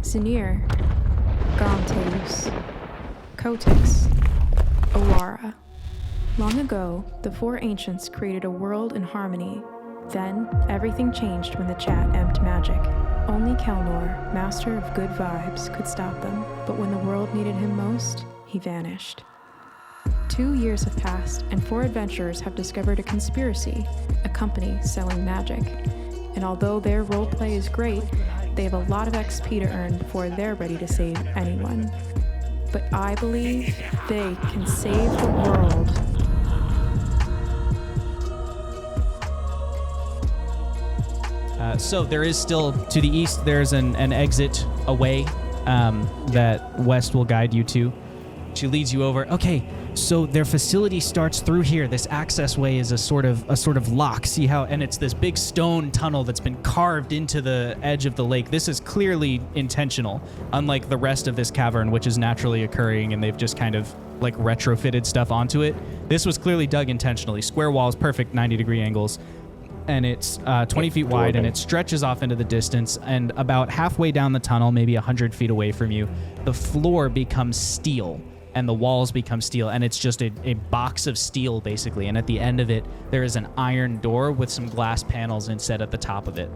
Zinir, Gonteus, Kotix, Owara. Long ago, the four ancients created a world in harmony. Then, everything changed when the chat amped magic. Only Kelnor, master of good vibes, could stop them, but when the world needed him most, he vanished. 2 years have passed, and four adventurers have discovered a conspiracy, a company selling magic. And although their roleplay is great, they have a lot of XP to earn before they're ready to save anyone. But I believe they can save the world. So there is still, to the east, there's an exit away that West will guide you to. She leads you over. Okay, so their facility starts through here. This access way is a sort of lock. See how, and it's this big stone tunnel that's been carved into the edge of the lake. This is clearly intentional, unlike the rest of this cavern, which is naturally occurring, and they've just kind of like retrofitted stuff onto it. This was clearly dug intentionally. Square walls, perfect 90-degree angles. And it's 20 feet wide, and it stretches off into the distance. And about halfway down the tunnel, maybe 100 feet away from you, the floor becomes steel, and the walls become steel, and it's just a box of steel, basically. And at the end of it, there is an iron door with some glass panels inset at the top of it.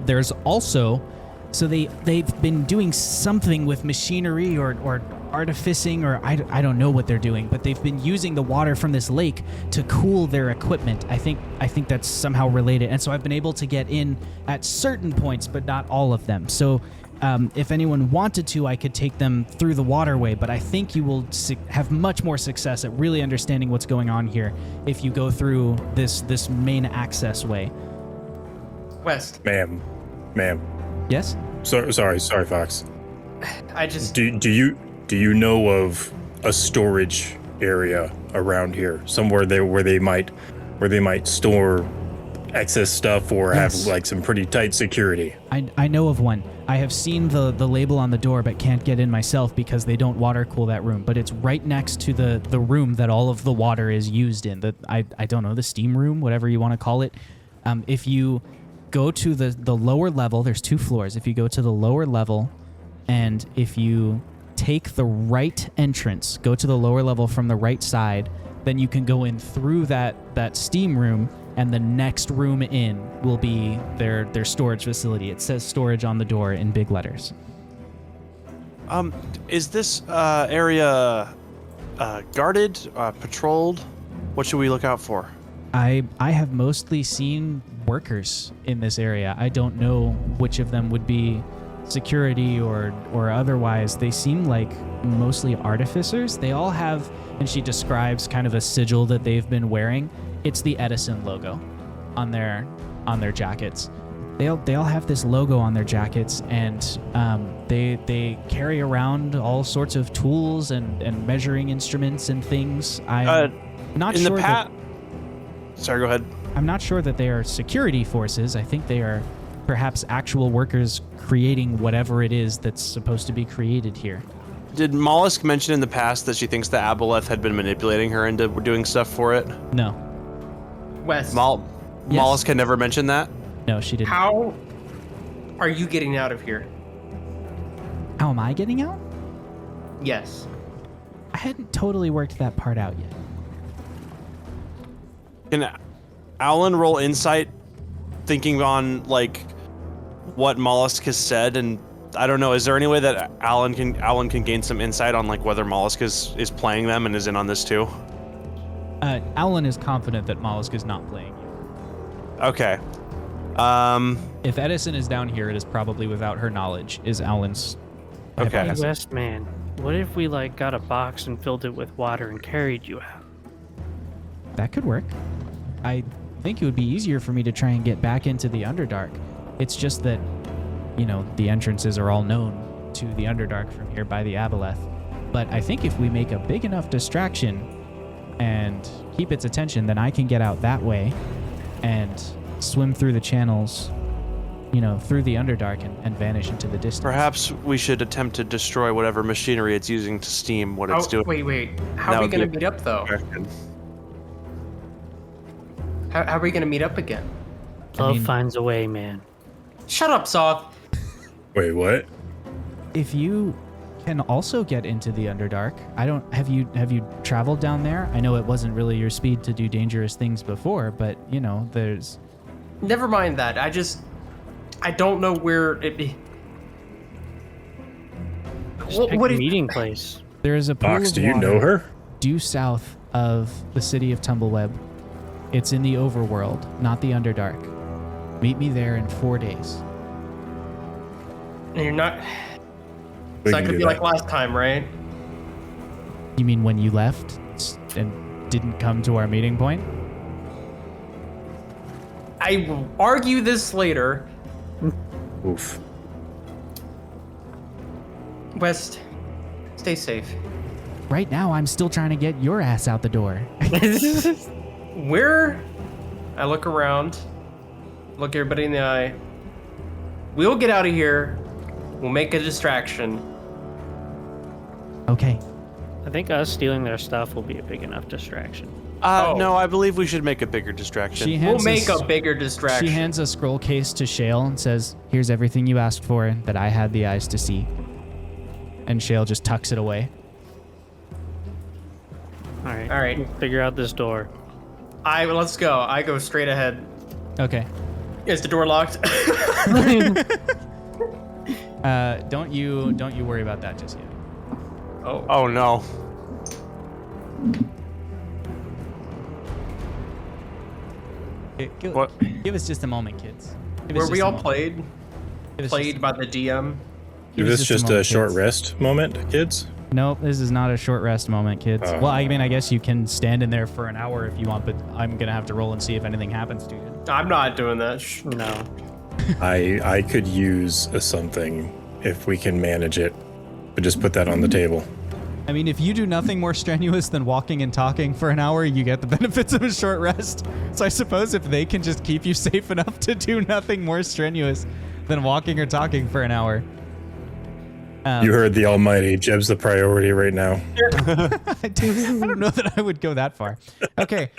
There's also... So they've been doing something with machinery or artificing, or I don't know what they're doing, but they've been using the water from this lake to cool their equipment. I think that's somehow related. And so I've been able to get in at certain points, but not all of them. So if anyone wanted to, I could take them through the waterway, but I think you will have much more success at really understanding what's going on here if you go through this main access way. West. Ma'am. Yes? Sorry, Fox. I just... Do you know of a storage area around here, somewhere there where they might store excess stuff or have like some pretty tight security? I know of one. I have seen the label on the door, but can't get in myself because they don't water cool that room. But it's right next to the room that all of the water is used in. I don't know, the steam room, whatever you want to call it. If you go to the lower level, there's 2 floors. If you go to the lower level, and if you take the right entrance, go to the lower level from the right side, then you can go in through that steam room, and the next room in will be their storage facility. It says storage on the door in big letters. Is this area guarded, patrolled? What should we look out for? I have mostly seen workers in this area. I don't know which of them would be security or otherwise. They seem like mostly artificers. They all have, and she describes kind of a sigil that they've been wearing. It's the Edison logo on their jackets. They all have this logo on their jackets, and they carry around all sorts of tools and measuring instruments and things. I'm not sure that... Sorry, go ahead. I'm not sure that they are security forces. I think they are perhaps actual workers creating whatever it is that's supposed to be created here. Did Mollusk mention in the past that she thinks the Aboleth had been manipulating her into doing stuff for it? No. West. Mollusk had never mentioned that? No, she didn't. How are you getting out of here? How am I getting out? Yes. I hadn't totally worked that part out yet. Can Alan roll insight, thinking on like what Mollusk has said? And I don't know, is there any way that Alan can gain some insight on like whether Mollusk is playing them and is in on this too? Alan is confident that Mollusk is not playing you. Okay. If Edison is down here, it is probably without her knowledge, is Alan's. Okay. Hey, West, man, what if we like got a box and filled it with water and carried you out? That could work. I think it would be easier for me to try and get back into the Underdark. It's just that, the entrances are all known to the Underdark from here by the Aboleth. But I think if we make a big enough distraction and keep its attention, then I can get out that way and swim through the channels, through the Underdark and vanish into the distance. Perhaps we should attempt to destroy whatever machinery it's using to steam what it's doing. Wait. How are we going to meet up, though? How are we going to meet up again? Love finds a way, man. Shut up, Soft. Wait, what? If you can also get into the Underdark, have you traveled down there? I know it wasn't really your speed to do dangerous things before, but you know, there's. Never mind that. I don't know where it be. Just pick What a if- meeting place. There is a pool Fox, of do you know water her? due south of the city of Tumbleweb. It's in the overworld, not the Underdark. Meet me there in 4 days. And you're not. We It's not can gonna do be like that. last time, right? You mean when you left and didn't come to our meeting point? I will argue this later. Oof. West, stay safe. Right now, I'm still trying to get your ass out the door. Where? I look around, look everybody in the eye. We'll get out of here. We'll make a distraction. Okay. I think us stealing their stuff will be a big enough distraction. Oh. No, I believe we should make a bigger distraction. She We'll hands make us- a bigger distraction. She hands a scroll case to Shale and says, "Here's everything you asked for that I had the eyes to see." And Shale just tucks it away. All right. All right. We'll figure out this door. Let's go. I go straight ahead. Okay. Is the door locked? Don't you worry about that just yet. Oh. Oh no. Give, What? give us just a moment, kids. Give us Were just we a all moment. played? Give us Played by the DM? Is us this just a just a moment, short kids. rest moment, kids? Nope, this is not a short rest moment, kids. Oh. Well, I mean, I guess you can stand in there for an hour if you want, but I'm gonna have to roll and see if anything happens to you. I'm not doing that. Shh. No. I could use a something if we can manage it, but just put that on the table. I mean, if you do nothing more strenuous than walking and talking for an hour, you get the benefits of a short rest. So I suppose if they can just keep you safe enough to do nothing more strenuous than walking or talking for an hour. You heard the almighty. Jeb's the priority right now. I don't know that I would go that far. Okay.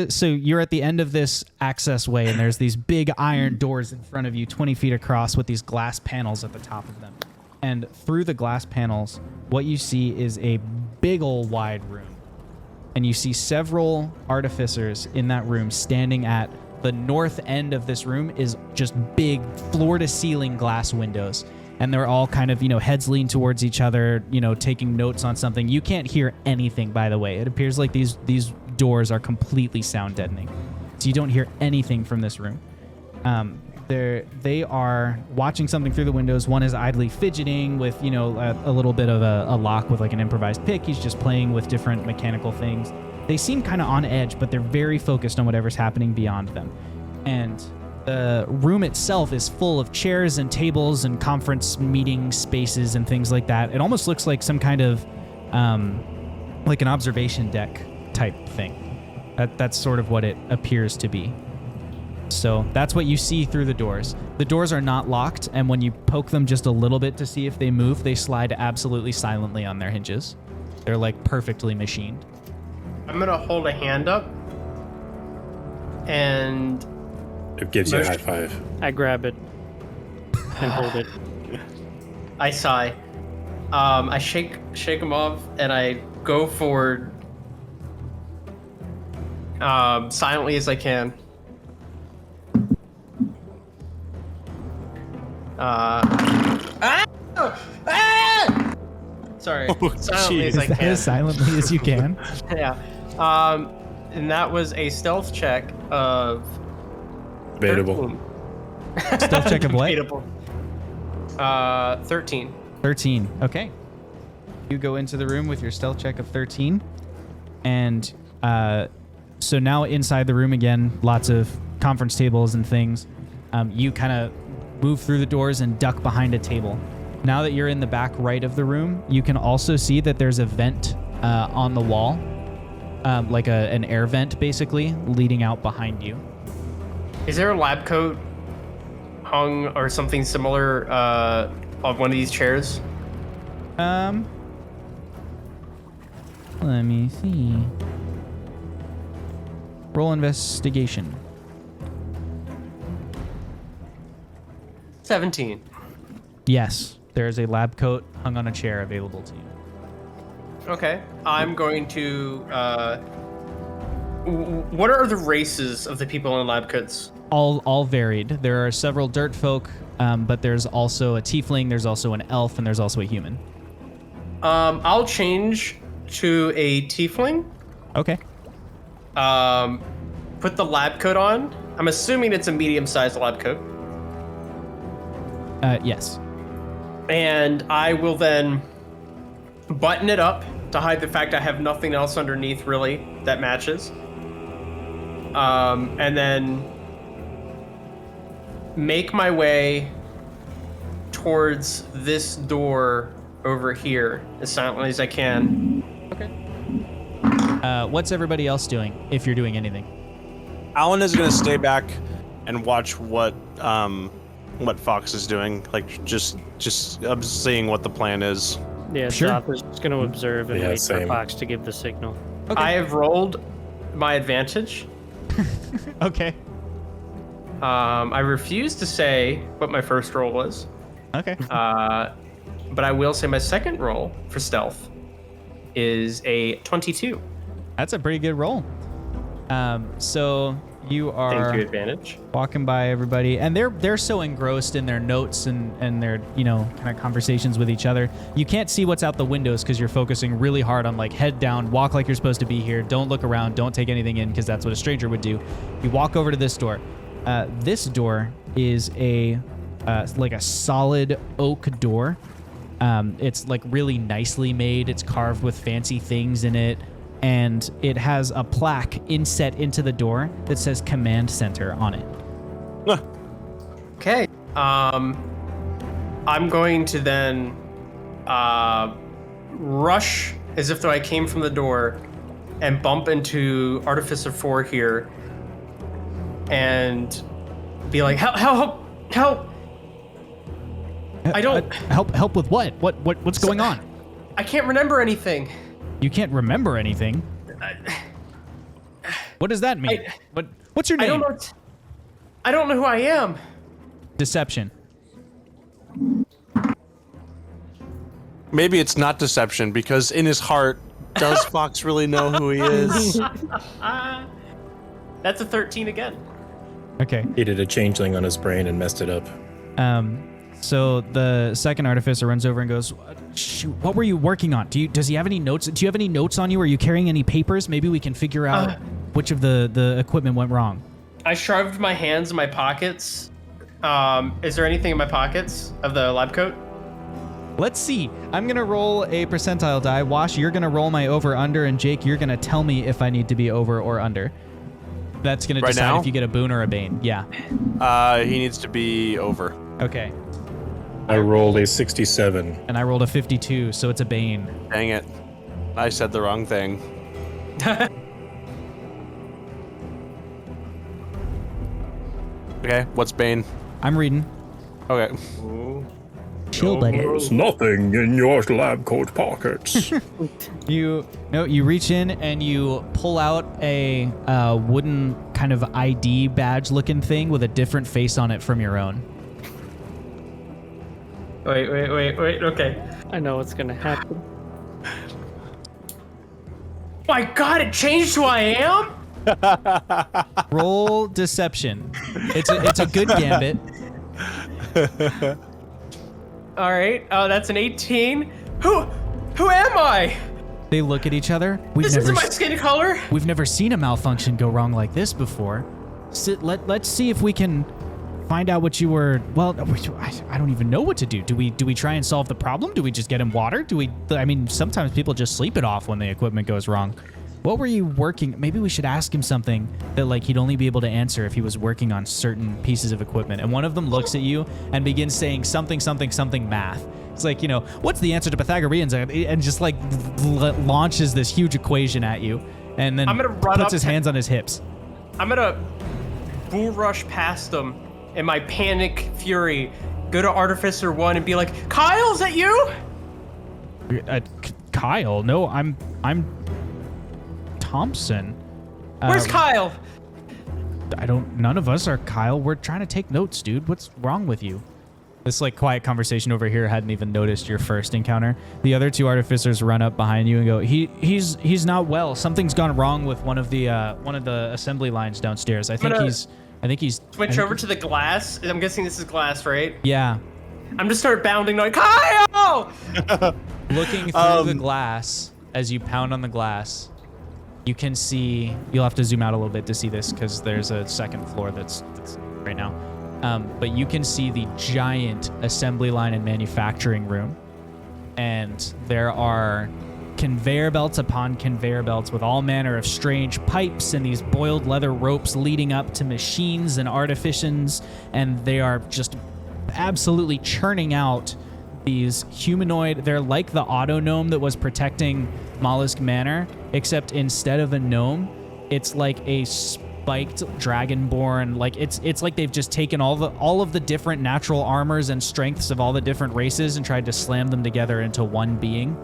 So you're at the end of this access way, and there's these big iron doors in front of you, 20 feet across, with these glass panels at the top of them. And through the glass panels, what you see is a big ol' wide room. And you see several artificers in that room standing at the north end of this room is just big floor-to-ceiling glass windows. And they're all kind of, heads leaned towards each other, taking notes on something. You can't hear anything, by the way. It appears like these doors are completely sound deadening. So you don't hear anything from this room. They are watching something through the windows. One is idly fidgeting with, a little bit of a lock with like an improvised pick. He's just playing with different mechanical things. They seem kind of on edge, but they're very focused on whatever's happening beyond them. And the room itself is full of chairs and tables and conference meeting spaces and things like that. It almost looks like some kind of like an observation deck type thing. That's sort of what it appears to be. So that's what you see through the doors. The doors are not locked, and when you poke them just a little bit to see if they move, they slide absolutely silently on their hinges. They're like perfectly machined. I'm gonna hold a hand up. And It gives you a high five. I grab it and hold it. I sigh. I shake him off, and I go forward silently as I can. Sorry, silently as I As can. silently as you can. Yeah. And that was a stealth check of Debatable. 13. Stealth check of what? Debatable. 13. 13. Okay. You go into the room with your stealth check of 13. And so now inside the room again, lots of conference tables and things. You kind of move through the doors and duck behind a table. Now that you're in the back right of the room, you can also see that there's a vent on the wall, like an air vent basically, leading out behind you. Is there a lab coat hung or something similar on one of these chairs? Let me see. Roll investigation. 17. Yes, there is a lab coat hung on a chair available to you. Okay. I'm going to. What are the races of the people in lab coats? All varied. There are several dirt folk, but there's also a tiefling, there's also an elf, and there's also a human. I'll change to a tiefling. Okay. Put the lab coat on. I'm assuming it's a medium-sized lab coat. Yes. And I will then button it up to hide the fact I have nothing else underneath really that matches. And then make my way towards this door over here as silently as I can. What's everybody else doing, if you're doing anything? Alan is gonna stay back and watch what Fox is doing, like just seeing what the plan is. Yeah, Sure. Zopper's just going to observe and Yeah, wait for same. Fox to give the signal. Okay. I have rolled my advantage. Okay. I refuse to say what my first roll was, Okay. but I will say my second roll for stealth is a 22. That's a pretty good roll. So you are Thank you, advantage. walking by everybody, and they're so engrossed in their notes and their kind of conversations with each other. You can't see what's out the windows because you're focusing really hard on like head down, walk like you're supposed to be here, don't look around, don't take anything in because that's what a stranger would do. You walk over to this door. This door is like a solid oak door. It's like really nicely made. It's carved with fancy things in it. And it has a plaque inset into the door that says Command Center on it. Okay. I'm going to then rush as if though I came from the door and bump into Artificer 4 here and be like, help! I don't... Help with what? What's going on? I can't remember anything. You can't remember anything. What does that mean? What's your name? I don't know who I am. Deception. Maybe it's not deception because in his heart, does Fox really know who he is? That's a 13 again. Okay. He did a changeling on his brain and messed it up. So the second artificer runs over and goes, "Shoot, what were you working on? Does he have any notes? Do you have any notes on you? Are you carrying any papers? Maybe we can figure out which of the equipment went wrong." I shoved my hands in my pockets. Is there anything in my pockets of the lab coat? Let's see. I'm gonna roll a percentile die. Wash, you're gonna roll my over under, and Jake, you're gonna tell me if I need to be over or under. That's gonna Right decide now? if you get a boon or a bane. Yeah. He needs to be over. Okay. I rolled a 67. And I rolled a 52, so it's a bane. Dang it. I said the wrong thing. Okay, what's Bane? I'm reading. Okay. Chill, buddy. There's nothing in your lab coat pockets. You reach in and you pull out a wooden kind of ID badge looking thing with a different face on it from your own. Wait, okay. I know what's going to happen. My God, it changed who I am? Roll deception. It's a good gambit. All right. Oh, that's an 18. Who am I? They look at each other. This isn't my skin color. We've never seen a malfunction go wrong like this before. Let's see if we can find out what you were. Well, I don't even know what to do. Do we try and solve the problem? Do we just get him water? I mean, sometimes people just sleep it off when the equipment goes wrong. What were you working? Maybe we should ask him something that like he'd only be able to answer if he was working on certain pieces of equipment. And one of them looks at you and begins saying something math. It's like, what's the answer to Pythagoreans? And just like launches this huge equation at you, and then I'm gonna run puts up his to- hands on his hips. I'm gonna bull rush past him in my panic fury. Go to Artificer 1 and be like, Kyle, is that you? Kyle? No, I'm Thompson. Where's Kyle? None of us are Kyle. We're trying to take notes, dude. What's wrong with you? This like quiet conversation over here hadn't even noticed your first encounter. The other 2 artificers run up behind you and go, he's not well. Something's gone wrong with one of the assembly lines downstairs. I think he's switch over to the glass. I'm guessing this is glass, right? Yeah. I'm just start bounding like Kyle. Looking through the glass as you pound on the glass, you can see. You'll have to zoom out a little bit to see this because there's a second floor that's right now. But you can see the giant assembly line and manufacturing room, and there are conveyor belts upon conveyor belts with all manner of strange pipes and these boiled leather ropes leading up to machines and artificins, and they are just absolutely churning out these humanoid. They're like the auto gnome that was protecting Mollusk Manor, except instead of a gnome, it's like a spiked dragonborn. Like it's like they've just taken all of the different natural armors and strengths of all the different races and tried to slam them together into one being.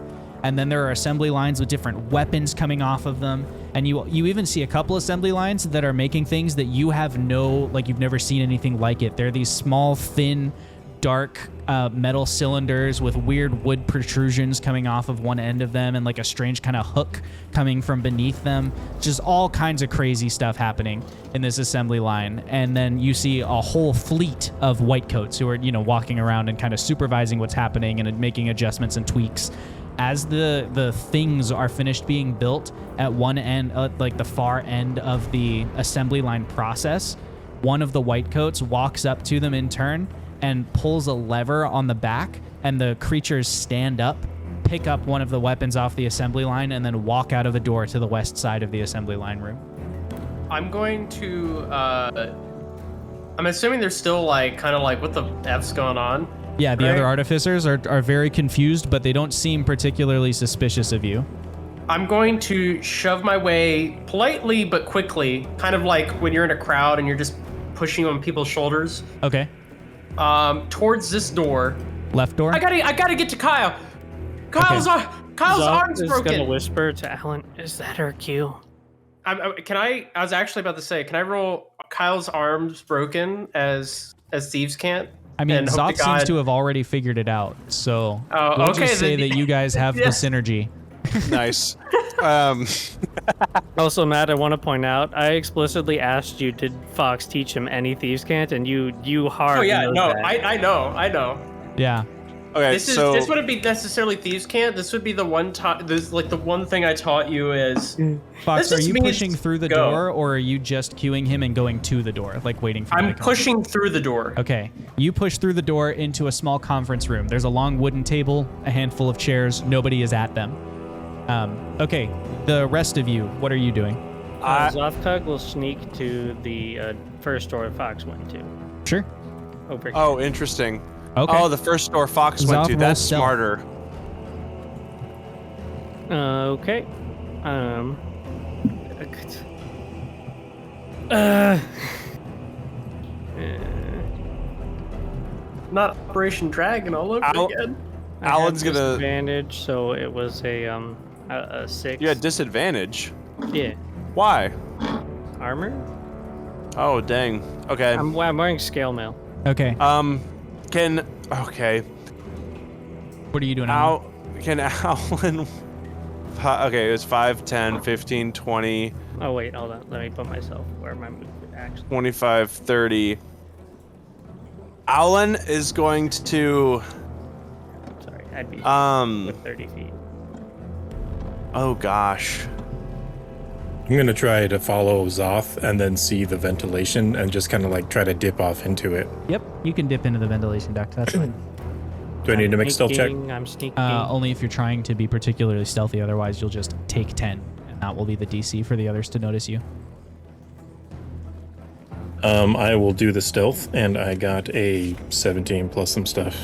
And then there are assembly lines with different weapons coming off of them. And you even see a couple assembly lines that are making things that you have you've never seen anything like it. They're these small, thin, dark metal cylinders with weird wood protrusions coming off of one end of them and like a strange kind of hook coming from beneath them. Just all kinds of crazy stuff happening in this assembly line. And then you see a whole fleet of whitecoats who are, walking around and kind of supervising what's happening and making adjustments and tweaks. As the things are finished being built at one end, like the far end of the assembly line process, one of the whitecoats walks up to them in turn and pulls a lever on the back, and the creatures stand up, pick up one of the weapons off the assembly line, and then walk out of a door to the west side of the assembly line room. I'm going to, I'm assuming they're still like, kind of like, what the F's going on? Yeah, the right? other artificers are very confused, but they don't seem particularly suspicious of you. I'm going to shove my way politely but quickly, kind of like when you're in a crowd and you're just pushing on people's shoulders. Okay. Towards this door. Left door? I gotta get to Kyle. Kyle's arm's is broken. gonna whisper to Alan, "Is that her cue?" I was actually about to say, can I roll Kyle's arm's broken as thieves can't? I mean, And hope to Zoth seems God- to have already figured it out, so Oh, we'll okay, just say then- that you guys have the Yeah. synergy. Nice. Also, Matt, I want to point out, I explicitly asked you, did Fox teach him any thieves can't, and you hard. Oh yeah, know no, that. I know. Yeah. Okay, This wouldn't be necessarily thieves can't. This would be the one time. This like the one thing I taught you is. Fox, This are just you means pushing through the go. door, or are you just cueing him and going to the door, like waiting for him I'm to come? pushing through the door. Okay. You push through the door into a small conference room. There's a long wooden table, a handful of chairs. Nobody is at them. Okay. The rest of you, what are you doing? Zothkug will sneak to the first door Fox went to. Sure. Over here. Oh, interesting. Okay. Oh, the first door Fox went Zoth to. roll That's stealth. smarter. Okay. Not Operation Dragon all over again. I had Alan's gonna. disadvantage, so it was a 6. You had disadvantage. Yeah. Why? Armor? Oh, dang. Okay. I'm wearing scale mail. Okay. Okay. What are you doing now? Can Alan? Okay, it was 5, 10, 15, 20, Oh wait, hold on. Let me put myself where my move actually. 25, 30. Alan is going to. Sorry, I'd be with 30 feet. Oh gosh. I'm gonna try to follow Zoth and then see the ventilation and just kind of like try to dip off into it. Yep. You can dip into the ventilation duct. That's fine. Do I need to make a stealth check? I'm sneaking. Only if you're trying to be particularly stealthy. Otherwise, you'll just take 10, and that will be the DC for the others to notice you. I will do the stealth, and I got a 17 plus some stuff.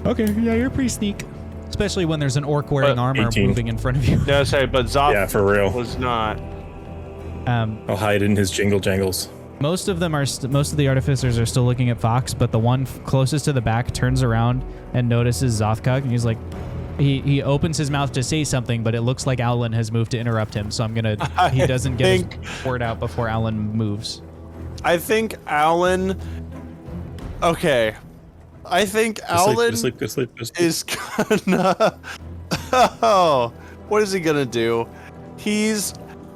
Okay. Yeah, you're pretty sneak. Especially when there's an orc wearing armor 18. moving in front of you. Yeah, say, but Zoth Yeah, for real. was not. I'll hide in his jingle jangles. Most of them are. Most of the artificers are still looking at Fox, but the one closest to the back turns around and notices Zothkug, and he's like, he opens his mouth to say something, but it looks like Alan has moved to interrupt him. So I'm gonna. He doesn't get his word out before Alan moves. I think Alan. Okay. I think Go Alan sleep. is gonna. Oh, what is he gonna do?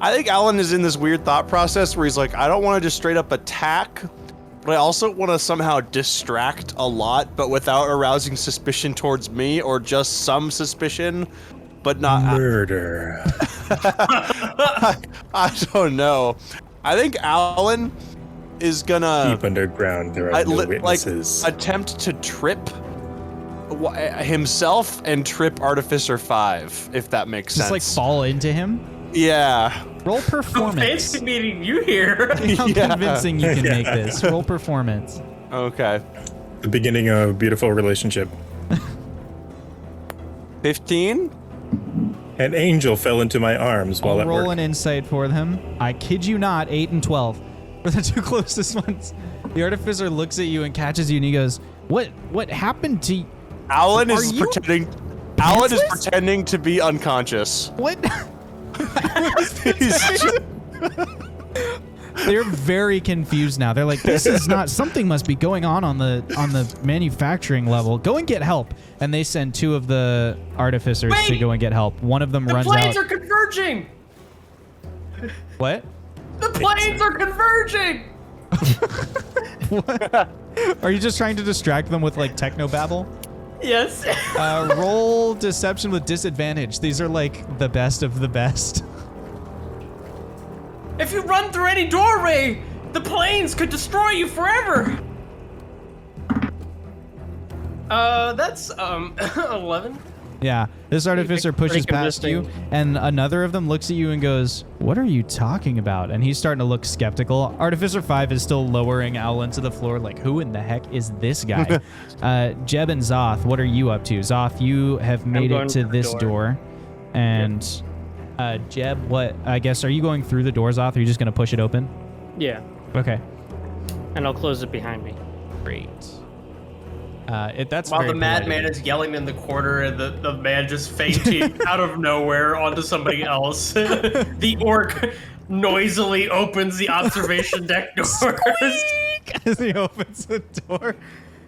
I think Alan is in this weird thought process where he's like, I don't want to just straight up attack, but I also want to somehow distract a lot, but without arousing suspicion towards me or just some suspicion, but not Murder. I don't know. I think Alan is gonna Deep underground, there are no witnesses. attempt to trip himself and trip Artificer 5, if that makes Just sense. like fall into him. Yeah. Roll performance. Fancy meeting you here. How Yeah. convincing you can make this. Roll performance. Okay. The beginning of a beautiful relationship. 15? An angel fell into my arms while I'll at roll work. an insight for them. I kid you not, 8 and 12 are the two closest ones. The artificer looks at you and catches you, and he goes, "What happened to you? Alan Are is you pretending. Alan is pantsless? pretending to be unconscious. What?" He's They're very confused now. They're like, "This is not. Something must be going on the manufacturing level. Go and get help." And they send two of the artificers to Wait! go and get help. One of them The runs planes out. are converging. What? The planes are converging. What? Are you just trying to distract them with like techno babble? Yes. Roll deception with disadvantage. These are like the best of the best. If you run through any doorway, the planes could destroy you forever. That's 11. Yeah, this artificer pushes pretty past you, convincing. and another of them looks at you and goes, "What are you talking about?" And he's starting to look skeptical. Artificer 5 is still lowering Alan to the floor, like, who in the heck is this guy? Jeb and Zoth, what are you up to? Zoth, you have made it going to for the this door. door, and Jeb, what? I guess, are you going through the door, Zoth, or are you just going to push it open? Yeah, Okay. and I'll close it behind me. Great. That's While very the polite of madman you. is yelling in the corner and the man just fainting out of nowhere onto somebody else. The orc noisily opens the observation deck doors. As he opens the door.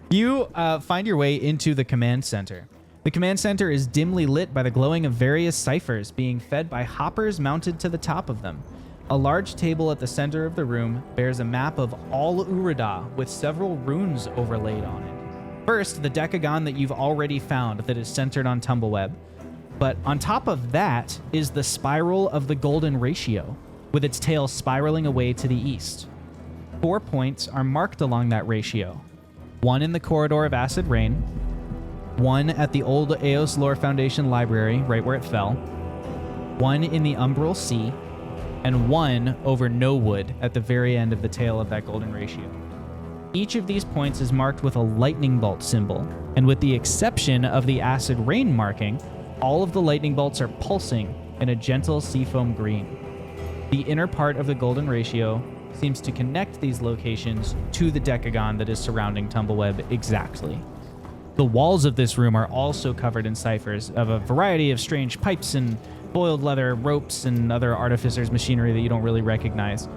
You find your way into the command center. The command center is dimly lit by the glowing of various ciphers being fed by hoppers mounted to the top of them. A large table at the center of the room bears a map of all Urada with several runes overlaid on it. First, the decagon that you've already found that is centered on Tumbleweb. But on top of that is the spiral of the golden ratio, with its tail spiraling away to the east. 4 points are marked along that ratio. 1 in the corridor of Acid Rain, 1 at the old Eos Lore Foundation library, right where it fell, 1 in the Umbral Sea, and 1 over Nowood at the very end of the tail of that golden ratio. Each of these points is marked with a lightning bolt symbol, and with the exception of the Acid Rain marking, all of the lightning bolts are pulsing in a gentle seafoam green. The inner part of the golden ratio seems to connect these locations to the decagon that is surrounding Tumbleweb exactly. The walls of this room are also covered in ciphers of a variety of strange pipes and boiled leather, ropes, and other artificers' machinery that you don't really recognize.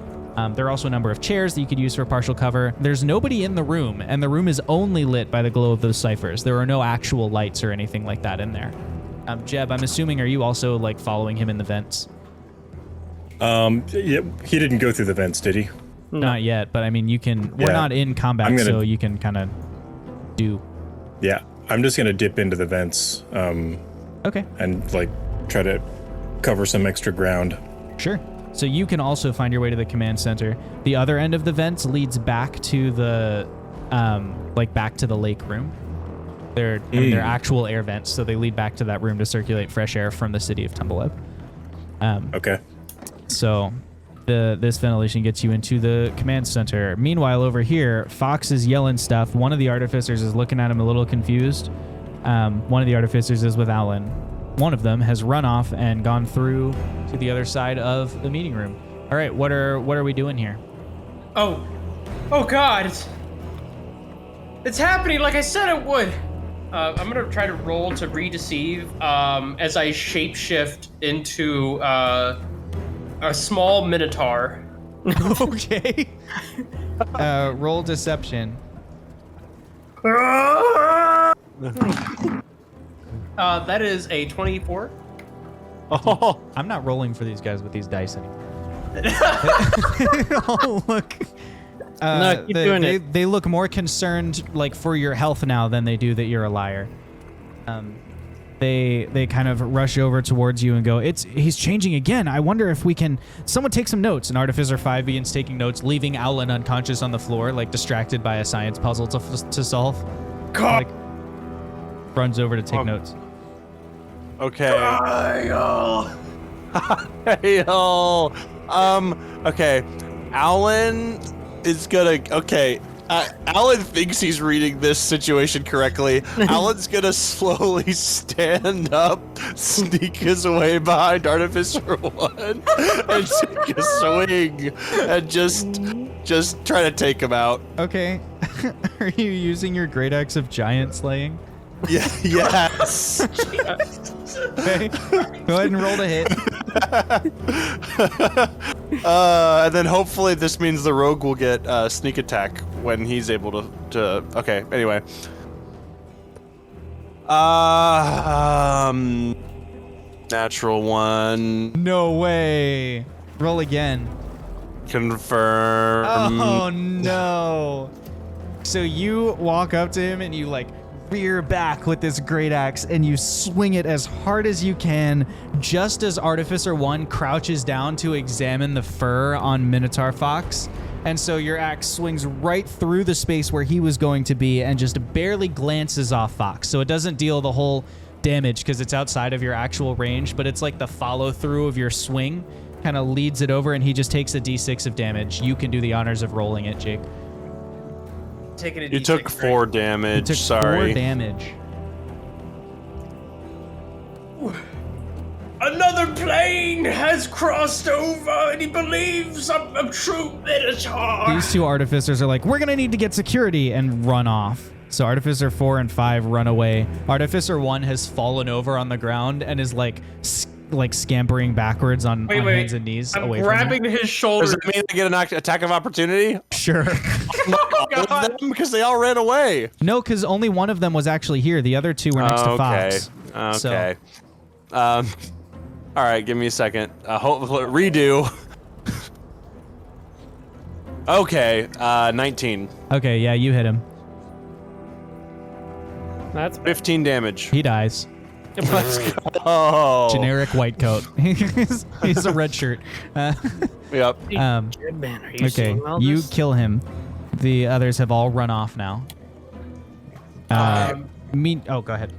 There are also a number of chairs that you could use for partial cover. There's nobody in the room, and the room is only lit by the glow of those ciphers. There are no actual lights or anything like that in there. Jeb, I'm assuming, are you also like following him in the vents? Yeah, he didn't go through the vents, did he? Not yet, but I mean, you can. We're Yeah. not in combat, I'm gonna- so you can kind of do. Yeah, I'm just gonna dip into the vents, Okay, and like try to cover some extra ground. sure. So you can also find your way to the command center. The other end of the vents leads back to the, back to the lake room. They're actual air vents, so they lead back to that room to circulate fresh air from the city of Tumbleweb. Okay. So this ventilation gets you into the command center. Meanwhile, over here, Fox is yelling stuff. One of the artificers is looking at him a little confused. One of the artificers is with Alan. One of them has run off and gone through to the other side of the meeting room. All right, what are we doing here? Oh God, it's happening like I said it would. I'm gonna try to roll to redeceive as I shapeshift into a small minotaur. Okay. Roll deception. That is a 24. Oh, I'm not rolling for these guys with these dice anymore. Oh, look. No, keep doing it. They look more concerned, like, for your health now than they do that you're a liar. They kind of rush over towards you and go, he's changing again. I wonder if we can... Someone take some notes. And Artificer 5 begins taking notes, leaving Owlin unconscious on the floor, like, distracted by a science puzzle to solve. Like, runs over to take notes. okay. Kyle. Okay. Alan is gonna. Okay. Alan thinks he's reading this situation correctly. Alan's gonna slowly stand up, sneak his way behind Artificer 1, and take a swing, and just try to take him out. Okay. Are you using your great axe of giant slaying? Yeah. Yes. Okay. Go ahead and roll to hit. And then hopefully this means the rogue will get sneak attack when he's able to. Okay. Anyway. Natural 1. No way. Roll again. Confirm. Oh no. So you walk up to him and you like rear back with this great axe and you swing it as hard as you can just as Artificer 1 crouches down to examine the fur on Minotaur Fox. And so your axe swings right through the space where he was going to be and just barely glances off Fox. So it doesn't deal the whole damage because it's outside of your actual range, but it's like the follow through of your swing kind of leads it over and he just takes a d6 of damage. You can do the honors of rolling it, Jake. Taking a You D6, took right? 4 damage. Took Sorry. 4 damage. Another plane has crossed over, and he believes I'm a true Minotaur. These two artificers are like, we're gonna need to get security and run off. So Artificer 4 and 5 run away. Artificer 1 has fallen over on the ground and is like scampering backwards on hands and knees I'm away grabbing from his shoulder. Does it mean they get an attack of opportunity? him. Sure. Oh, God. Because they all ran away. No, because only one of them was actually here. The other two were next to Fox. Okay. All right, give me a second. Redo. Okay, 19. Okay, yeah, you hit him. That's 15 damage. He dies. Let's go. Generic white coat. He's a red shirt. Yep. Um, man, are you okay, seeing all you this? kill him. The others have all run off now. Oh, go ahead.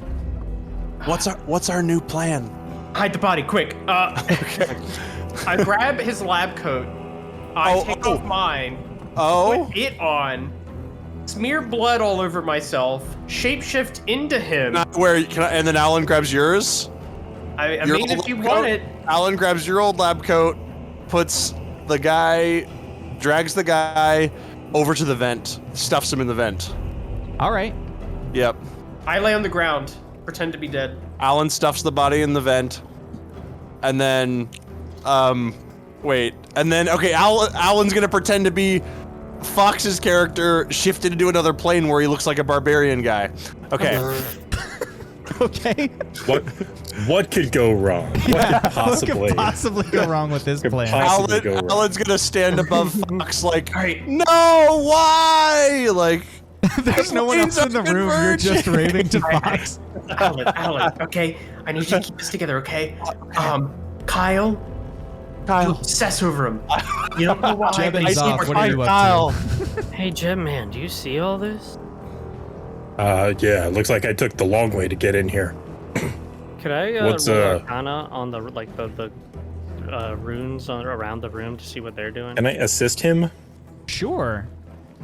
What's our new plan? Hide the body, quick. Okay. I grab his lab coat. I take off mine. Put it on. Smear blood all over myself. Shapeshift into him. Not where can I, and then Alan grabs yours. I Your mean, old if you lab want coat? it. Alan grabs your old lab coat, drags the guy over to the vent, stuffs him in the vent. All right. Yep. I lay on the ground, pretend to be dead. Alan stuffs the body in the vent, and then, Alan's gonna pretend to be Fox's character shifted into another plane where he looks like a barbarian guy. Okay. Okay. What could go wrong? What could possibly go wrong with this plan? Alan's gonna stand above Fox like, Alright. no, why? Like, There's no one else in the room. You're just raving to Fox. Alan, okay? I need you to keep this together, okay? Kyle, obsess over him. You don't know why, Jeb but and he's Zoff, what are you up Kyle. Hey, Jim, man, do you see all this? Yeah, it looks like I took the long way to get in here. Could I What's, roll Arcana on the runes around the room to see what they're doing? Can I assist him? Sure.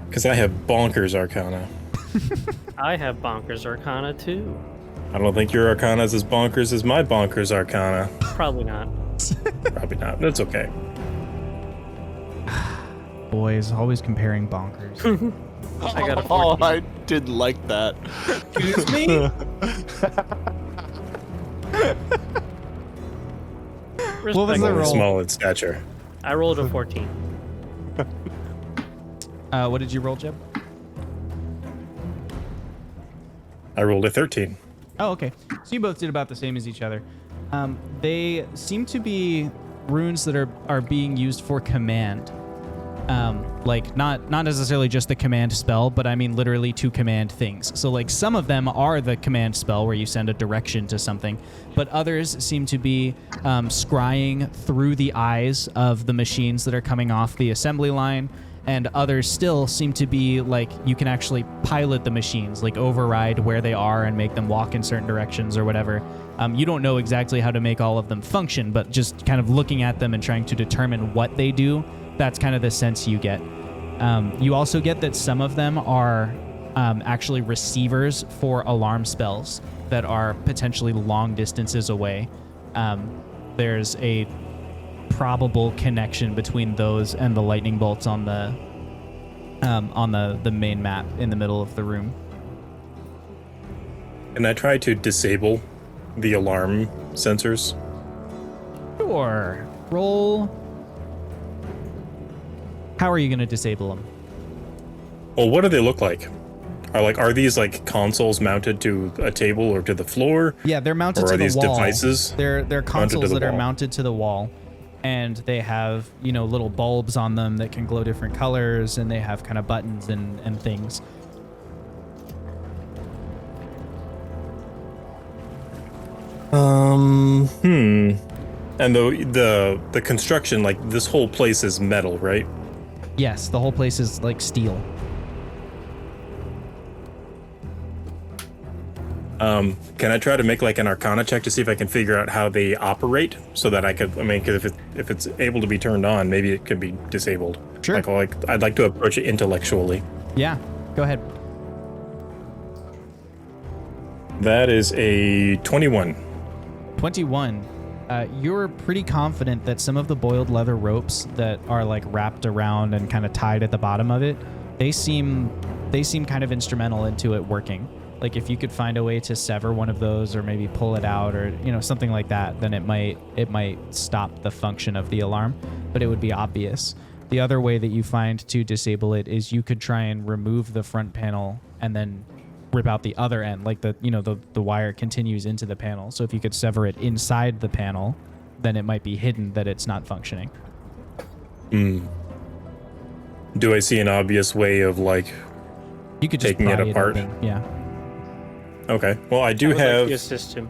Because I have bonkers arcana. I have bonkers Arcana too. I don't think your arcana is as bonkers as my bonkers arcana. Probably not. Probably not. That's okay. Boys, always comparing bonkers. I got a 14. Oh, I didn't like that. Excuse me? What was the roll? Small in stature. I rolled a 14. What did you roll, Jeb? I rolled a 13. Oh, okay. So you both did about the same as each other. They seem to be runes that are being used for command. Like not necessarily just the command spell, but I mean literally to command things. So like some of them are the command spell where you send a direction to something, but others seem to be scrying through the eyes of the machines that are coming off the assembly line, and others still seem to be like you can actually pilot the machines, like override where they are and make them walk in certain directions or whatever. You don't know exactly how to make all of them function, but just kind of looking at them and trying to determine what they do, that's kind of the sense you get. You also get that some of them are actually receivers for alarm spells that are potentially long distances away. There's a probable connection between those and the lightning bolts on the main map in the middle of the room. And I try to disable the alarm sensors. Sure. Roll. How are you going to disable them? Well, what do they look like? Are these like consoles mounted to a table or to the floor? Yeah, they're mounted or to are the these wall. devices? They're consoles that are wall? mounted to the wall, and they have, you know, little bulbs on them that can glow different colors, and they have kind of buttons and things. And the construction, like this whole place is metal, right? Yes, the whole place is like steel. Can I try to make like an Arcana check to see if I can figure out how they operate, so that I could? I mean, because if it's able to be turned on, maybe it could be disabled. Sure. Like I'd like to approach it intellectually. Yeah, go ahead. That is a 21. 21. You're pretty confident that some of the boiled leather ropes that are like wrapped around and kind of tied at the bottom of it, they seem kind of instrumental into it working. Like if you could find a way to sever one of those or maybe pull it out or, you know, something like that, then it might stop the function of the alarm, but it would be obvious. The other way that you find to disable it is you could try and remove the front panel and then rip out the other end, like the wire continues into the panel. So if you could sever it inside the panel, then it might be hidden that it's not functioning. Do I see an obvious way of like You could just taking it pry apart? open. Yeah. Okay. Well, I do I would like have. to assist him.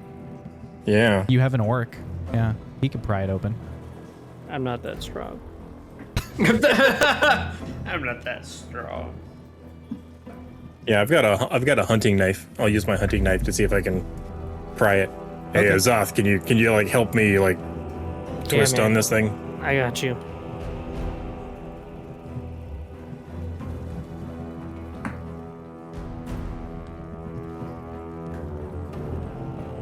Yeah. You have an orc. Yeah. He could pry it open. I'm not that strong. I'm not that strong. Yeah, I've got a hunting knife. I'll use my hunting knife to see if I can pry it. Hey, Okay. Azoth, can you like help me like twist man. on this thing? I got you.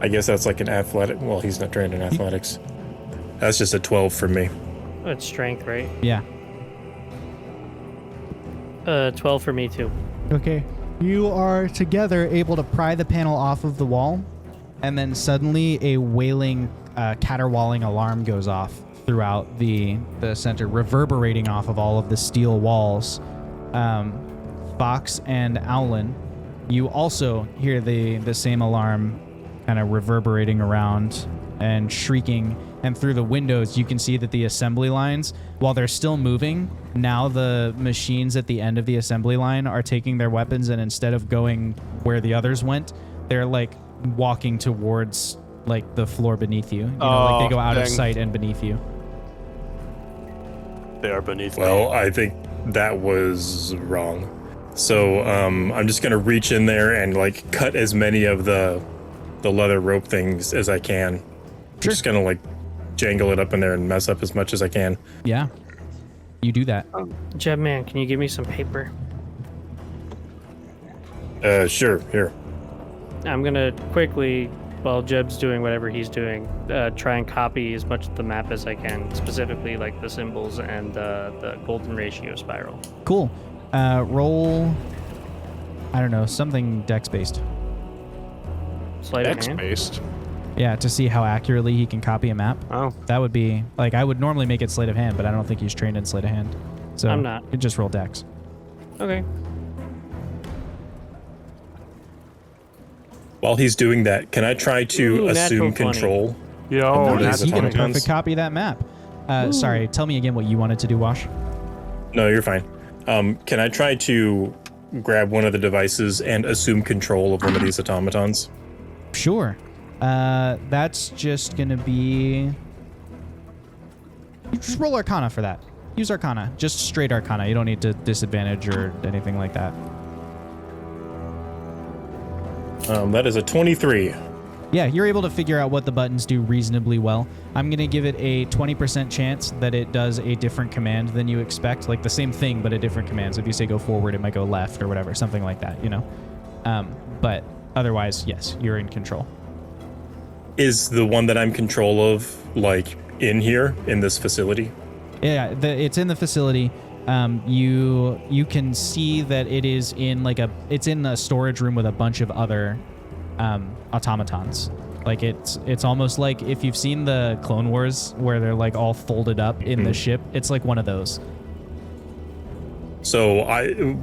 I guess that's like an athletic. Well, he's not trained in athletics. That's just a 12 for me. Oh, it's strength, right? Yeah. 12 for me too. Okay. You are together able to pry the panel off of the wall, and then suddenly a wailing, caterwauling alarm goes off throughout the center, reverberating off of all of the steel walls. Fox and Owlin, you also hear the same alarm kind of reverberating around and shrieking, and through the windows you can see that the assembly lines, while they're still moving, now the machines at the end of the assembly line are taking their weapons, and instead of going where the others went, they're like walking towards like the floor beneath you. You know, like they go out of dang. sight and beneath you. They are beneath me. Well, I think that was wrong. So I'm just gonna reach in there and like cut as many of the leather rope things as I can. Sure. Just gonna like jangle it up in there and mess up as much as I can. Yeah. You do that. Jeb man, can you give me some paper? Sure. Here. I'm gonna quickly, while Jeb's doing whatever he's doing, try and copy as much of the map as I can, specifically like the symbols and the golden ratio spiral. Cool. Roll, I don't know, something dex based. Sleight of X hand. based. Yeah, to see how accurately he can copy a map. Oh, That would be like, I would normally make it sleight of hand, but I don't think he's trained in sleight of hand. So I'm not. You just roll dex. okay. While he's doing that, can I try to Ooh, natural assume 20. control? Yo, Nice. these You get a automatons? perfect copy of that map. Sorry, tell me again what you wanted to do, Wash. No, you're fine. Can I try to grab one of the devices and assume control of one of these automatons? Sure. That's just gonna be. You just roll Arcana for that. Use Arcana, just straight Arcana. You don't need to disadvantage or anything like that. That is a 23. Yeah, you're able to figure out what the buttons do reasonably well. I'm going to give it a 20% chance that it does a different command than you expect. Like the same thing, but a different command. So if you say go forward, it might go left or whatever, something like that, you know? But otherwise, yes, you're in control. Is the one that I'm control of, like, in here, in this facility? Yeah, it's in the facility. You can see that it is in it's in a storage room with a bunch of other automatons. Like it's almost like if you've seen the Clone Wars where they're like all folded up in the ship. It's like one of those. So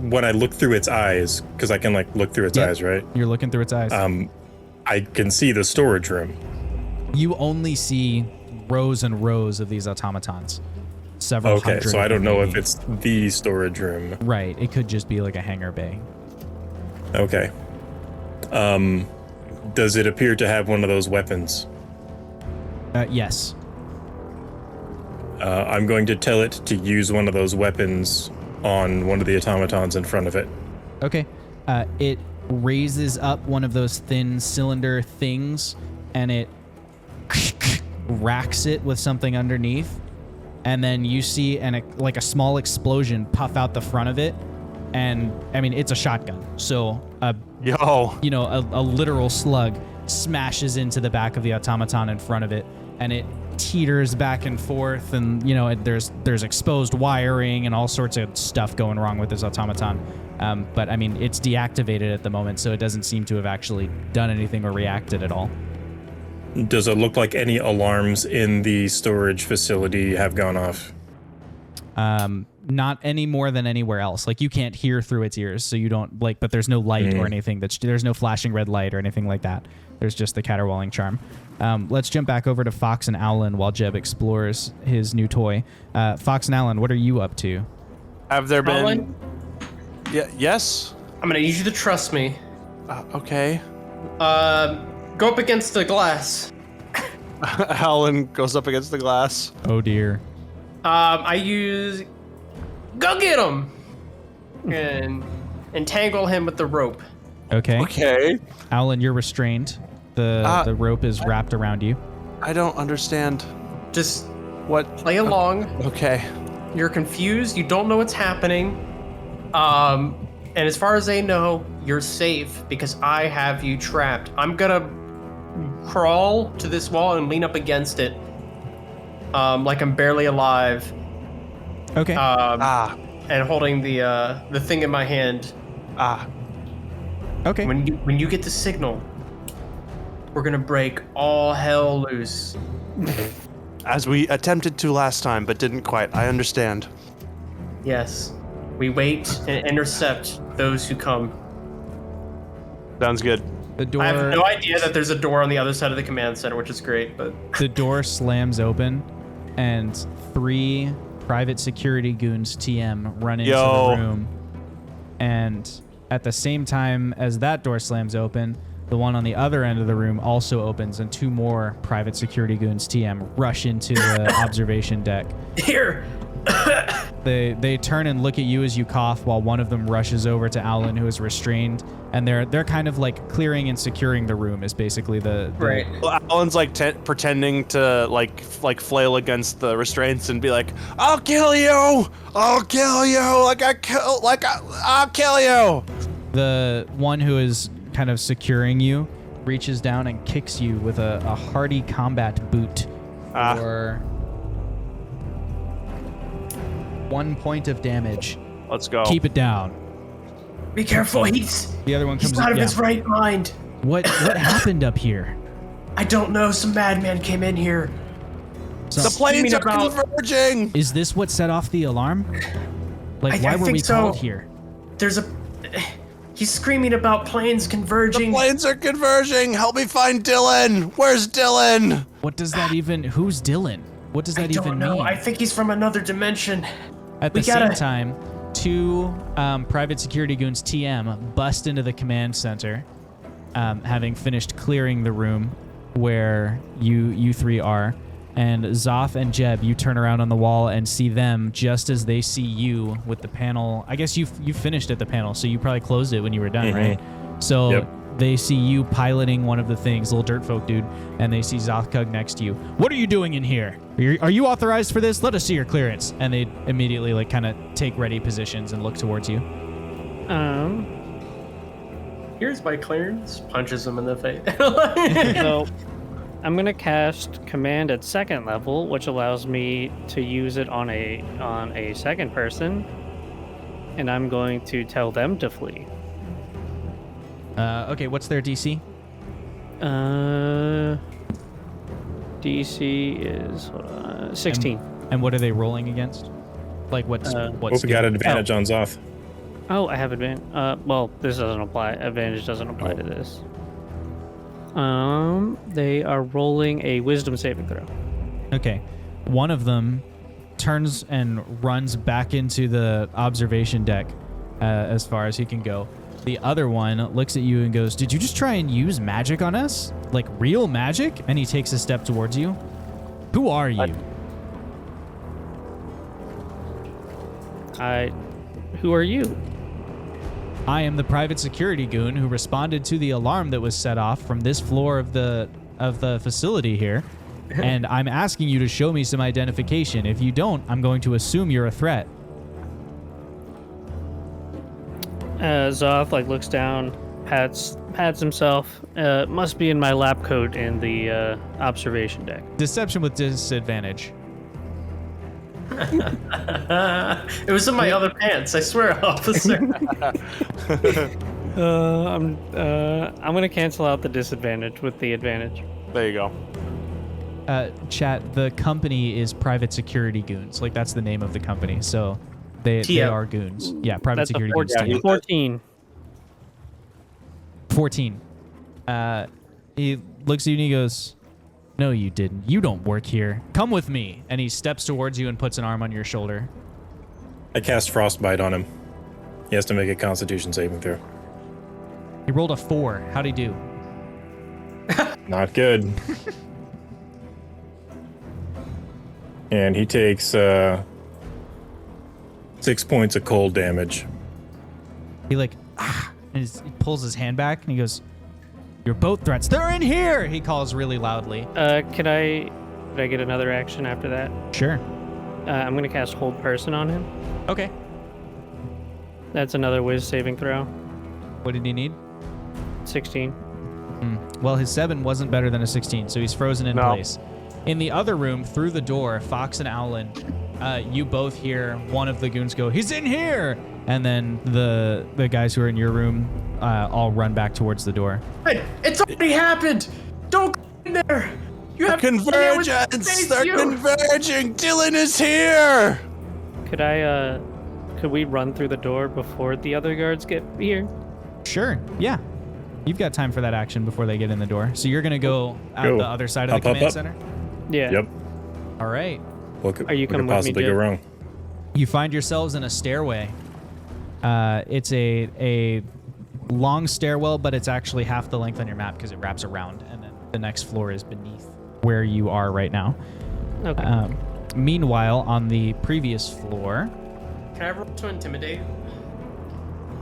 when I look through its eyes, because I can like look through its Yep. eyes, right? You're looking through its eyes. I can see the storage room. You only see rows and rows of these automatons. Several Okay, hundred. so I don't know if maybe. it's the storage room. Right. It could just be like a hangar bay. Okay. Does it appear to have one of those weapons? Yes. I'm going to tell it to use one of those weapons on one of the automatons in front of it. Okay. It raises up one of those thin cylinder things and it racks it with something underneath. And then you see like a small explosion puff out the front of it. And I mean, it's a shotgun. So a literal slug smashes into the back of the automaton in front of it. And it teeters back and forth. And, you know, there's exposed wiring and all sorts of stuff going wrong with this automaton. But I mean, it's deactivated at the moment, so it doesn't seem to have actually done anything or reacted at all. Does it look like any alarms in the storage facility have gone off? Not any more than anywhere else. Like you can't hear through its ears, so you don't like. But there's no light or anything. There's no flashing red light or anything like that. There's just the caterwauling charm. Let's jump back over to Fox and Alan while Jeb explores his new toy. Fox and Alan, what are you up to? Have there been? Alan? Yeah. Yes. I'm gonna need you to trust me. Okay. Go up against the glass. Alan goes up against the glass. Oh dear. I use go get him and entangle him with the rope. Okay. Okay. Alan, you're restrained. The rope is wrapped around you. I don't understand. Just What? play along. Okay. You're confused. You don't know what's happening. And as far as they know, you're safe because I have you trapped. I'm gonna crawl to this wall and lean up against it, like I'm barely alive. Okay. And holding the thing in my hand. Okay. When you get the signal, we're gonna break all hell loose. As we attempted to last time, but didn't quite. I understand. Yes. We wait and intercept those who come. Sounds good. The door. I have no idea that there's a door on the other side of the command center, which is great, but The door slams open, and 3 private security goons TM run into the room. And at the same time as that door slams open, the one on the other end of the room also opens, and 2 more private security goons TM rush into the observation deck. here. They turn and look at you as you cough, while one of them rushes over to Alan, who is restrained, and they're kind of like clearing and securing the room. Is basically the Right. Well, Alan's like pretending to like flail against the restraints and be like, "I'll kill you! I'll kill you! I'll kill you!" The one who is kind of securing you reaches down and kicks you with a hearty combat boot for 1 point of damage. Let's go. Keep it down. Be careful. He's The other one comes. not of yeah. his right mind. What happened up here? I don't know. Some madman came in here. So- The planes are about- converging. Is this what set off the alarm? Like, I why were think we so. called here? There's a He's screaming about planes converging. The planes are converging. Help me find Dylan. Where's Dylan? What does that even? Who's Dylan? What does that I don't even know. mean? I think he's from another dimension. At the same time, 2 private security goons TM bust into the command center, having finished clearing the room where you 3 are. And Zoth and Jeb, you turn around on the wall and see them just as they see you with the panel. I guess you finished at the panel, so you probably closed it when you were done, right? So they see you piloting one of the things, little dirt folk dude, and they see Zothkug next to you. What are you doing in here? Are you authorized for this? Let us see your clearance. And they immediately like kind of take ready positions and look towards you. Here's my clearance. Punches him in the face. So I'm gonna cast command at 2nd level, which allows me to use it on a second person, and I'm going to tell them to flee. Okay, what's their DC? DC is 16. And what are they rolling against? Like what's We got advantage on Zoth. Oh, I have advantage. Well, this doesn't apply. Advantage doesn't apply to this. They are rolling a wisdom saving throw. Okay. One of them turns and runs back into the observation deck as far as he can go. The other one looks at you and goes, "Did you just try and use magic on us? Like real magic?" And he takes a step towards you. Who are you? Who are you? I am the private security goon who responded to the alarm that was set off from this floor of the facility here. And I'm asking you to show me some identification. If you don't, I'm going to assume you're a threat. Zoth looks down, pats himself. Must be in my lab coat in the observation deck. Deception with disadvantage. It was in my other pants, I swear, officer. I'm gonna cancel out the disadvantage with the advantage. There you go. Chat, the company is Private Security Goons. Like, that's the name of the company. So they are goons. Yeah, Private That's Security a Goons. 14. 14. He looks at you and he goes, "No, you didn't. You don't work here. Come with me." And he steps towards you and puts an arm on your shoulder. I cast Frostbite on him. He has to make a Constitution saving throw. He rolled a 4. How'd he do? Not good. And he takes 6 points of cold damage. He and he pulls his hand back and he goes, "Your boat threats. They're in here!" He calls really loudly. Could I get another action after that? Sure. I'm gonna cast Hold Person on him. Okay. That's another Wiz saving throw. What did he need? 16. Well, his 7 wasn't better than a 16, so he's frozen in place. In the other room, through the door, Fox and Owlin, you both hear one of the goons go, "He's in here!" And then the guys who are in your room all run back towards the door. Hey, it's already happened! Don't go in there! You have Convergence! They're converging! Dylan is here! Could we run through the door before the other guards get here? Sure, yeah. You've got time for that action before they get in the door. So you're going to go out the other side of the command center? Yeah. Yep. All right. What could, Are you what could coming with me, possibly go Jim? wrong? You find yourselves in a stairway. It's a long stairwell, but it's actually half the length on your map because it wraps around, and then the next floor is beneath where you are right now. Okay. Meanwhile, on the previous floor... Can I roll to intimidate?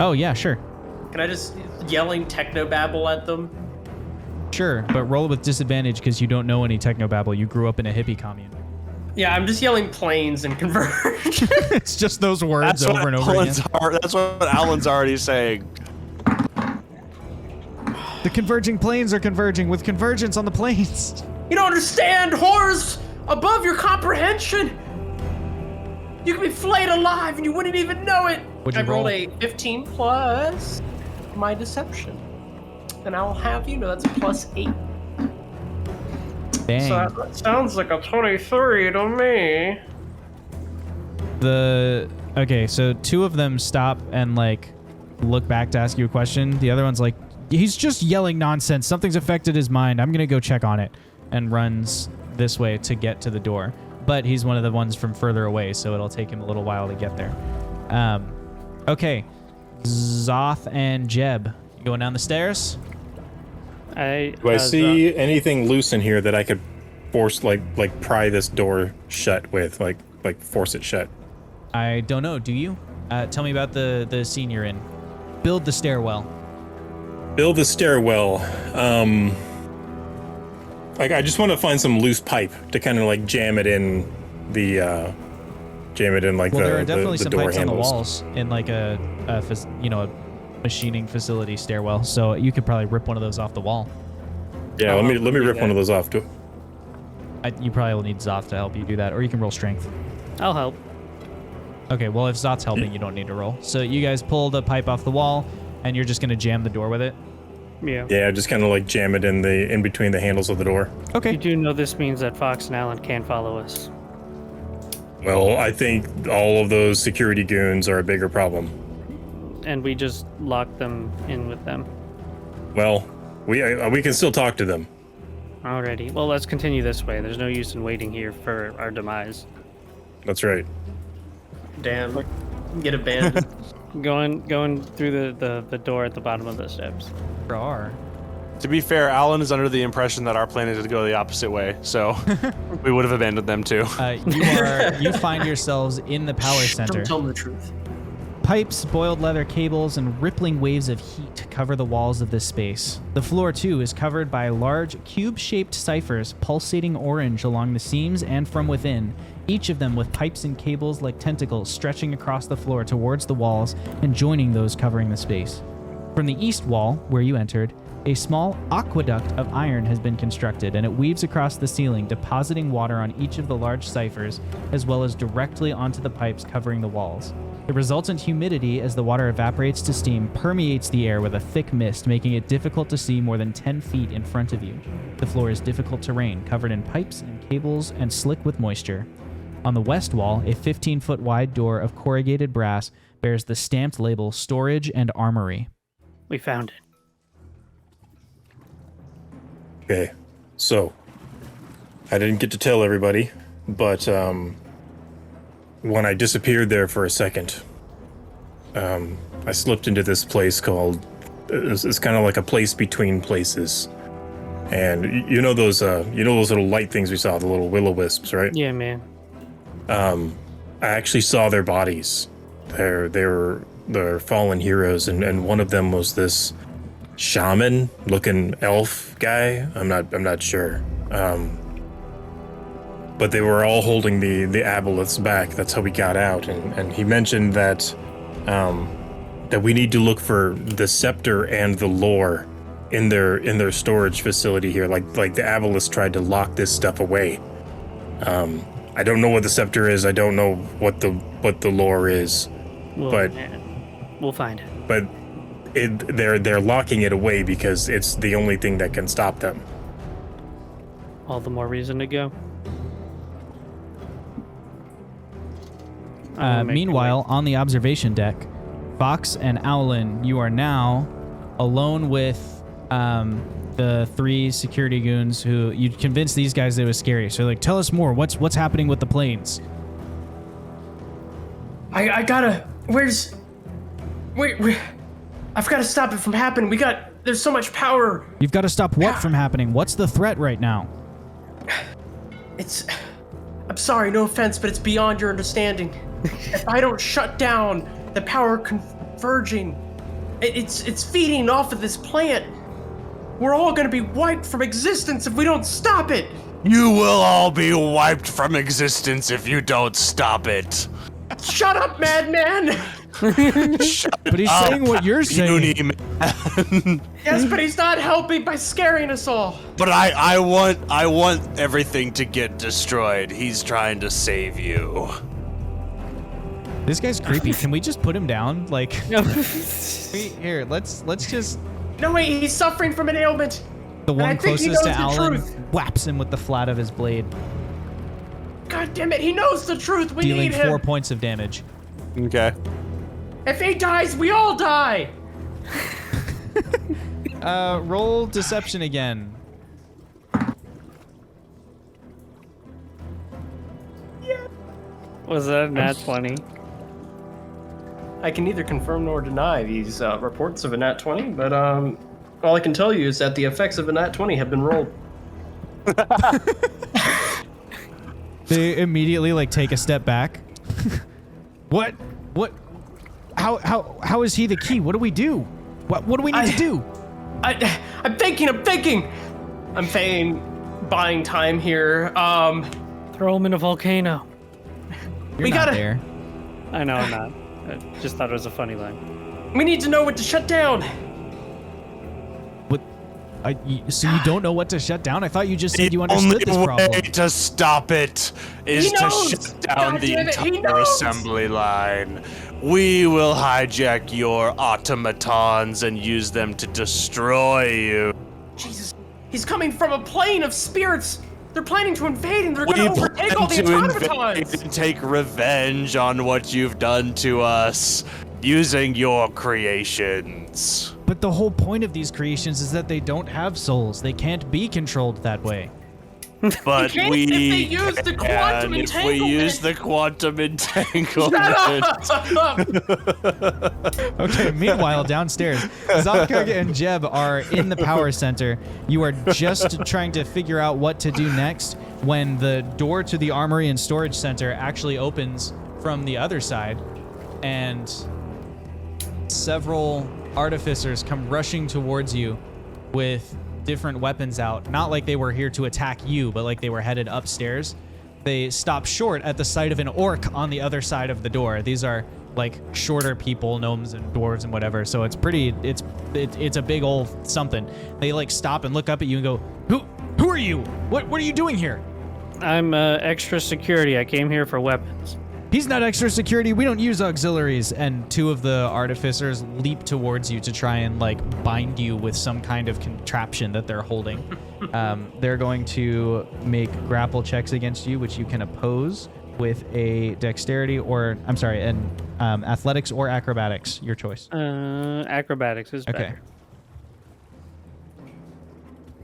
Oh, yeah, sure. Can I just yelling technobabble at them? Sure, but roll with disadvantage because you don't know any technobabble. You grew up in a hippie commune. Yeah, I'm just yelling planes and converge. It's just those words over and over again. That's what Alan's already saying. The converging planes are converging with convergence on the planes. You don't understand! Horrors above your comprehension! You could be flayed alive and you wouldn't even know it! What'd you I rolled roll? a 15 plus my deception. And I'll have you know that's a plus 8. Dang. So that sounds like a 23 to me. Okay, so 2 of them stop and look back to ask you a question. The other one's like, he's just yelling nonsense. Something's affected his mind. I'm going to go check on it. And runs this way to get to the door. But he's one of the ones from further away, so it'll take him a little while to get there. Okay. Zoth and Jeb, you going down the stairs? Do I see anything loose in here that I could force, like pry this door shut with, like force it shut? I don't know. Do you? Tell me about the scene you're in. Build the stairwell. Build the stairwell. Like I just want to find some loose pipe to kind of like jam it in like There are definitely the some door pipes handles. on the walls in like a machining facility stairwell. So you could probably rip one of those off the wall. Yeah, let me rip one of those off too. You probably will need Zoth to help you do that, or you can roll strength. I'll help. Okay, well if Zoth's helping, you don't need to roll. So you guys pull the pipe off the wall, and you're just gonna jam the door with it. Yeah. Yeah, just kind of like jam it in between the handles of the door. Okay. You do know this means that Fox and Alan can't follow us. Well, I think all of those security goons are a bigger problem. And we just locked them in with them. Well, we can still talk to them. Alrighty. Well, let's continue this way. There's no use in waiting here for our demise. That's right. Damn. Get abandoned. Going through the door at the bottom of the steps. There are. To be fair, Alan is under the impression that our plan is to go the opposite way, so we would have abandoned them too. You find yourselves in the power center. Don't tell them the truth. Pipes, boiled leather cables, and rippling waves of heat cover the walls of this space. The floor, too, is covered by large, cube-shaped ciphers pulsating orange along the seams and from within, each of them with pipes and cables like tentacles stretching across the floor towards the walls and joining those covering the space. From the east wall, where you entered, a small aqueduct of iron has been constructed, and it weaves across the ceiling, depositing water on each of the large ciphers, as well as directly onto the pipes covering the walls. The resultant humidity as the water evaporates to steam permeates the air with a thick mist, making it difficult to see more than 10 feet in front of you. The floor is difficult terrain, covered in pipes and cables and slick with moisture. On the west wall, a 15-foot wide door of corrugated brass bears the stamped label Storage and Armory. We found it. Okay, so I didn't get to tell everybody, but when I disappeared there for a second, I slipped into this place called, it's kind of like a place between places. And you know those little light things we saw, the little will-o-wisps, right? Yeah, man. I actually saw their bodies. They're fallen heroes, and one of them was this shaman-looking elf guy. I'm not sure. But they were all holding the aboleths back. That's how we got out. And he mentioned that that we need to look for the scepter and the lore in their storage facility here. Like the aboleths tried to lock this stuff away. I don't know what the scepter is. I don't know what the lore is. But we'll find it. But they're locking it away because it's the only thing that can stop them. All the more reason to go. Meanwhile, on the observation deck, Fox and Owlin, you are now alone with the three security goons who you convinced these guys that it was scary. So like, tell us more. What's happening with the planes? I gotta. Wait. I've got to stop it from happening. There's so much power. You've got to stop what from happening? What's the threat right now? I'm sorry, no offense, but it's beyond your understanding. If I don't shut down the power converging, it's feeding off of this plant. We're all gonna be wiped from existence if we don't stop it. You will all be wiped from existence if you don't stop it. Shut up, madman! But he's saying what you're saying. Yes, but he's not helping by scaring us all. But I want everything to get destroyed. He's trying to save you. This guy's creepy. Can we just put him down? Like, here, let's just. No, wait, he's suffering from an ailment. The one closest to Alan truth. whaps him with the flat of his blade, God damn it, he knows the truth. We dealing need him. 4 points of damage. Okay. If he dies, we all die. Roll deception again. Was that a nat 20? I can neither confirm nor deny these reports of a nat 20, but all I can tell you is that the effects of a nat 20 have been rolled. They immediately like take a step back. What? How is he the key? What do we do? What do we need to do? I'm thinking. I'm buying time here. Throw him in a volcano. You're we not gotta- there. I know I'm not. I just thought it was a funny line. We need to know what to shut down. What? So you don't know what to shut down? I thought you just said you The understood this only problem. way to stop it is He to knows. shut down God the damn it, he entire knows. assembly line. We will hijack your automatons and use them to destroy you. Jesus, he's coming from a plane of spirits. They're planning to invade and they're We going to overtake all the plan to invade automatons. and take revenge on what you've done to us using your creations. But the whole point of these creations is that they don't have souls. They can't be controlled that way. But can't we if they use the quantum can if we use the quantum entanglement. Okay, meanwhile, downstairs, Zotkug and Jeb are in the power center. You are just trying to figure out what to do next when the door to the armory and storage center actually opens from the other side, and several artificers come rushing towards you with different weapons out. Not like they were here to attack you, but like they were headed upstairs. They stop short at the sight of an orc on the other side of the door. These are like shorter people, gnomes and dwarves and whatever. So it's pretty, it's a big old something. They like stop and look up at you and go, who are you? What are you doing here? I'm extra security. I came here for weapons. He's not extra security. We don't use auxiliaries. And two of the artificers leap towards you to try and like bind you with some kind of contraption that they're holding. They're going to make grapple checks against you, which you can oppose with a dexterity or, I'm sorry, an athletics or acrobatics, your choice. Acrobatics is better. Okay.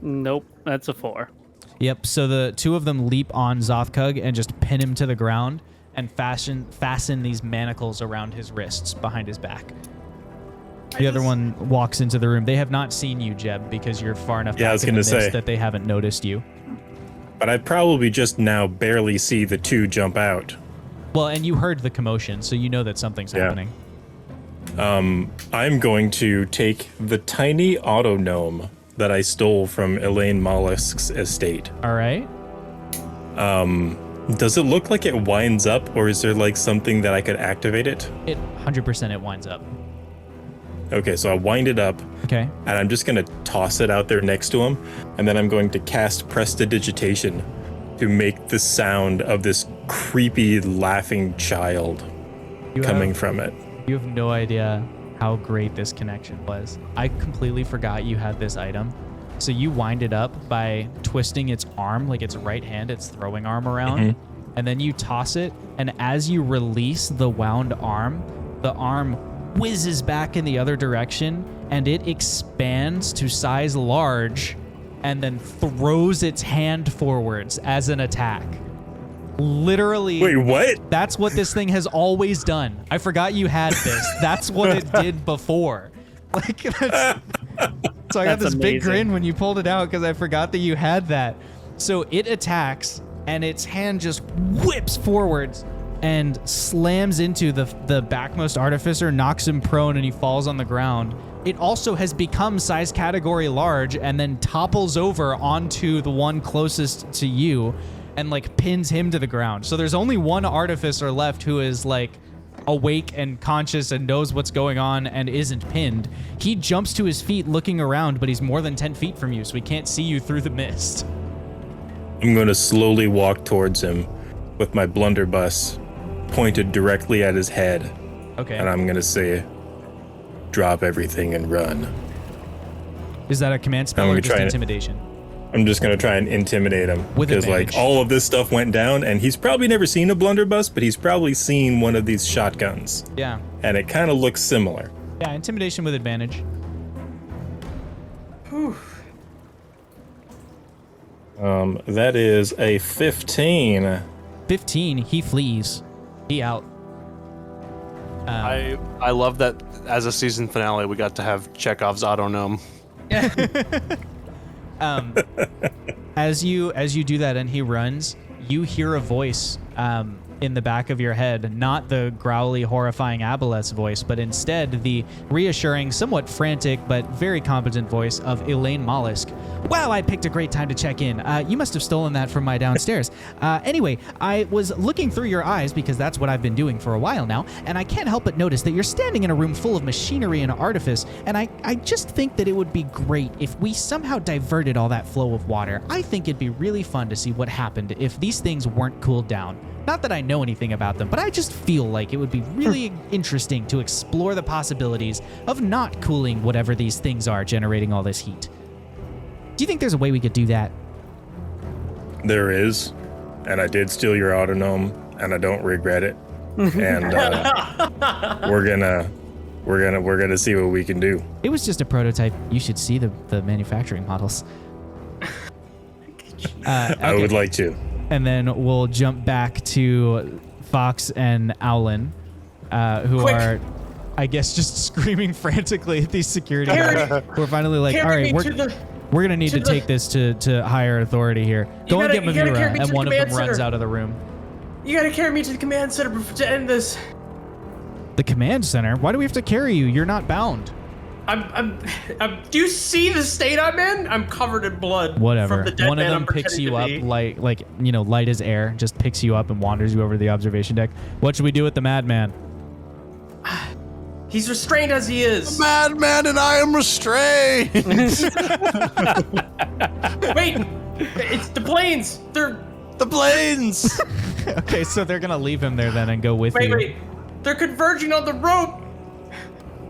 Nope, that's a 4. Yep. So the two of them leap on Zothkug and just pin him to the ground and fasten these manacles around his wrists behind his back. The other one walks into the room. They have not seen you, Jeb, because you're far enough back in the mist that they haven't noticed you. But I probably just now barely see the two jump out. Well, and you heard the commotion, so you know that something's happening. I'm going to take the tiny auto gnome that I stole from Elaine Mollusk's estate. All right. Does it look like it winds up, or is there like something that I could activate it? It 100% it winds up. Okay, so I wind it up, Okay. and I'm just gonna toss it out there next to him, and then I'm going to cast Prestidigitation to make the sound of this creepy laughing child coming from it. You have no idea how great this connection was. I completely forgot you had this item. So you wind it up by twisting its arm, like its right hand, its throwing arm around, and then you toss it, and as you release the wound arm, the arm whizzes back in the other direction, and it expands to size large, and then throws its hand forwards as an attack. Literally. Wait, what? That's what this thing has always done. I forgot you had this. That's what it did before. Like, that's, so I got That's this big amazing. grin when you pulled it out because I forgot that you had that. So it attacks, and its hand just whips forwards and slams into the backmost artificer, knocks him prone, and he falls on the ground. It also has become size category large and then topples over onto the one closest to you and like pins him to the ground. So there's only one artificer left who is like awake and conscious and knows what's going on and isn't pinned. He jumps to his feet looking around, but he's more than 10 feet from you, so he can't see you through the mist. I'm going to slowly walk towards him with my blunderbuss pointed directly at his head, Okay. and I'm going to say, drop everything and run. Is that a command spell I'm or gonna just try it. intimidation? I'm just going to try and intimidate him. With because like advantage. all of this stuff went down, and he's probably never seen a blunderbuss, but he's probably seen one of these shotguns. Yeah. and it kind of looks similar. Yeah, intimidation with advantage. Whew. That is a 15. 15, he flees. He out. I love that as a season finale we got to have Chekhov's auto-gnome. As you do that and he runs, you hear a voice in the back of your head, not the growly, horrifying Aboleth's voice, but instead the reassuring, somewhat frantic, but very competent voice of Elaine Mollusk. Wow, I picked a great time to check in. You must have stolen that from my downstairs. Anyway, I was looking through your eyes because that's what I've been doing for a while now, and I can't help but notice that you're standing in a room full of machinery and artifice, and I just think that it would be great if we somehow diverted all that flow of water. I think it'd be really fun to see what happened if these things weren't cooled down. Not that I know anything about them, but I just feel like it would be really interesting to explore the possibilities of not cooling whatever these things are generating all this heat. Do you think there's a way we could do that? There is, and I did steal your auto-gnome, and I don't regret it. And we're gonna see what we can do. It was just a prototype. You should see the manufacturing models. I would like to. And then we'll jump back to Fox and Owlin, who Quick. are, I guess, just screaming frantically at these security guards. We're finally like, all right, we're gonna need to take this to higher authority here. Go and get Mavira, and one of them runs out of the room. You gotta carry me to the command center to end this. The command center? Why do we have to carry you? You're not bound. I'm do you see the state I'm in? I'm covered in blood. Whatever. From the dead One of man them I'm picks you up pretending to be. like light as air, just picks you up and wanders you over to the observation deck. What should we do with the madman? He's restrained as he is. Madman and I am restrained. Wait, it's the planes. They're The planes. Okay, so they're gonna leave him there then and go with you. wait. They're converging on the rope.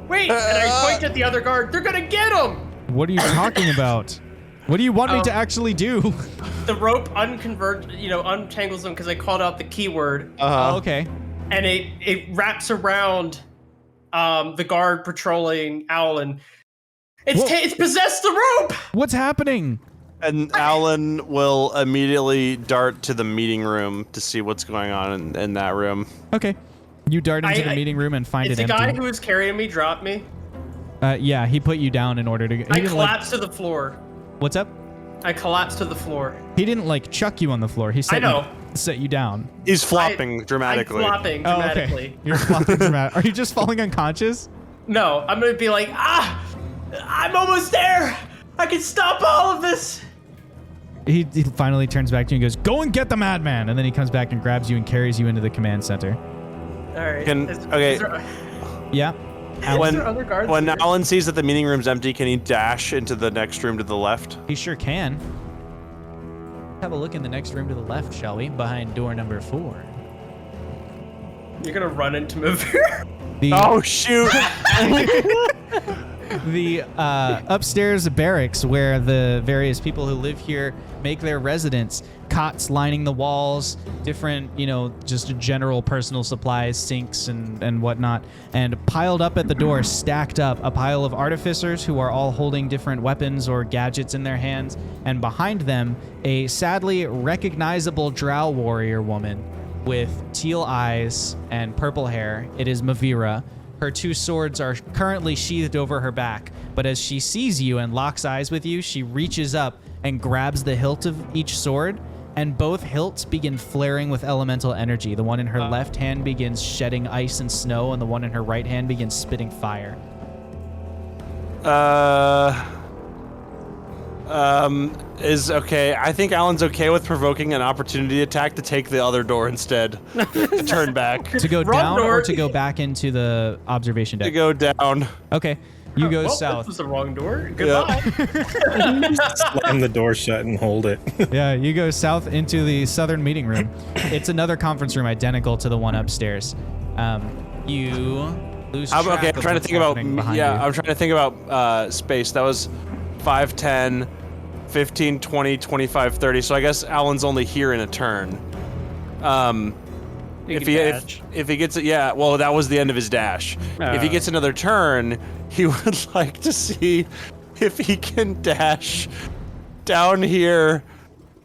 Wait, and I point at the other guard. They're gonna get him. What are you talking about? What do you want me to actually do? The rope untangles them because I called out the keyword. Oh, okay. And it wraps around the guard patrolling Owlin. It's possessed the rope. What's happening? And Alan will immediately dart to the meeting room to see what's going on in that room. Okay. You dart into the meeting room and find it the empty. guy who was carrying me dropped me. Yeah, he put you down in order to. I collapsed to the floor. What's up? I collapsed to the floor. He didn't chuck you on the floor. He set you down. He's flopping dramatically. I'm flopping dramatically. Okay. You're flopping dramatically. Are you just falling unconscious? No, I'm gonna be like, I'm almost there. I can stop all of this. He finally turns back to you and goes, "Go and get the madman!" And then he comes back and grabs you and carries you into the command center. All right. Yeah. When Alan sees that the meeting room's empty, can he dash into the next room to the left? He sure can. Have a look in the next room to the left, shall we? Behind door number 4. You're gonna run into Mavir. Oh shoot! The upstairs barracks where the various people who live here make their residence. Cots lining the walls, different, just general personal supplies, sinks and whatnot. And piled up at the door, stacked up, a pile of artificers who are all holding different weapons or gadgets in their hands. And behind them, a sadly recognizable drow warrior woman with teal eyes and purple hair. It is Mavira. Her 2 swords are currently sheathed over her back, but as she sees you and locks eyes with you, she reaches up and grabs the hilt of each sword, and both hilts begin flaring with elemental energy. The one in her left hand begins shedding ice and snow, and the one in her right hand begins spitting fire. Is okay. I think Alan's okay with provoking an opportunity attack to take the other door instead. To turn back. To go down or to go back into the observation deck? To go down. Okay. You go south. This was the wrong door. Goodbye. Slam the door shut and hold it. Yeah, you go south into the southern meeting room. It's another conference room identical to the one upstairs. You lose track I'm of trying to what's think about. happening behind Yeah, you. I'm trying to think about space. That was 5, 10, 15, 20, 25, 30. So I guess Alan's only here in a turn. He if can he dash. if he gets it, yeah. Well, that was the end of his dash. If he Oh. gets another turn, he would like to see if he can dash down here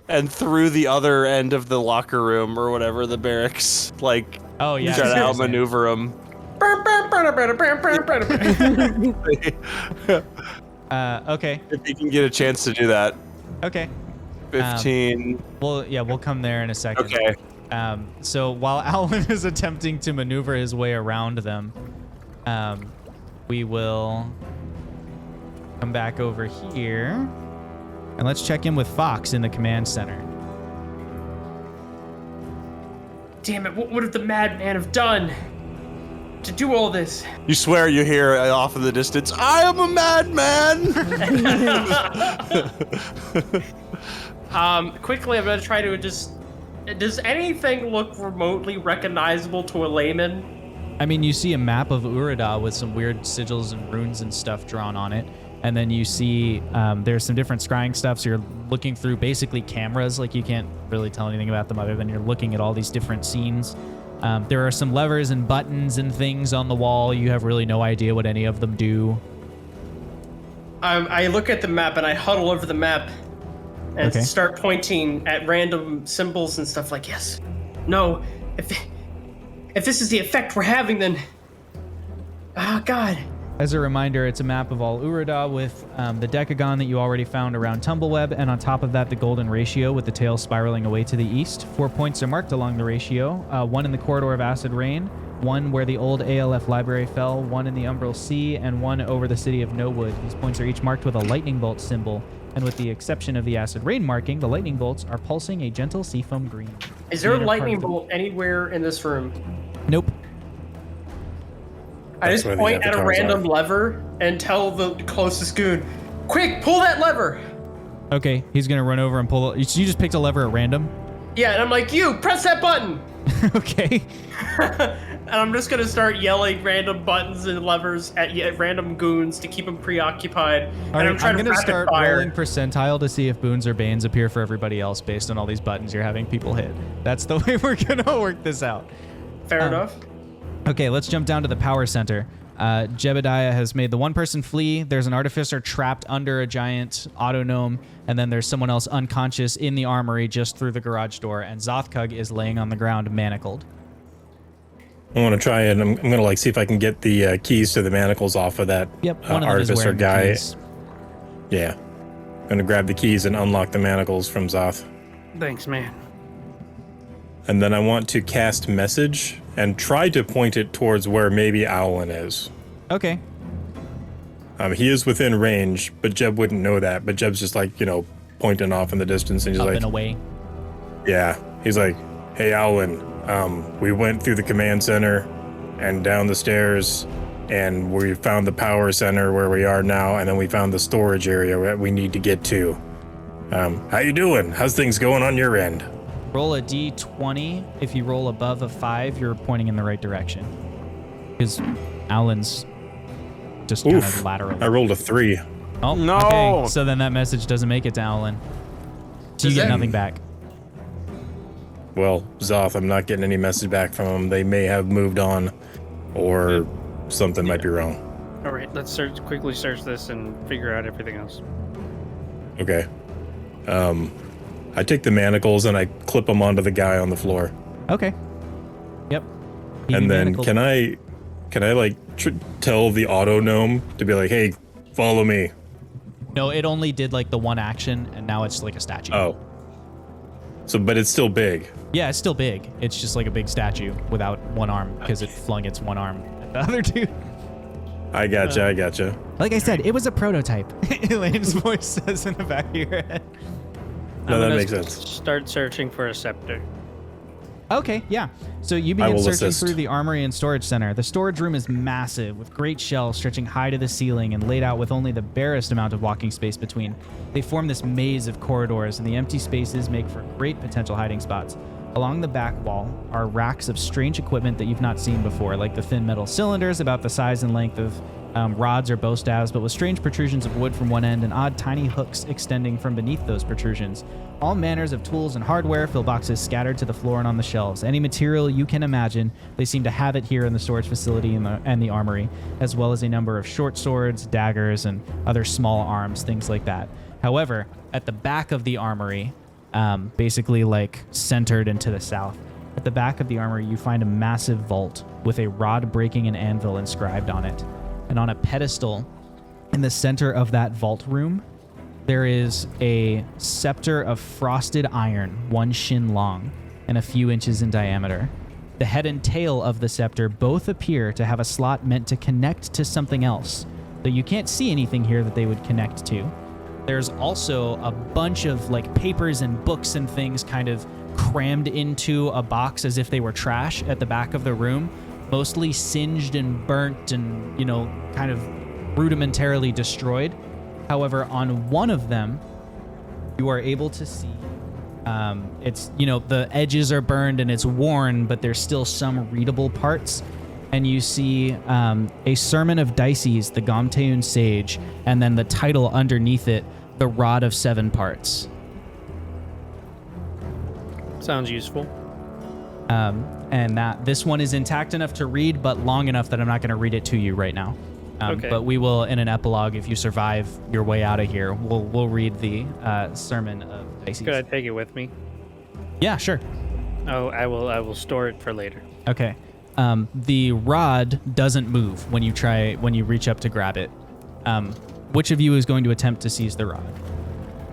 and through the other end of the locker room or whatever, the barracks. Like, Oh, yeah. try to I see what you're saying. outmaneuver him. Okay. If he can get a chance to do that. Okay. 15. Well, yeah, we'll come there in a second. Okay. So while Alan is attempting to maneuver his way around them, we will come back over here and let's check in with Fox in the command center. Damn it, what would the madman have done to do all this? You swear you hear off in the distance, I am a madman! Quickly, I'm gonna try to just... Does anything look remotely recognizable to a layman? I mean, you see a map of Urida with some weird sigils and runes and stuff drawn on it. And then you see there's some different scrying stuff. So you're looking through basically cameras. Like you can't really tell anything about them other than you're looking at all these different scenes. There are some levers and buttons and things on the wall. You have really no idea what any of them do. I look at the map and I huddle over the map and Okay. start pointing at random symbols and stuff like, yes, no, if this is the effect we're having, then... Oh, God. As a reminder, it's a map of all Urida with the decagon that you already found around Tumbleweb, and on top of that, the golden ratio with the tail spiraling away to the east. 4 points are marked along the ratio, one in the corridor of Acid Rain, one where the old ALF library fell, one in the Umbral Sea, and one over the city of Nowood. These points are each marked with a lightning bolt symbol, and with the exception of the Acid Rain marking, the lightning bolts are pulsing a gentle seafoam green. Is there a The inner part lightning of the- bolt anywhere in this room? Nope. I That's just where the point at a avatars random are. lever and tell the closest goon, quick, pull that lever! Okay, he's gonna run over and pull. You just picked a lever at random? Yeah, and I'm like, you, press that button! Okay. And I'm just gonna start yelling random buttons and levers at random goons to keep them preoccupied. All and right, I'm trying I'm to gonna rapid start fire. rolling percentile to see if boons or banes appear for everybody else based on all these buttons you're having people hit. That's the way we're gonna work this out. Fair enough. Okay, let's jump down to the power center. Jebediah has made the one person flee. There's an artificer trapped under a giant autognome, and then there's someone else unconscious in the armory just through the garage door, and Zothkug is laying on the ground manacled. I want to try and I'm gonna like see if I can get the keys to the manacles off of that Yep, one of them is artificer wearing the guy. keys. Yeah, gonna grab the keys and unlock the manacles from Zoth, Thanks, man. and then I want to cast message and try to point it towards where maybe Owlin is. Okay. He is within range, but Jeb wouldn't know that. But Jeb's just like, pointing off in the distance, and he's Up like, and away. yeah, he's like, hey, Owlin, we went through the command center and down the stairs, and we found the power center where we are now, and then we found the storage area that we need to get to. How you doing? How's things going on your end? Roll a d20. If you roll above a 5, you're pointing in the right direction. Because Alan's just kind of lateral. I rolled a 3. Oh, No. Okay. So then that message doesn't make it to Alan. So you Does get that- nothing back. Well, Zoth, I'm not getting any message back from them. They may have moved on, or something might be wrong. All right, let's quickly search this and figure out everything else. Okay. I take the manacles and I clip them onto the guy on the floor. Okay. Yep. He And then manacled. can I like tell the auto gnome to be like, hey, follow me? No, it only did like the one action, and now it's like a statue. Oh. So, but it's still big. Yeah, it's still big. It's just like a big statue without one arm because it flung its one arm at the other dude. I gotcha. Like I said, it was a prototype. Elaine's voice says in the back of your head. No, I'm that gonna makes sense. Start searching for a scepter. Okay, yeah. So you I begin will searching assist. through the armory and storage center. The storage room is massive, with great shelves stretching high to the ceiling and laid out with only the barest amount of walking space between. They form this maze of corridors, and the empty spaces make for great potential hiding spots. Along the back wall are racks of strange equipment that you've not seen before, like the thin metal cylinders about the size and length of rods or bow staves, but with strange protrusions of wood from one end and odd tiny hooks extending from beneath those protrusions. All manners of tools and hardware fill boxes scattered to the floor and on the shelves. Any material you can imagine, they seem to have it here in the storage facility and the armory, as well as a number of short swords, daggers, and other small arms, things like that. However, at the back of the armory, basically like centered into the south, at the back of the armory, you find a massive vault with a rod breaking an anvil inscribed on it. And on a pedestal in the center of that vault room, there is a scepter of frosted iron, 1 shin long and a few inches in diameter. The head and tail of the scepter both appear to have a slot meant to connect to something else, though you can't see anything here that they would connect to. There's also a bunch of like papers and books and things kind of crammed into a box as if they were trash at the back of the room, mostly singed and burnt and, you know, kind of rudimentarily destroyed. However, on one of them, you are able to see it's, you know, the edges are burned and it's worn, but there's still some readable parts. And you see a sermon of Dicey's, the Gomteun Sage, and then the title underneath it, The Rod of 7 Parts. Sounds useful. And that this one is intact enough to read, but long enough that I'm not going to read it to you right now. Okay. But we will, in an epilogue, if you survive your way out of here, we'll read the sermon of Dicey's. Could I take it with me? Yeah, sure. Oh, I will store it for later. Okay. The rod doesn't move when you reach up to grab it. Which of you is going to attempt to seize the rod?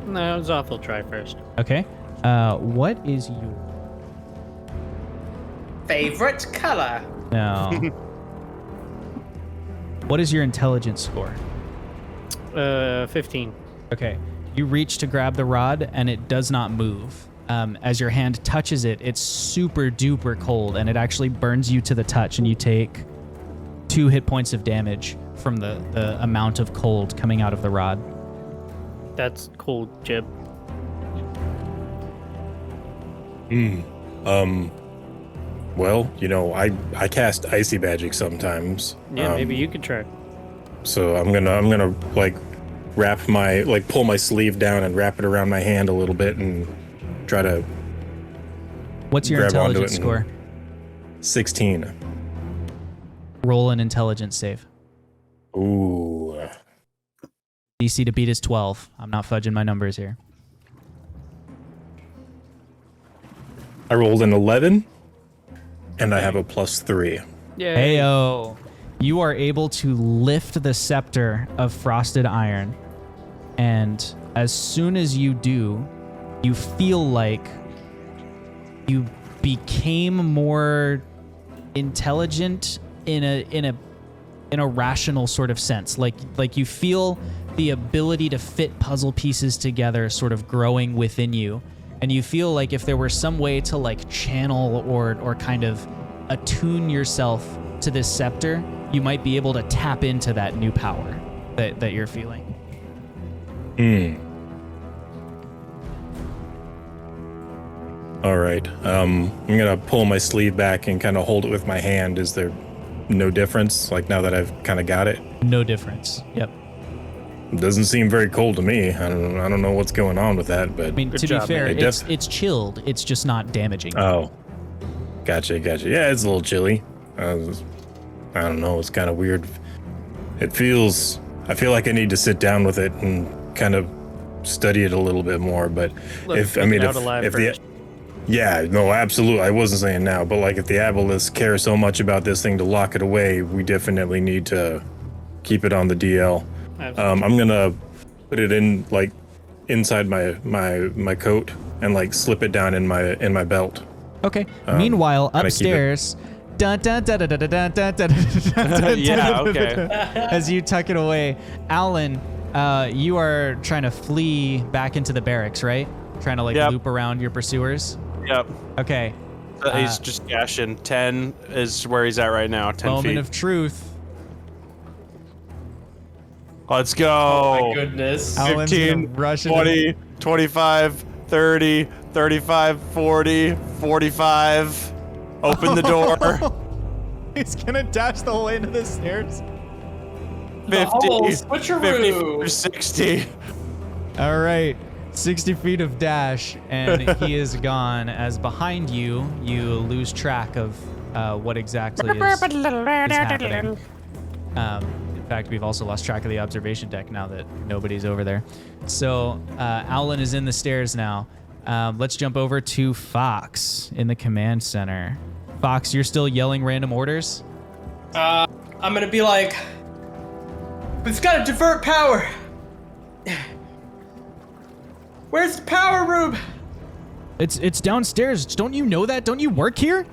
No, Zoth will try first. Okay. What is your Favorite color? no? What is your intelligence score? 15. Okay. You reach to grab the rod and it does not move. As your hand touches it, it's super duper cold and it actually burns you to the touch, and you take 2 hit points of damage from the amount of cold coming out of the rod. That's cool, Jib. Well, you know, I cast icy magic sometimes. Yeah, maybe you could try. So I'm gonna like pull my sleeve down and wrap it around my hand a little bit and try to. What's your grab onto intelligence it score? 16. Roll an intelligence save. Ooh. DC to beat is 12. I'm not fudging my numbers here. I rolled an 11, and I have a +3. Yeah. Heyo. You are able to lift the scepter of frosted iron, and as soon as you do, you feel like you became more intelligent in a rational sort of sense. Like you feel the ability to fit puzzle pieces together sort of growing within you. And you feel like if there were some way to like channel or kind of attune yourself to this scepter, you might be able to tap into that new power that you're feeling. All right. I'm gonna pull my sleeve back and kind of hold it with my hand. Is there no difference? Like now that I've kind of got it, No difference. Yep. it doesn't seem very cold to me. I don't know what's going on with that, but I mean, Good to job, be fair, man. it's chilled. It's just not damaging. oh, gotcha. Yeah, it's a little chilly. I don't know. It's kind of weird. I feel like I need to sit down with it and kind of study it a little bit more. But yeah, no, absolutely. I wasn't saying now, but like if the Abelisks care so much about this thing to lock it away, we definitely need to keep it on the DL. I'm gonna put it in like inside my coat and like slip it down in my belt. Okay. Meanwhile, keep it- upstairs, dun, dun, dun, dun, dun, dun, dun, dun, dun, dun, Yeah, dun, okay. as you tuck it away, Alan, you are trying to flee back into the barracks, right? Trying to like Yep. loop around your pursuers. Yep. Okay. He's just gashing. 10 is where he's at right now. 10 Moment feet. of truth. Let's go. Oh my goodness. Alan's gonna 15, rush into- 20, 25, 30, 35, 40, 45. Open the door. He's gonna dash the whole way into the stairs. The whole switcheroo. 50 or 60. All right, 60 feet of dash, and he is gone. As behind you, you lose track of what exactly is happening. In fact, we've also lost track of the observation deck now that nobody's over there. So Owlin is in the stairs now. Let's jump over to Fox in the command center. Fox, you're still yelling random orders? I'm gonna be like, we've got to divert power. Where's the power room? It's downstairs. Don't you know that? Don't you work here?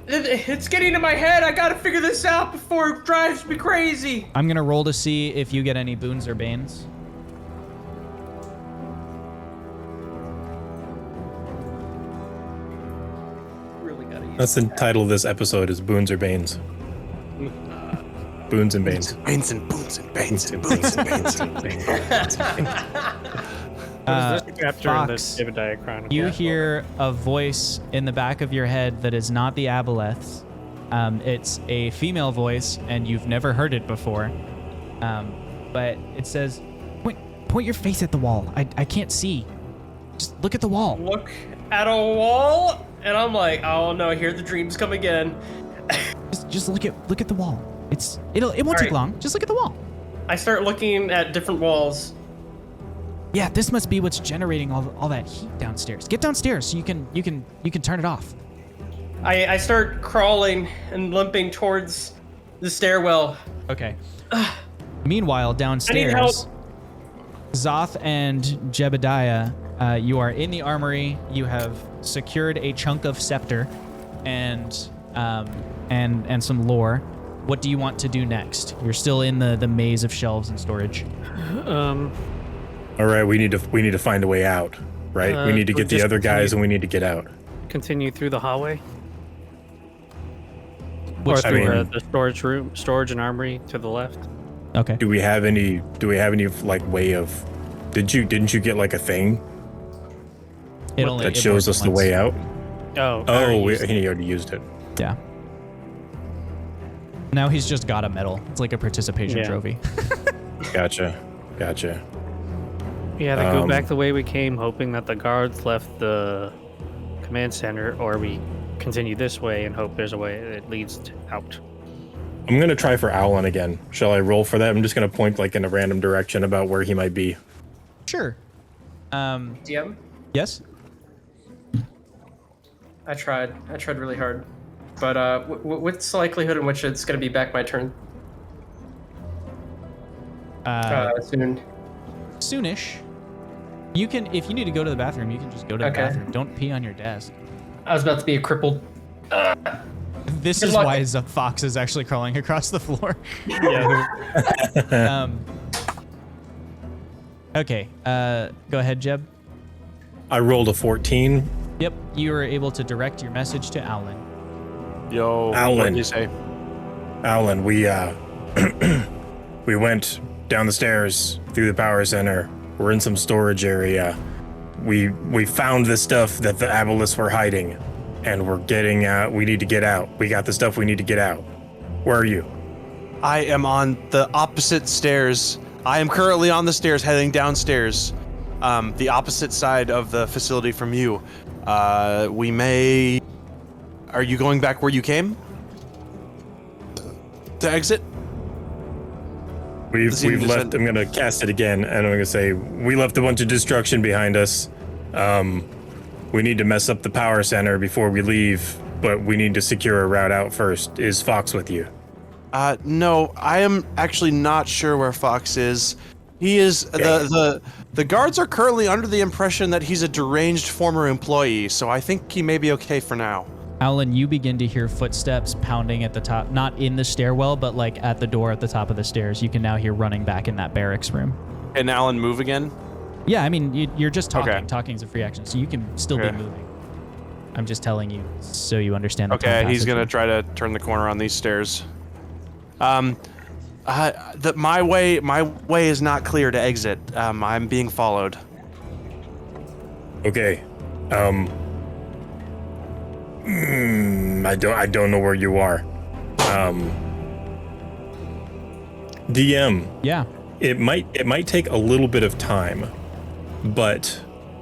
It's getting in my head. I gotta figure this out before it drives me crazy. I'm gonna roll to see if you get any boons or banes. Really gotta use That's the title of this episode is Boons or Banes. Boons and Banes. Banes and boons and banes and boons and banes and banes. What is this chapter in the Fox, Jebediah Chronicle? you hear a voice in the back of your head that is not the Aboleth's. It's a female voice, and you've never heard it before. But it says, point your face at the wall. I can't see. Just look at the wall. Look at a wall, and I'm like, oh no, here the dreams come again. Just look at the wall. It won't take Alright. long. Just look at the wall. I start looking at different walls. Yeah, this must be what's generating all that heat downstairs. Get downstairs so you can turn it off. I start crawling and limping towards the stairwell. Okay. Meanwhile, downstairs, help. Zoth and Jebediah, you are in the armory. You have secured a chunk of scepter and some lore. What do you want to do next? You're still in the maze of shelves and storage. All right, we need to find a way out, right? We need to we'll get the just other guys continue- and we need to get out. Continue through the hallway? Which or through I mean- the storage room, storage and armory to the left? Okay. Do we have any like way of didn't you get like a thing that shows us the way out? Oh, Oh, he already used it. Yeah. Now he's just got a medal. It's like a participation Yeah. trophy. Gotcha. we had to go back the way we came, hoping that the guards left the command center, or we continue this way and hope there's a way that leads out. I'm gonna try for Owlin again. Shall I roll for that? I'm just gonna point like in a random direction about where he might be. Sure. DM? Yes? I tried really hard. But what's the likelihood in which it's gonna be back my turn? Soon. Soonish. You can, if you need to go to the bathroom, you can just go to the Okay. bathroom. Don't pee on your desk. I was about to be a crippled. This Good is luck. why Fox is actually crawling across the floor. Yeah. Okay. Go ahead, Jeb. I rolled a 14. Yep. You were able to direct your message to Owlin. Yo, Alan. what did you say? Owlin, we went down the stairs through the power center. We're in some storage area. We found the stuff that the Aboleths were hiding, and we're getting out. We need to get out. We got the stuff we need to get out. Where are you? I am on the opposite stairs. I am currently on the stairs heading downstairs. The opposite side of the facility from you. Are you going back where you came? To exit? We've Seems left. to- I'm gonna cast it again, and I'm gonna say we left a bunch of destruction behind us. We need to mess up the power center before we leave, but we need to secure a route out first. Is Fox with you? No, I am actually not sure where Fox is. He is the guards are currently under the impression that he's a deranged former employee, so I think he may be okay for now. Owlin, you begin to hear footsteps pounding at the top, not in the stairwell, but like at the door at the top of the stairs. You can now hear running back in that barracks room. Can Alan move again? Yeah, I mean, you're just talking. Okay. Talking's a free action, so you can still Okay. be moving. I'm just telling you so you understand the Okay, time he's passage. gonna try to turn the corner on these stairs. My way is not clear to exit. I'm being followed. Okay. I don't know where you are. DM. Yeah. It might take a little bit of time, but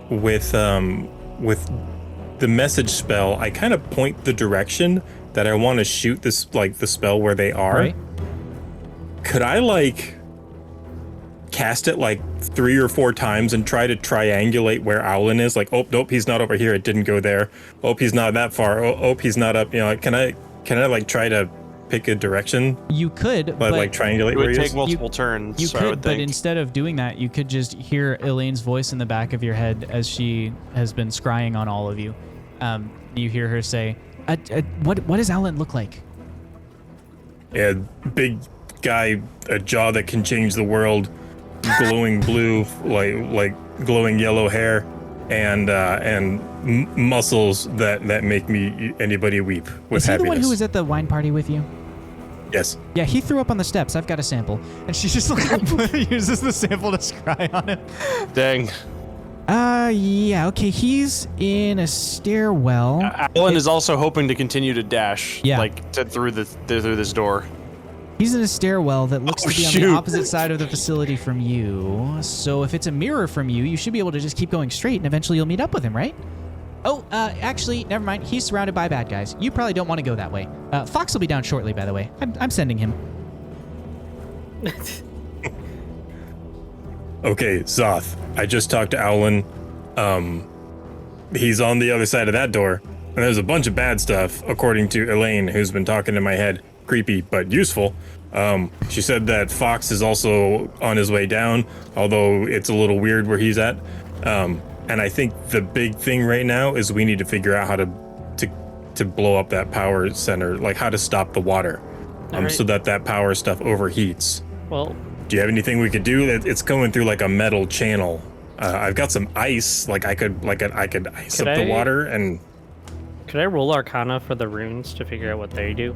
with the message spell, I kind of point the direction that I want to shoot this, like the spell where they are. Right. Could I like cast it like 3 or 4 times and try to triangulate where Owlin is? Like, oh nope, he's not over here. It didn't go there. Oh, he's not that far. Oh, he's not up. You know, can I like try to pick a direction? You could, but like triangulate It where would he take is? multiple turns. You so I would could, but think. instead of doing that, you could just hear Elaine's voice in the back of your head as she has been scrying on all of you. You hear her say, what does Alan look like? Yeah, big guy, a jaw that can change the world, glowing blue, like glowing yellow hair, and muscles that make anybody weep with Is he happiness. the one who was at the wine party with you? Yes. Yeah, he threw up on the steps. I've got a sample. And she just like uses the sample to scry on him. Dang. Yeah, okay. He's in a stairwell. Alan is also hoping to continue to dash. Yeah. Like through this door. He's in a stairwell that looks to be on the shoot. opposite side of the facility from you. So if it's a mirror from you, you should be able to just keep going straight and eventually you'll meet up with him, right? Oh, actually, never mind. He's surrounded by bad guys. You probably don't want to go that way. Fox will be down shortly, by the way. I'm sending him. Okay, Zoth. I just talked to Owlin. He's on the other side of that door, and there's a bunch of bad stuff, according to Elaine, who's been talking in my head. Creepy, but useful. She said that Fox is also on his way down, although it's a little weird where he's at. And I think the big thing right now is we need to figure out how to blow up that power center, like how to stop the water, Alright. so that power stuff overheats. Well, Do you have anything we could do? It's going through like a metal channel. I've got some ice, like I could ice Could up the I- water and. could I roll Arcana for the runes to figure out what they do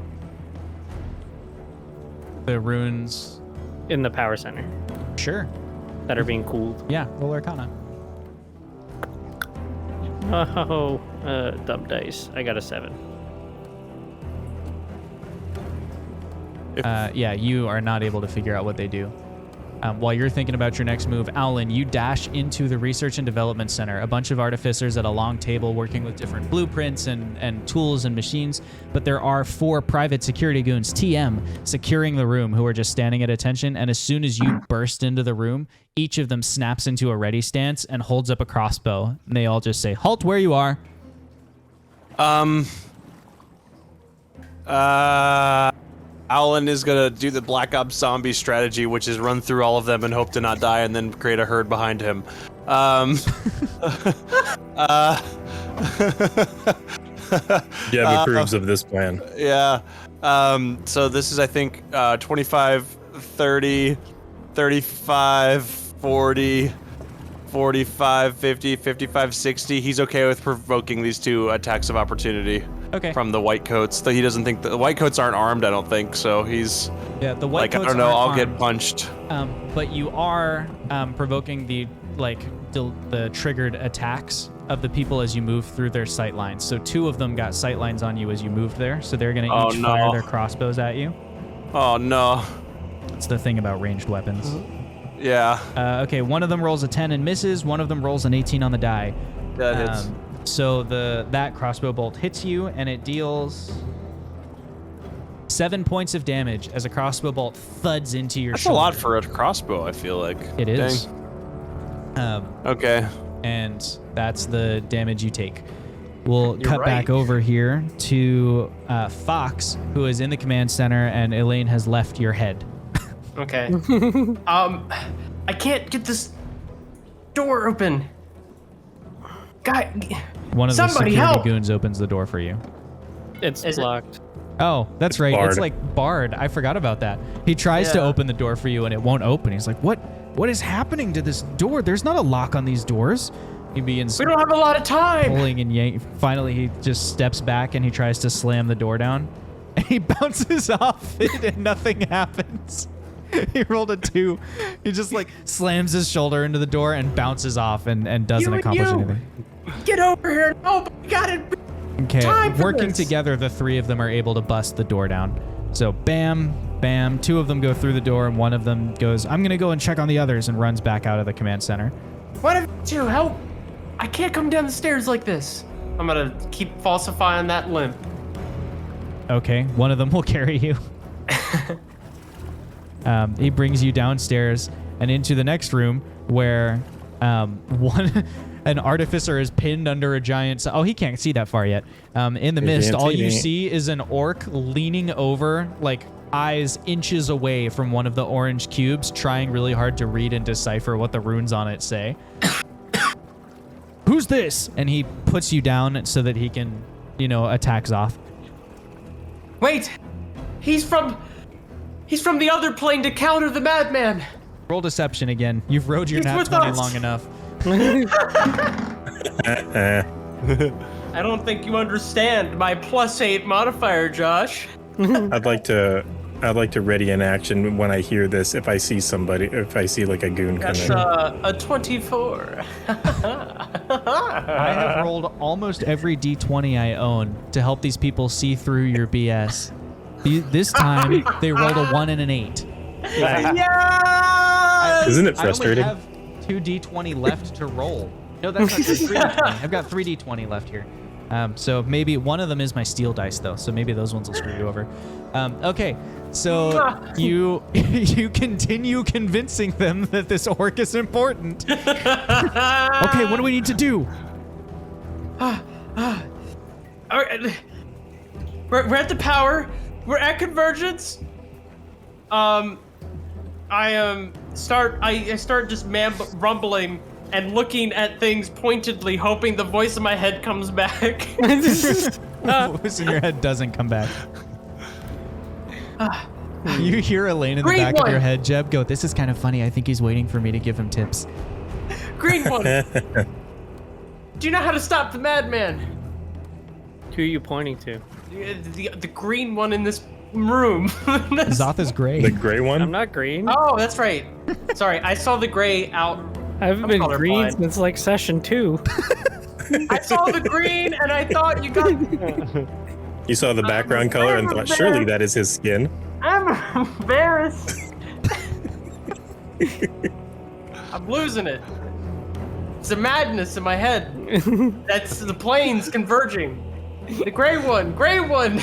The runes. in the power center Sure. that are being cooled? Yeah, roll Arcana. Oh, dumb dice. I got a 7. Yeah, you are not able to figure out what they do. While you're thinking about your next move, Alan, you dash into the Research and Development Center. A bunch of artificers at a long table working with different blueprints and tools and machines. But there are 4 private security goons, TM, securing the room who are just standing at attention. And as soon as you burst into the room, each of them snaps into a ready stance and holds up a crossbow. And they all just say, "Halt where you are." Alan is gonna do the Black Ops zombie strategy, which is run through all of them and hope to not die, and then create a herd behind him. Jeb approves of this plan. Yeah. So this is, I think, 25, 30, 35, 40, 45, 50, 55, 60. He's okay with provoking these 2 attacks of opportunity. Okay. From the white coats. Though he doesn't think the white coats aren't armed, I don't think. So he's Yeah, the white like, I coats don't know, aren't I'll get armed. punched. But you are provoking the triggered attacks of the people as you move through their sight lines. So 2 of them got sight lines on you as you moved there. So they're going to Oh, each no. fire their crossbows at you. Oh no. That's the thing about ranged weapons. Yeah. Okay, one of them rolls a 10 and misses. One of them rolls an 18 on the die. That hits. So that crossbow bolt hits you, and it deals 7 points of damage as a crossbow bolt thuds into your That's shoulder. a lot for a crossbow, I feel like. It is. Dang. Okay. And that's the damage you take. We'll You're cut right. back over here to Fox, who is in the command center, and Elaine has left your head. Okay. I can't get this door open. Guy, One of the somebody security help! goons opens the door for you. It's Is it- locked. Oh, that's right. It's Bard. like Bard. I forgot about that. He tries to Yeah. open the door for you, and it won't open. He's like, What is happening to this door? There's not a lock on these doors." He begins We don't have a lot of time. pulling and yank. Finally, he just steps back and he tries to slam the door down. And he bounces off it and nothing happens. He rolled a 2. He just like slams his shoulder into the door and bounces off and doesn't You and accomplish you. anything. Get over here. Oh, we got it. Okay, Time for working this. together, the 3 of them are able to bust the door down. So bam, bam. 2 of them go through the door, and one of them goes, I'm going to go and check on the others, and runs back out of the command center. What have you do? Help! I can't come down the stairs like this. I'm gonna keep falsifying that limp. Okay, one of them will carry you. He brings you downstairs and into the next room where an artificer is pinned under a giant... Oh, he can't see that far yet. In the mist, all you see is an orc leaning over, like eyes inches away from one of the orange cubes, trying really hard to read and decipher what the runes on it say. Who's this? And he puts you down so that he can, attack Zoth. Wait! He's from the other plane to counter the madman! Roll deception again. You've rode your He's nat with 20 us. long enough. I don't think you understand my +8 modifier, Josh. I'd like to ready an action when I hear this. If I see like a goon come That's in. a 24. I have rolled almost every d20 I own to help these people see through your BS. This time, they rolled a 1 and an 8. Yeah! Isn't it frustrating? I only have 2 d20 left to roll. No, that's not true. 3 d20. I've got 3 d20 left here. So maybe one of them is my steel dice, though. So maybe those ones will screw you over. Okay, so you continue convincing them that this orc is important. Okay, what do we need to do? All right. We're at the power. We're at convergence. I start just rumbling and looking at things pointedly, hoping the voice in my head comes back. The voice in your head doesn't come back. You hear Elaine in the back of your head, Jeb, go, this is kind of funny. I think he's waiting for me to give him tips. Green one. Do you know how to stop the madman? Who are you pointing to? The green one in this room. Zoth is gray. The gray one? I'm not green. Oh, that's right. Sorry, I saw the gray out. I haven't been green since like session 2. I saw the green and I thought you got... You saw the background color and thought, surely that is his skin. I'm embarrassed. I'm losing it. It's a madness in my head. That's the planes converging. The gray one.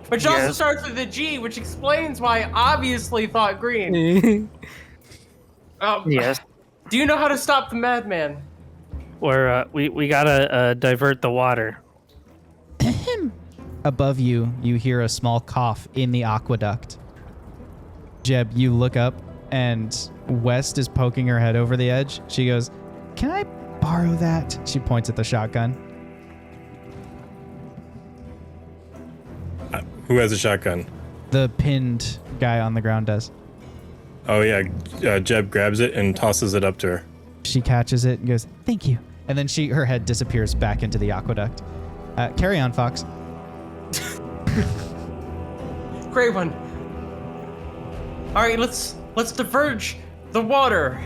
Which also starts with a G, which explains why I obviously thought green. Yes. Do you know how to stop the madman? We gotta divert the water. Above you, you hear a small cough in the aqueduct. Jeb, you look up, and West is poking her head over the edge. She goes, "Can I borrow that?" She points at the shotgun. Who has a shotgun? The pinned guy on the ground does. Oh yeah, Jeb grabs it and tosses it up to her. She catches it and goes, "Thank you." And then her head disappears back into the aqueduct. Carry on, Fox. Gray one. All right, let's diverge the water.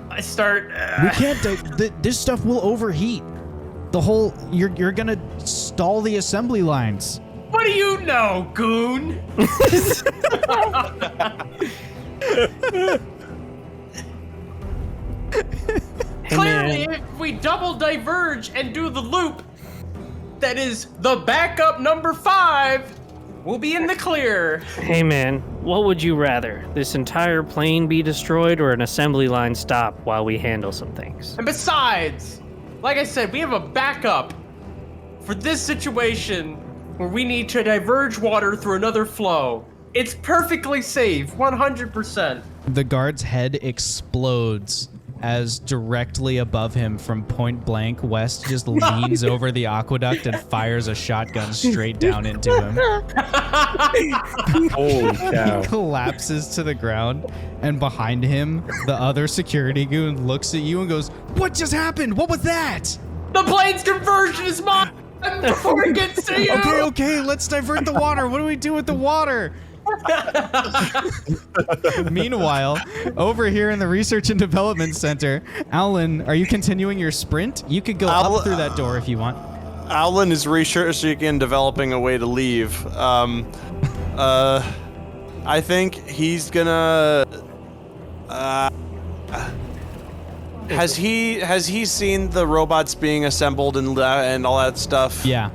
I start. We can't. This stuff will overheat. The whole. You're gonna stall the assembly lines. What do you know, goon? Clearly, if we double diverge and do the loop, that is the backup number 5, we'll be in the clear. Hey man, what would you rather? This entire plane be destroyed or an assembly line stop while we handle some things? And besides, like I said, we have a backup for this situation where we need to diverge water through another flow. It's perfectly safe, 100%. The guard's head explodes as directly above him from point blank, West just leans over the aqueduct and fires a shotgun straight down into him. Holy cow. He collapses to the ground, and behind him, the other security goon looks at you and goes, "What just happened? What was that?" The plane's conversion is mine before it gets to you. Okay, let's divert the water. What do we do with the water? Meanwhile, over here in the Research and Development Center, Alan, are you continuing your sprint? You could go up through that door if you want. Alan is researching and developing a way to leave. I think he's gonna. Has he seen the robots being assembled and all that stuff? Yeah.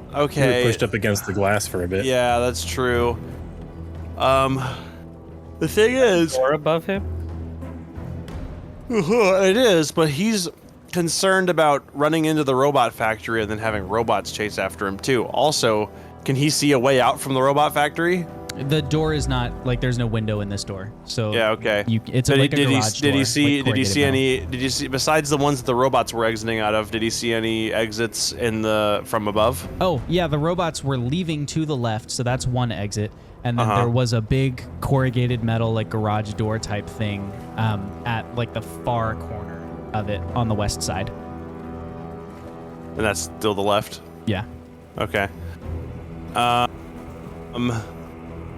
We were Okay. pushed up against the glass for a bit. Yeah, that's true. The thing is, Or above him? it is, but he's concerned about running into the robot factory and then having robots chase after him too. Also, can he see a way out from the robot factory? The door is not like there's no window in this door. So Yeah, okay. It's Did like he, a garage door. did he see like did he corrugated see metal. any did you see besides the ones that the robots were exiting out of, did he see any exits in the from above? Oh, yeah, the robots were leaving to the left, so that's one exit. And then Uh-huh. there was a big corrugated metal, like garage door type thing at like the far corner of it on the west side. And that's still the left? Yeah. Okay.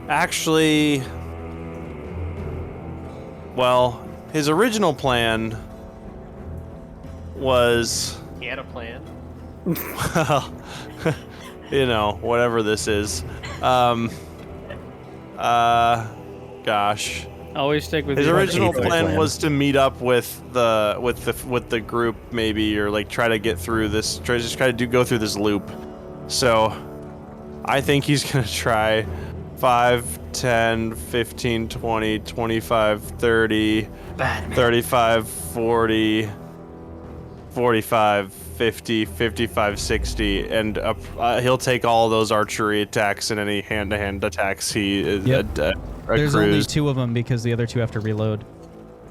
Actually, well, his original plan was, He had a plan. well, whatever this is. Gosh. Always stick with His your original eighth plan plan. was to meet up with the group maybe, or like try to get through this, try to go through this loop. So I think he's gonna try 5, 10, 15, 20, 25, 30, Bad man. 35, 40, 45, 50, 55, 60, and he'll take all those archery attacks and any hand-to-hand attacks he Yep. There's only accrues. 2 of them because the other 2 have to reload.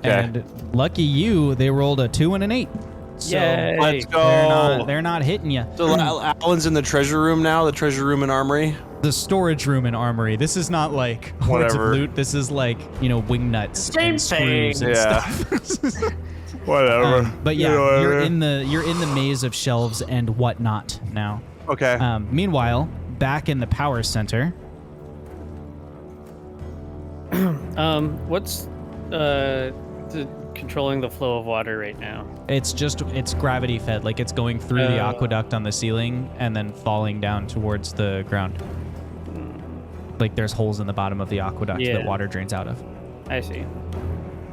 Okay. And lucky you, they rolled a 2 and an 8. So Yay. Let's go. they're not hitting you. So Alan's in the treasure room now, the treasure room and armory. The storage room and armory. This is not like hordes of Whatever. loot. This is like, wing nuts. Same and screws thing. and Yeah. stuff. Whatever. But yeah, you're in the maze of shelves and whatnot now. Okay. Meanwhile, back in the power center, What's controlling the flow of water right now? it's gravity fed. Like it's going through the aqueduct on the ceiling and then falling down towards the ground. Like there's holes in the bottom of the aqueduct that Yeah. water drains out of. I see.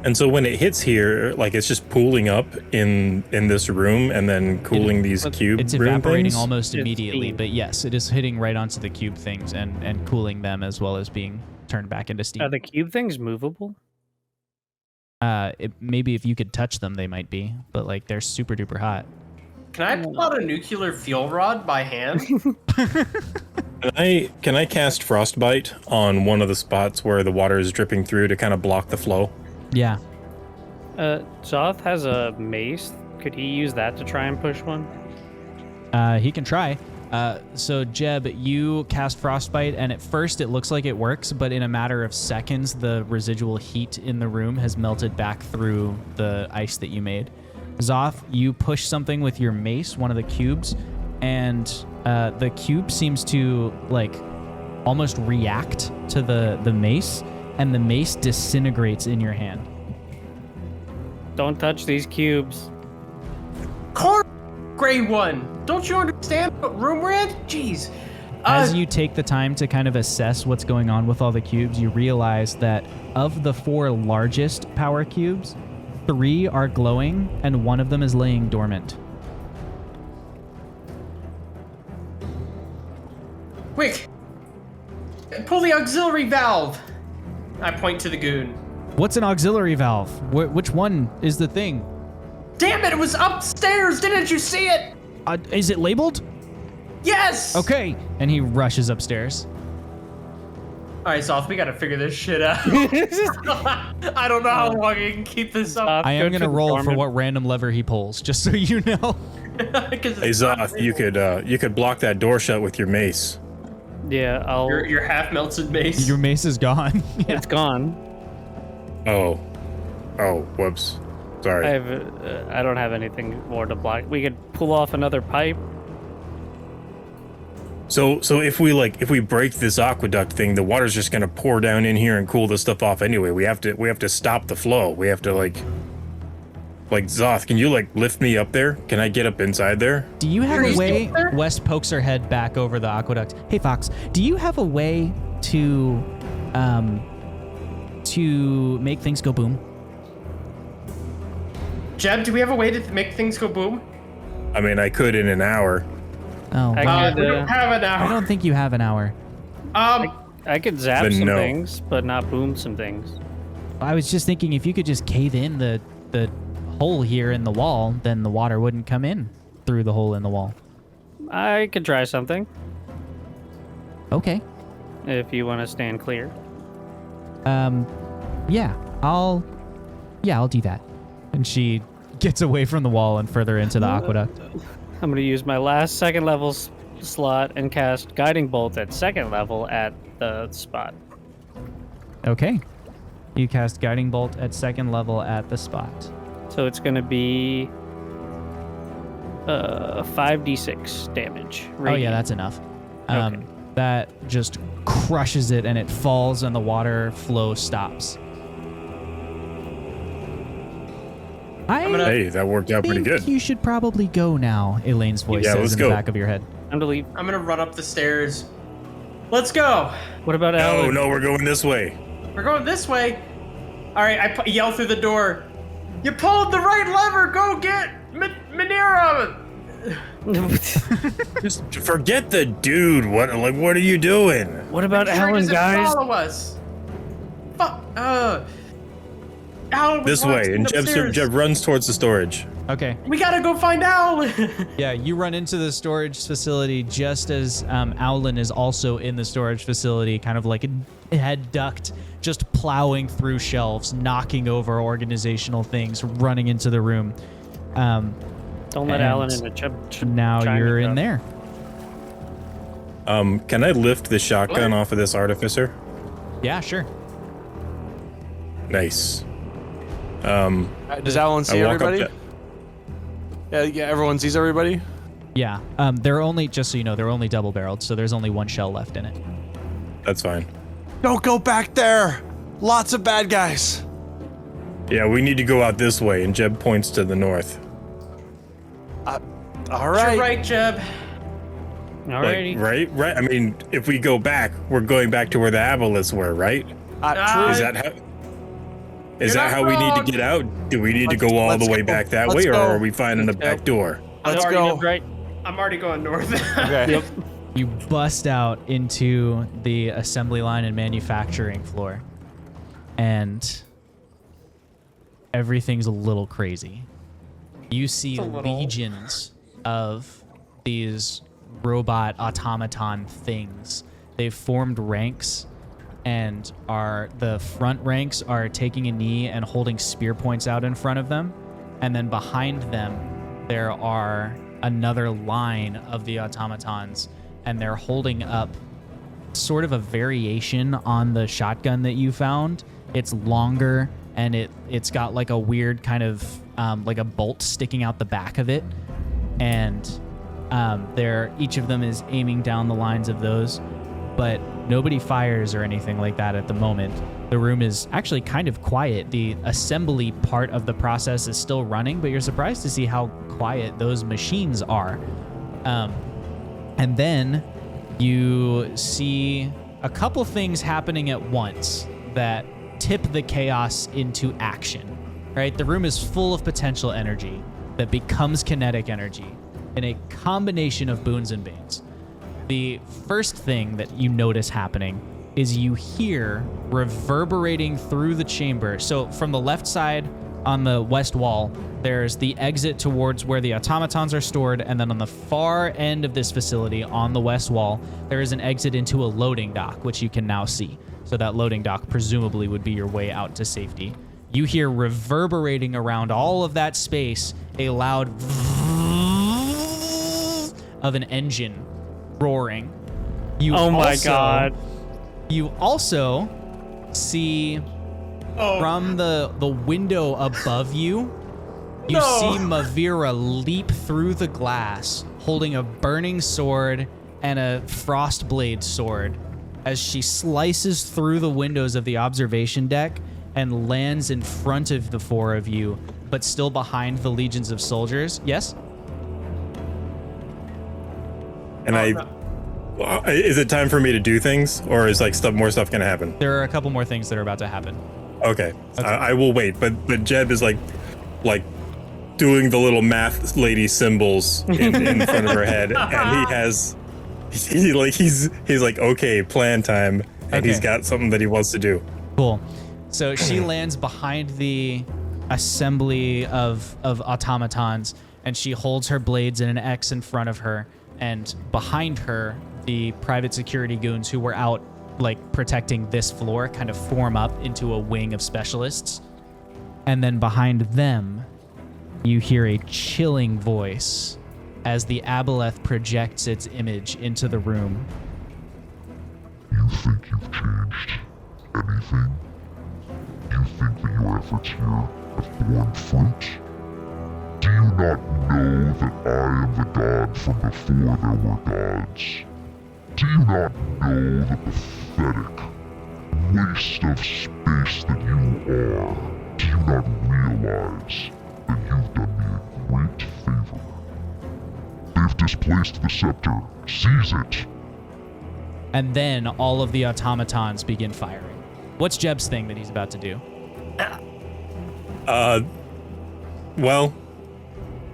And so when it hits here, like it's just pooling up in this room and then cooling these cube It's room evaporating things? almost It's immediately, steam. but yes, it is hitting right onto the cube things and cooling them as well as being turned back into steam. Are the cube things movable? Maybe if you could touch them, they might be, but like they're super duper hot. Can I pull out a nuclear fuel rod by hand? Can I cast Frostbite on one of the spots where the water is dripping through to kind of block the flow? Yeah. Zoth has a mace. Could he use that to try and push one? He can try. So Jeb, you cast Frostbite, and at first it looks like it works, but in a matter of seconds, the residual heat in the room has melted back through the ice that you made. Zoth, you push something with your mace, one of the cubes, and the cube seems to like almost react to the mace, and the mace disintegrates in your hand. Don't touch these cubes. Gray one. Don't you understand what room we're in? Jeez. As you take the time to kind of assess what's going on with all the cubes, you realize that of the 4 largest power cubes, 3 are glowing and 1 of them is laying dormant. Quick! Pull the auxiliary valve! I point to the goon. What's an auxiliary valve? Which one is the thing? Damn it, it was upstairs! Didn't you see it? Is it labeled? Yes! Okay. And he rushes upstairs. Alright, Soft, we gotta figure this shit out. I don't know how long I can keep this up. I am Good going to for the roll for dormant. what random lever he pulls, just so you know. Hey Zoth, you could block that door shut with your mace. Yeah, I'll. Your half melted mace. Your mace is gone. Yeah. It's gone. Oh, whoops. Sorry. I don't have anything more to block. We could pull off another pipe. So if we break this aqueduct thing, the water's just gonna pour down in here and cool this stuff off anyway. We have to stop the flow. We have to like Like, Zoth, can you, like, lift me up there? Can I get up inside there? Do you have a Are you way? still there? West pokes her head back over the aqueduct. Hey, Fox, do you have a way to make things go boom? Jeb, do we have a way to make things go boom? I mean, I could in an hour. Oh, I well, We don't have it I now. don't think you have an hour. I could zap Then some no. things, but not boom some things. I was just thinking if you could just cave in the hole here in the wall, then the water wouldn't come in through the hole in the wall. I could try something Okay. if you want to stand clear. Yeah, I'll do that. And she gets away from the wall and further into the aqueduct. I'm going to use my last second level slot and cast Guiding Bolt at second level at the spot. Okay. You cast Guiding Bolt at second level at the spot. So it's going to be 5d6 damage. Oh yeah, radiant. that's enough. Okay. That just crushes it and it falls and the water flow stops. Hey, that worked out pretty think good. you should probably go now, Elaine's voice Yeah, says let's in go. the back of your head. Time to leave. I'm gonna run up the stairs. Let's go. What about No, Alan? no, we're going this way. We're going this way. All right, I yell through the door. You pulled the right lever. Go get Manera. Just forget the dude. What are you doing? What about Sure Alan, doesn't guys? follow us. Fuck. Alan was This way. walking And upstairs. Jeb runs towards the storage. Okay. We gotta go find Alan. Yeah, you run into the storage facility just as Owlin is also in the storage facility, kind of like a head ducked, just plowing through shelves, knocking over organizational things, running into the room. Don't let And Alan in the Now chiming you're in up. there. Can I lift the shotgun off of this artificer? Yeah, sure. Nice. Does Alan see I walk everybody? up to, Yeah, everyone sees everybody. Yeah. They're only, just so you know, they're only double barreled, so there's only one shell left in it. that's fine. Don't go back there. Lots of bad guys. Yeah, we need to go out this way, and Jeb points to the north. All You're right. right, Jeb. Alrighty. Like, right? I mean, if we go back, we're going back to where the aboleths were, right? True. Is that how? Is You're that not how we need wrong. to get out? Do we need to go all Let's the way go. back that Let's way, or go. are we finding a Let's back go. door? Let's Already go. did right. I'm already going north. Okay. You bust out into the assembly line and manufacturing floor, and everything's a little crazy. You see a little. legions of these robot automaton things. They've formed ranks, and the front ranks are taking a knee and holding spear points out in front of them, and then behind them there are another line of the automatons, and they're holding up sort of a variation on the shotgun that you found. It's longer, and it's got like a weird kind of like a bolt sticking out the back of it, and each of them is aiming down the lines of those, but nobody fires or anything like that at the moment. The room is actually kind of quiet. The assembly part of the process is still running, but you're surprised to see how quiet those machines are. And then you see a couple things happening at once that tip the chaos into action, right? The room is full of potential energy that becomes kinetic energy in a combination of boons and banes. The first thing that you notice happening is you hear reverberating through the chamber. So from the left side on the west wall, there's the exit towards where the automatons are stored, and then on the far end of this facility on the west wall, there is an exit into a loading dock, which you can now see. So that loading dock presumably would be your way out to safety. You hear reverberating around all of that space a loud of an engine roaring. Oh my god. You also see from the window above you, you see Mavira leap through the glass holding a burning sword and a frostblade sword as she slices through the windows of the observation deck and lands in front of the four of you, but still behind the legions of soldiers. Yes? And is it time for me to do things, or is like more stuff gonna happen? There are a couple more things that are about to happen. Okay. I will wait, but Jeb is like doing the little math lady symbols in front of her head, and he's like, okay, plan time, and Okay. he's got something that he wants to do. Cool. So she lands behind the assembly of automatons, and she holds her blades in an X in front of her, and behind her, the private security goons who were out like protecting this floor kind of form up into a wing of specialists. And then behind them, you hear a chilling voice as the aboleth projects its image into the room. You think you've changed anything? You think that your efforts here have borne fruit? Do you not know that I am the god from before there were gods? Do you not know the pathetic waste of space that you are? Do you not realize that you've done me a great favor? They've displaced the scepter. Seize it. And then all of the automatons begin firing. What's Jeb's thing that he's about to do? Well,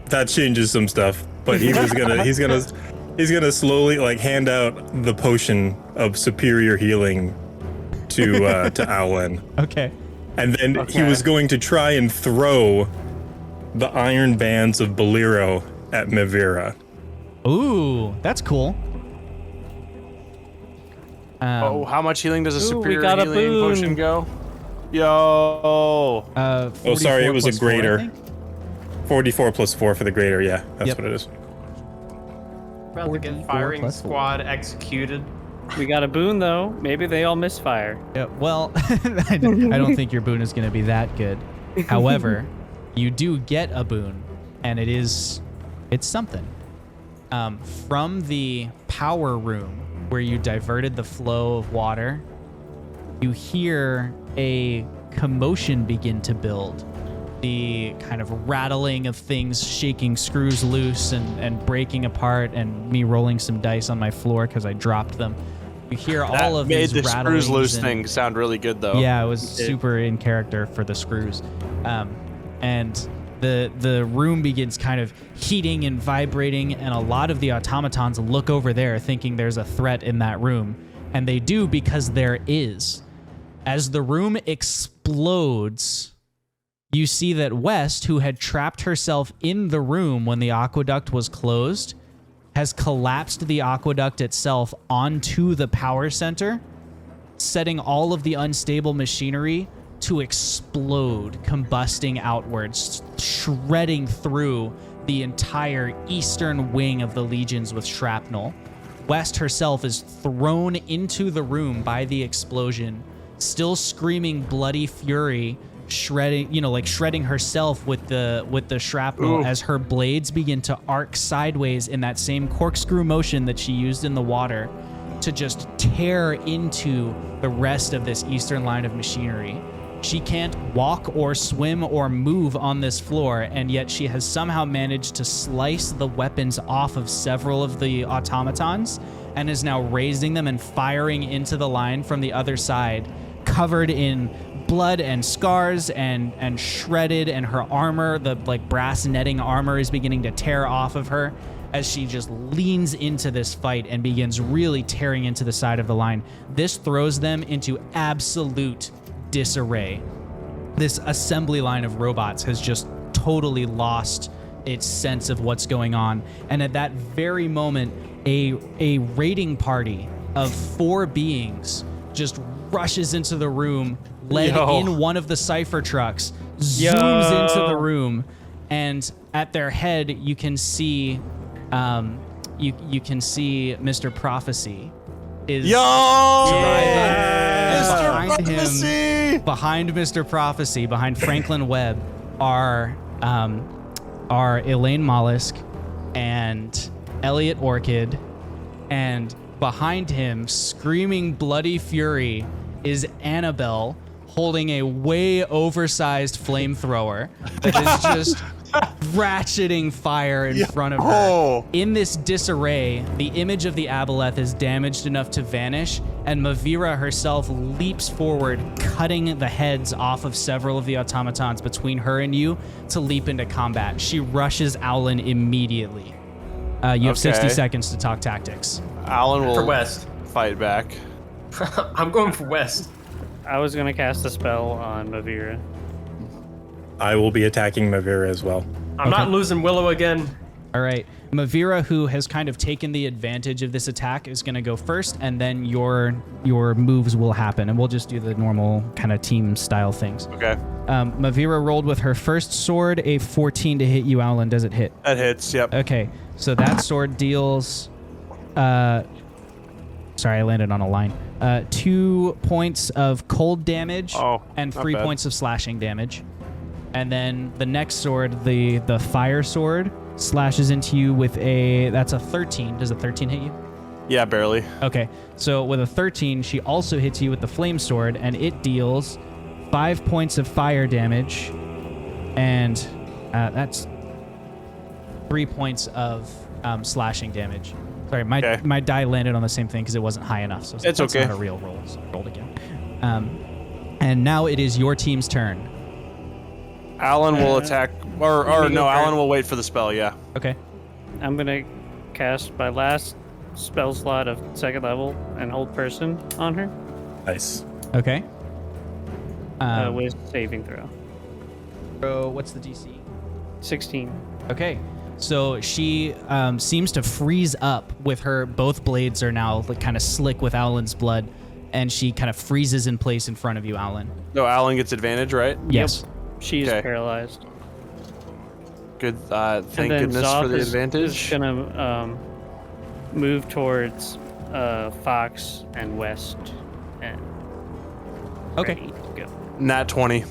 that changes some stuff, but he's gonna slowly like hand out the potion of superior healing to Alan. Okay. And then he was going to try and throw the iron bands of Bolero at Mevira. Ooh, that's cool. How much healing does a Ooh, we superior got a healing boon. potion go? Yo. Oh, sorry, it was a 44 plus 4, I greater. think. 44 plus 4 for the greater, yeah, that's Yep. what it is. About to get firing squad executed. We got a boon though. Maybe they all misfire. Yeah, well, I don't think your boon is going to be that good. However, you do get a boon, and it's something. From the power room where you diverted the flow of water, you hear a commotion begin to build. The kind of rattling of things shaking screws loose and breaking apart, and me rolling some dice on my floor because I dropped them. You hear all of made these the rattlings screws loose and- thing sound really good though. Yeah, it was super in character for the screws. And the room begins kind of heating and vibrating, and a lot of the automatons look over there thinking there's a threat in that room. And they do, because there is. As the room explodes, you see that West, who had trapped herself in the room when the aqueduct was closed, has collapsed the aqueduct itself onto the power center, setting all of the unstable machinery to explode, combusting outwards, shredding through the entire eastern wing of the legions with shrapnel. West herself is thrown into the room by the explosion, still screaming bloody fury, shredding herself with the shrapnel. Ooh. As her blades begin to arc sideways in that same corkscrew motion that she used in the water to just tear into the rest of this eastern line of machinery. She can't walk or swim or move on this floor, and yet she has somehow managed to slice the weapons off of several of the automatons and is now raising them and firing into the line from the other side, covered in blood and scars and shredded, and her armor, the like brass netting armor, is beginning to tear off of her as she just leans into this fight and begins really tearing into the side of the line. This throws them into absolute disarray. This assembly line of robots has just totally lost its sense of what's going on. And at that very moment, a raiding party of 4 beings just rushes into the room, led in one of the cipher trucks, zooms into the room, and at their head you can see you can see Mr. Prophecy is behind Mr. Prophecy, behind Franklin Webb, are Elaine Mollusk and Elliot Orchid, and behind him, screaming bloody fury, is Annabelle holding a way oversized flamethrower that is just ratcheting fire in front of her. Oh. In this disarray, the image of the aboleth is damaged enough to vanish, and Mavira herself leaps forward, cutting the heads off of several of the automatons between her and you to leap into combat. She rushes Owlin immediately. You have 60 seconds to talk tactics. Alan will For West. fight back. I'm going for West. I was gonna cast a spell on Mavira. I will be attacking Mavira as well. I'm not losing Willow again. All right. Mavira, who has kind of taken the advantage of this attack, is going to go first, and then your moves will happen, and we'll just do the normal kind of team style things. Okay. Mavira rolled with her first sword a 14 to hit you, Owlin. Does it hit? That hits, yep. Okay. So that sword deals... sorry, I landed on a line. 2 points of cold damage and not 3 bad. points of slashing damage. And then the next sword, the fire sword, slashes into you with that's a 13. Does a 13 hit you? Yeah, barely. Okay, so with a 13, she also hits you with the flame sword, and it deals 5 points of fire damage, and that's 3 points of slashing damage. Sorry, my die landed on the same thing because it wasn't high enough, so It's that's okay. not a real roll, so I rolled again. And now it is your team's turn. Alan will attack, or me no, go Alan first. will wait for the spell, yeah. Okay. I'm gonna cast my last spell slot of second level and hold person on her Nice. Okay. with saving throw. So what's the DC? 16. Okay. So she seems to freeze up with her. Both blades are now like kind of slick with Owlin's blood, and she kind of freezes in place in front of you, Owlin. No, Alan gets advantage, right? Yes. She's Okay. paralyzed. Good. And Thank then goodness Zoth for the is advantage. gonna move towards Fox and West and Okay. ready to go. Nat 20.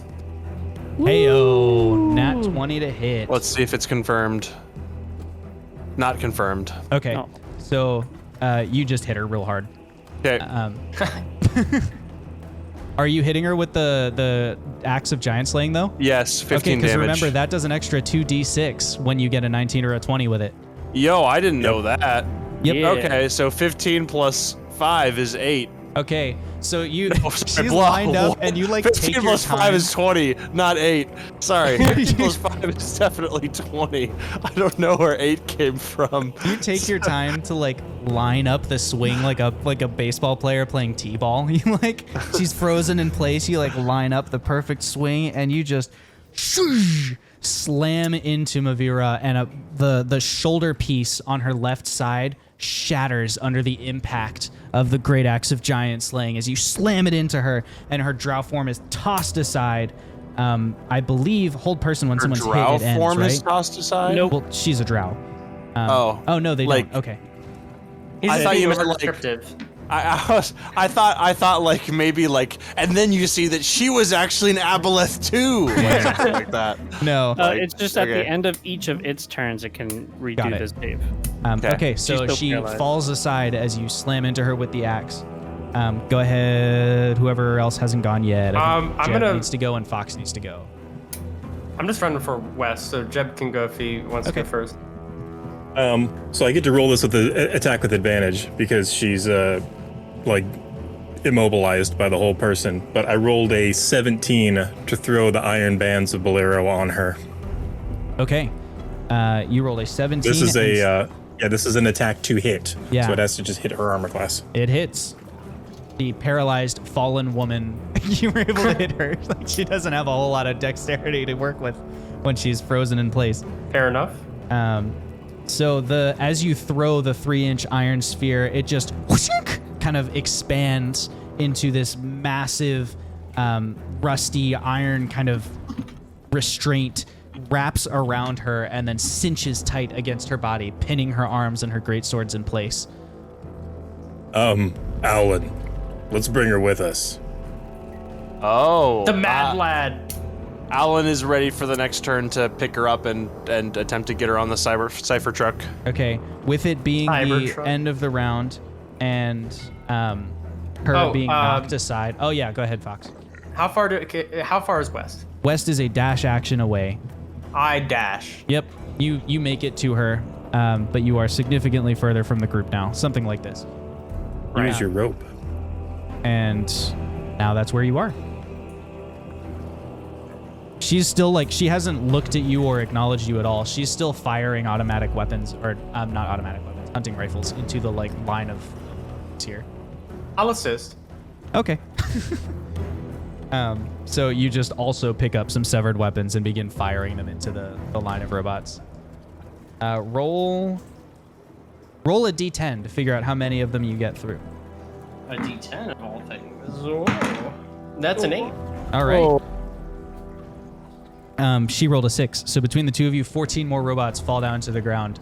Heyo, nat 20 to hit. Let's see if it's confirmed. Not confirmed. Okay. Oh. So you just hit her real hard. Okay. Are you hitting her with the axe of giant slaying though? Yes, 15 Okay, because damage. remember that does an extra 2d6 when you get a 19 or a 20 with it. Yo, I didn't know that. Yep. Yeah. Okay, so 15 plus 5 is 8. Okay, so you Oh, sorry, she's blah, lined up blah. and you like 15 take your plus time. 5 is 20, not 8. Sorry, 15 plus 5 is definitely 20. I don't know where 8 came from. You take your time to like line up the swing like a baseball player playing t-ball. You like she's frozen in place. You like line up the perfect swing and you just slam into Mavira, and the shoulder piece on her left side shatters under the impact of the great axe of giant slaying as you slam it into her, and her drow form is tossed aside. I believe hold person when Her someone's drow hit it ends, form right? is tossed aside? Nope. Well, she's a drow. Oh no, they like- don't. Okay. He's I thought being you meant, more like- descriptive. I thought like maybe like, and then you see that she was actually an aboleth too, like something like that. No. It's just at okay. the end of each of its turns, it can Got redo it. this save. Okay, so still she paralyzed. falls aside as you slam into her with the axe. Go ahead. Whoever else hasn't gone yet. I think I'm Jeb gonna- needs to go and Fox needs to go. I'm just running for West, so Jeb can go if he wants Okay. to go first. So I get to roll this with the attack with advantage because she's like immobilized by the whole person. But I rolled a 17 to throw the iron bands of Bolero on her. Okay. You rolled a 17. This is and this is an attack to hit. Yeah. So it has to just hit her armor class. it hits. The paralyzed fallen woman. You were able to hit her. Like she doesn't have a whole lot of dexterity to work with when she's frozen in place. Fair enough. So as you throw the 3-inch iron sphere, it just whoosh, kind of expands into this massive, rusty iron kind of restraint, wraps around her, and then cinches tight against her body, pinning her arms and her great swords in place. Owlin, let's bring her with us. Oh, The mad lad. Alan is ready for the next turn to pick her up and attempt to get her on the cipher truck. Okay, with it being the Cybertruck. end of the round and her Oh, being knocked aside. Oh yeah, go ahead, Fox. How far is west? West is a dash action away. I dash. Yep, you make it to her, but you are significantly further from the group now. Something like this. Use your rope. And now that's where you are. She's still like, she hasn't looked at you or acknowledged you at all. She's still firing automatic weapons, or not automatic weapons, hunting rifles into the like line of here. I'll assist. Okay. So you just also pick up some severed weapons and begin firing them into the line of robots. Roll a d10 to figure out how many of them you get through. A D10 of all things. Oh. That's an 8. All right. She rolled a 6. So between the two of you, 14 more robots fall down to the ground.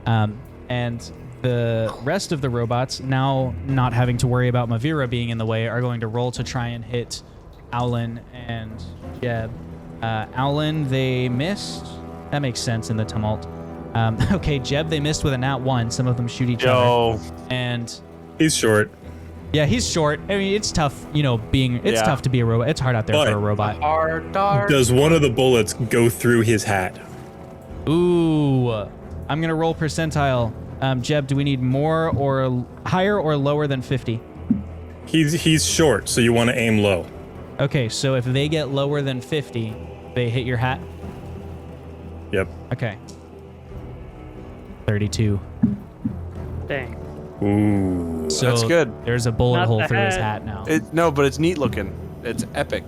And the rest of the robots, now not having to worry about Mavira being in the way, are going to roll to try and hit Owlin and Jeb. Owlin, they missed. That makes sense in the tumult. Okay, Jeb, they missed with a nat 1. Some of them shoot each other. And he's short. yeah, he's short. I mean, it's tough, it's tough to be a robot. It's hard out there But- for a robot. Does one of the bullets go through his hat? Ooh, I'm gonna roll percentile. Jeb, do we need more or higher or lower than 50? He's short, so you want to aim low. Okay, so if they get lower than 50, they hit your hat. Yep. Okay. 32. Dang. Ooh. So That's good. There's a bullet Not hole the through his hat. hat now. No, but it's neat looking. It's epic.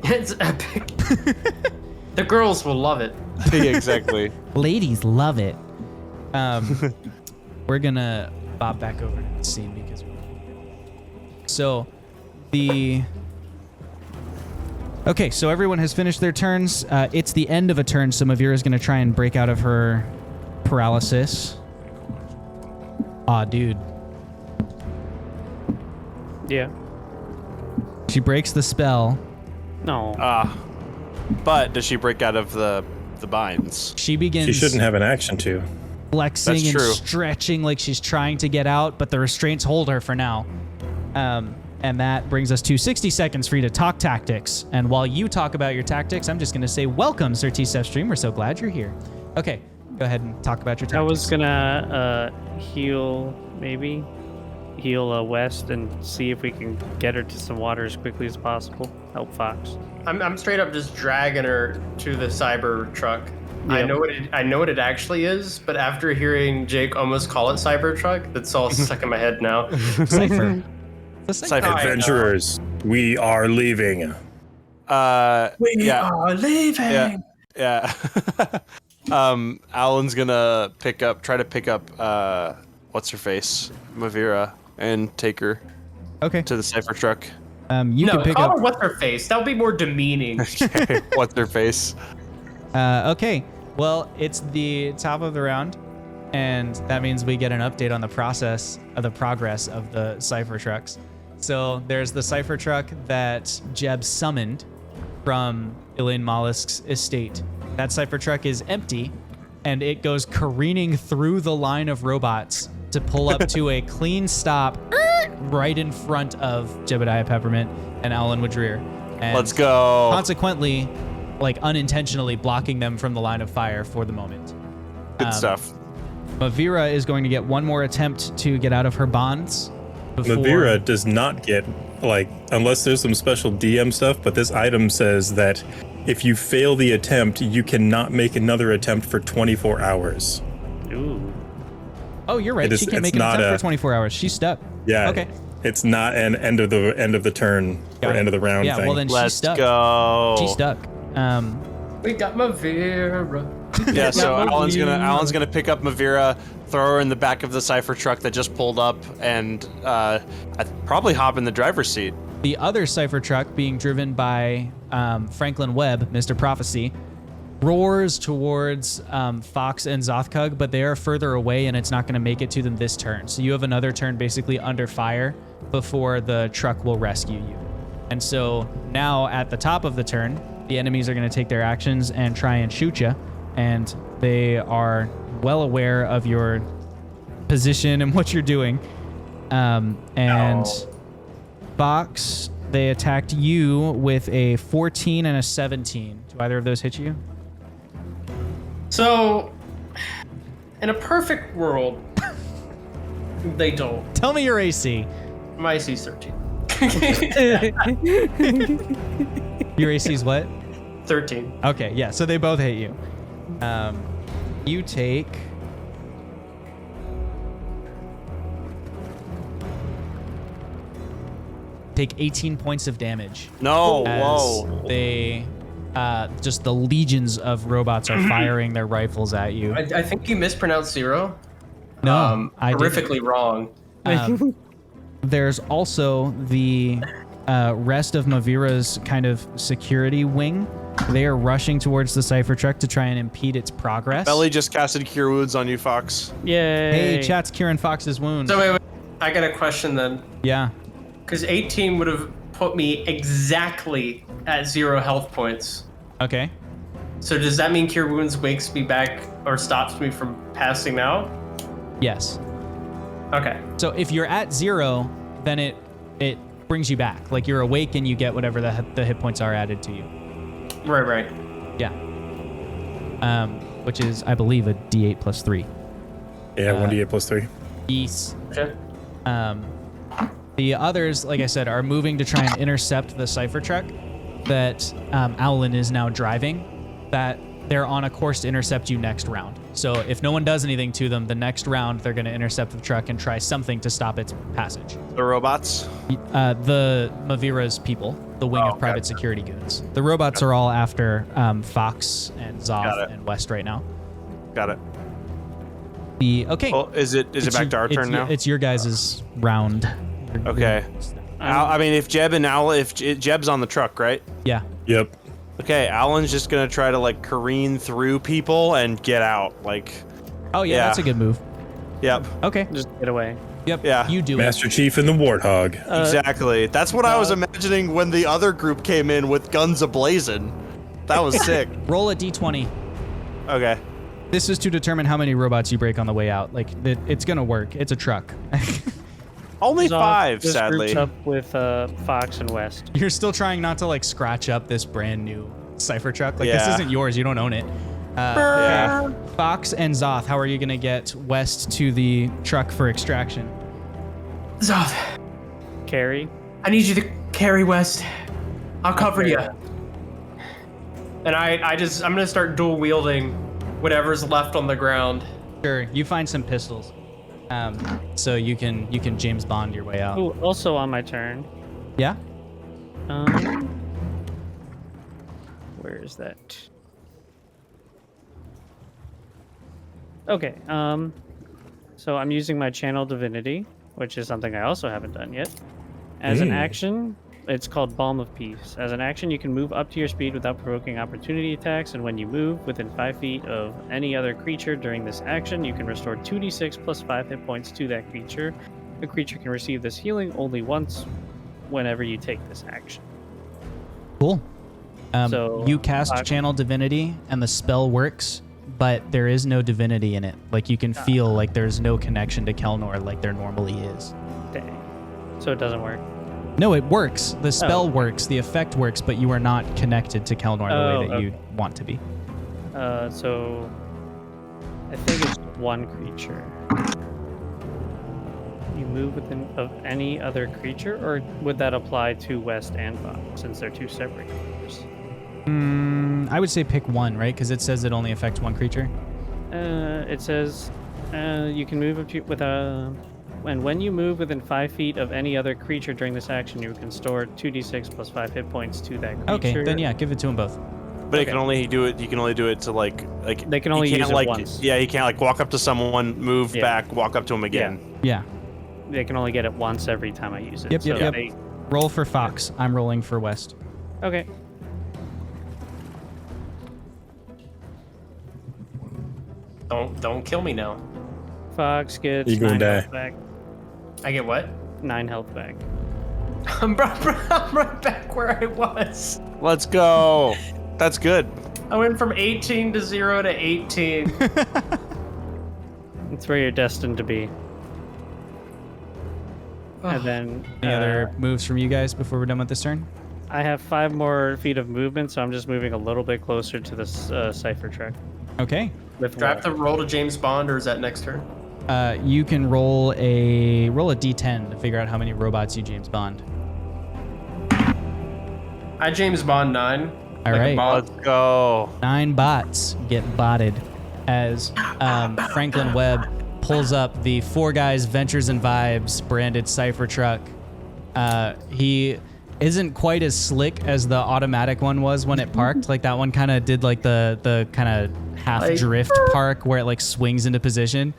It's epic. The girls will love it. Yeah, exactly. Ladies love it. We're gonna bob back over to the scene because so okay, so everyone has finished their turns. It's the end of a turn, so Mavira is gonna try and break out of her paralysis. Aw, dude. Yeah. She breaks the spell. No. But does she break out of the binds? She begins She shouldn't have an action to. flexing That's and true. stretching like she's trying to get out, but the restraints hold her for now. And that brings us to 60 seconds for you to talk tactics. And while you talk about your tactics, I'm just going to say, welcome, Sir T-Step Stream. We're so glad you're here. Okay, go ahead and talk about your tactics. I was gonna heal West and see if we can get her to some water as quickly as possible. Help Fox. I'm straight up just dragging her to the cyber truck. I Yep. know what it actually is, but after hearing Jake almost call it Cybertruck, that's all stuck in my head now. Cypher. Cypher. Adventurers, we are leaving. We Yeah. are leaving. Yeah. Alan's gonna try to pick up, what's her face? Mavira, and take her Okay. to the cipher truck. You No, can pick call up. her what's her face. That would be more demeaning. What's her face? Okay. Well, it's the top of the round, and that means we get an update on the progress of the cipher trucks. So there's the cipher truck that Jeb summoned from Elaine Mollusk's estate. That cipher truck is empty, and it goes careening through the line of robots to pull up to a clean stop right in front of Jebediah Peppermint and Alan Woodrear. And Let's go. consequently, like unintentionally blocking them from the line of fire for the moment. Good stuff. Mavira is going to get one more attempt to get out of her bonds. Mavira does not get, unless there's some special DM stuff, but this item says that if you fail the attempt, you cannot make another attempt for 24 hours. Ooh. Oh, you're right. It is- She can't it's make an not attempt a- for 24 hours. She's stuck. Yeah. Okay. It's not an end of the turn Got or it. end of the round Yeah, thing. well then she's Let's stuck. go. She's stuck. We got Mavira. Yeah, so Got Alan's Mavira. gonna pick up Mavira, throw her in the back of the cipher truck that just pulled up, and I'd probably hop in the driver's seat. The other cipher truck, being driven by Franklin Webb, Mr. Prophecy, roars towards Fox and Zothkug, but they are further away and it's not going to make it to them this turn. So you have another turn basically under fire before the truck will rescue you. And so now at the top of the turn, the enemies are going to take their actions and try and shoot you. And they are well aware of your position and what you're doing. And Fox, they attacked you with a 14 and a 17. Do either of those hit you? So, in a perfect world, they don't. Tell me your AC. My AC's 13. Your AC is what? 13. Okay, yeah, so they both hit you. You take... Take 18 points of damage. No, As whoa. they... just the legions of robots are firing their rifles at you. I think you mispronounced 0. No, I didn't. horrifically wrong. There's also the rest of Mavira's kind of security wing. They are rushing towards the cipher truck to try and impede its progress. Belly just casted Cure Wounds on you, Fox. Yay. Hey, chat's curing Fox's wounds. So wait, I got a question then. Yeah. Because 18 would have put me exactly at 0 health points. Okay. So does that mean Cure Wounds wakes me back or stops me from passing out? Yes. Okay. So if you're at 0, then it brings you back. Like you're awake and you get whatever the hit points are added to you. Right. Yeah. Which is, I believe, a D8 plus 3. Yeah, 1d8 plus 3. Yes. Okay. The others, like I said, are moving to try and intercept the cipher truck that Owlin is now driving. That they're on a course to intercept you next round. So if no one does anything to them, the next round they're going to intercept the truck and try something to stop its passage. The robots? The Mavira's people, the wing of private security goons. The robots are all after Fox and Zoth and West right now. Got it. Okay. Well, is it back to our turn now? It's your guys' round. Okay. I mean, if Jeb and Owl, if Jeb's on the truck, right? Yeah. Yep. Okay, Alan's just gonna try to like careen through people and get out. Like, Oh yeah, that's a good move. Yep. Okay. Just get away. Yep. Yeah. You do Master Chief and the Warthog. Exactly. That's what I was imagining when the other group came in with guns ablazing. That was sick. it. Roll a d20. Okay. This is to determine how many robots you break on the way out. Like it's gonna work. It's a truck. Only Zoth 5, just sadly. groups up with Fox and West. You're still trying not to like scratch up this brand new cipher truck. Like this Yeah. isn't yours. You don't own it. Yeah. Fox and Zoth, how are you gonna get West to the truck for extraction? Zoth, Carry. I need you to carry West. I'll cover you. And I'm gonna start dual wielding whatever's left on the ground. Sure. You find some pistols. So you can James Bond your way out. Oh, also on my turn. Yeah. Where is that? Okay. So I'm using my channel divinity, which is something I also haven't done yet. As an action, it's called Balm of Peace. As an action, you can move up to your speed without provoking opportunity attacks, and when you move within 5 feet of any other creature during this action, you can restore 2d6 plus 5 hit points to that creature. The creature can receive this healing only once whenever you take this action. Cool. So, You cast Channel Divinity, and the spell works, but there is no divinity in it. Like you can feel like there's no connection to Kelnor like there normally is. Dang. So it doesn't work. No, it works. The spell works, the effect works, but you are not connected to Kelnor the way that you want to be. So I think it's one creature. You move within of any other creature, or would that apply to West and Fox since they're two separate creatures? I would say pick one, right? Because it says it only affects one creature. It says you can move up to with a. And when you move within 5 feet of any other creature during this action, you can store 2d6 plus 5 hit points to that creature. Okay, then yeah, give it to them both. But it can only do it. You can only do it to like. They can only you use can't, it like, once. Yeah, you can't like walk up to someone, move back, walk up to them again. Yeah. They can only get it once every time I use it. Yep, so yep. they- Roll for Fox. I'm rolling for West. Okay. Don't kill me now. Fox gets You gonna 9 die. health back. I get what? 9 health back. I'm right back where I was. Let's go. That's good. I went from 18 to 0 to 18. That's where you're destined to be. And then Any other moves from you guys before we're done with this turn? I have 5 more feet of movement, so I'm just moving a little bit closer to this cipher truck. Okay. With Do I have to roll to James Bond, or is that next turn? You can roll a d10 to figure out how many robots you James Bond. I James Bond 9. All right. Let's go. 9 bots get botted as Franklin Webb pulls up the 4 Guys Ventures and Vibes branded cipher truck. He isn't quite as slick as the automatic one was when it parked. Like that one kind of did like the kind of half drift park where it like swings into position.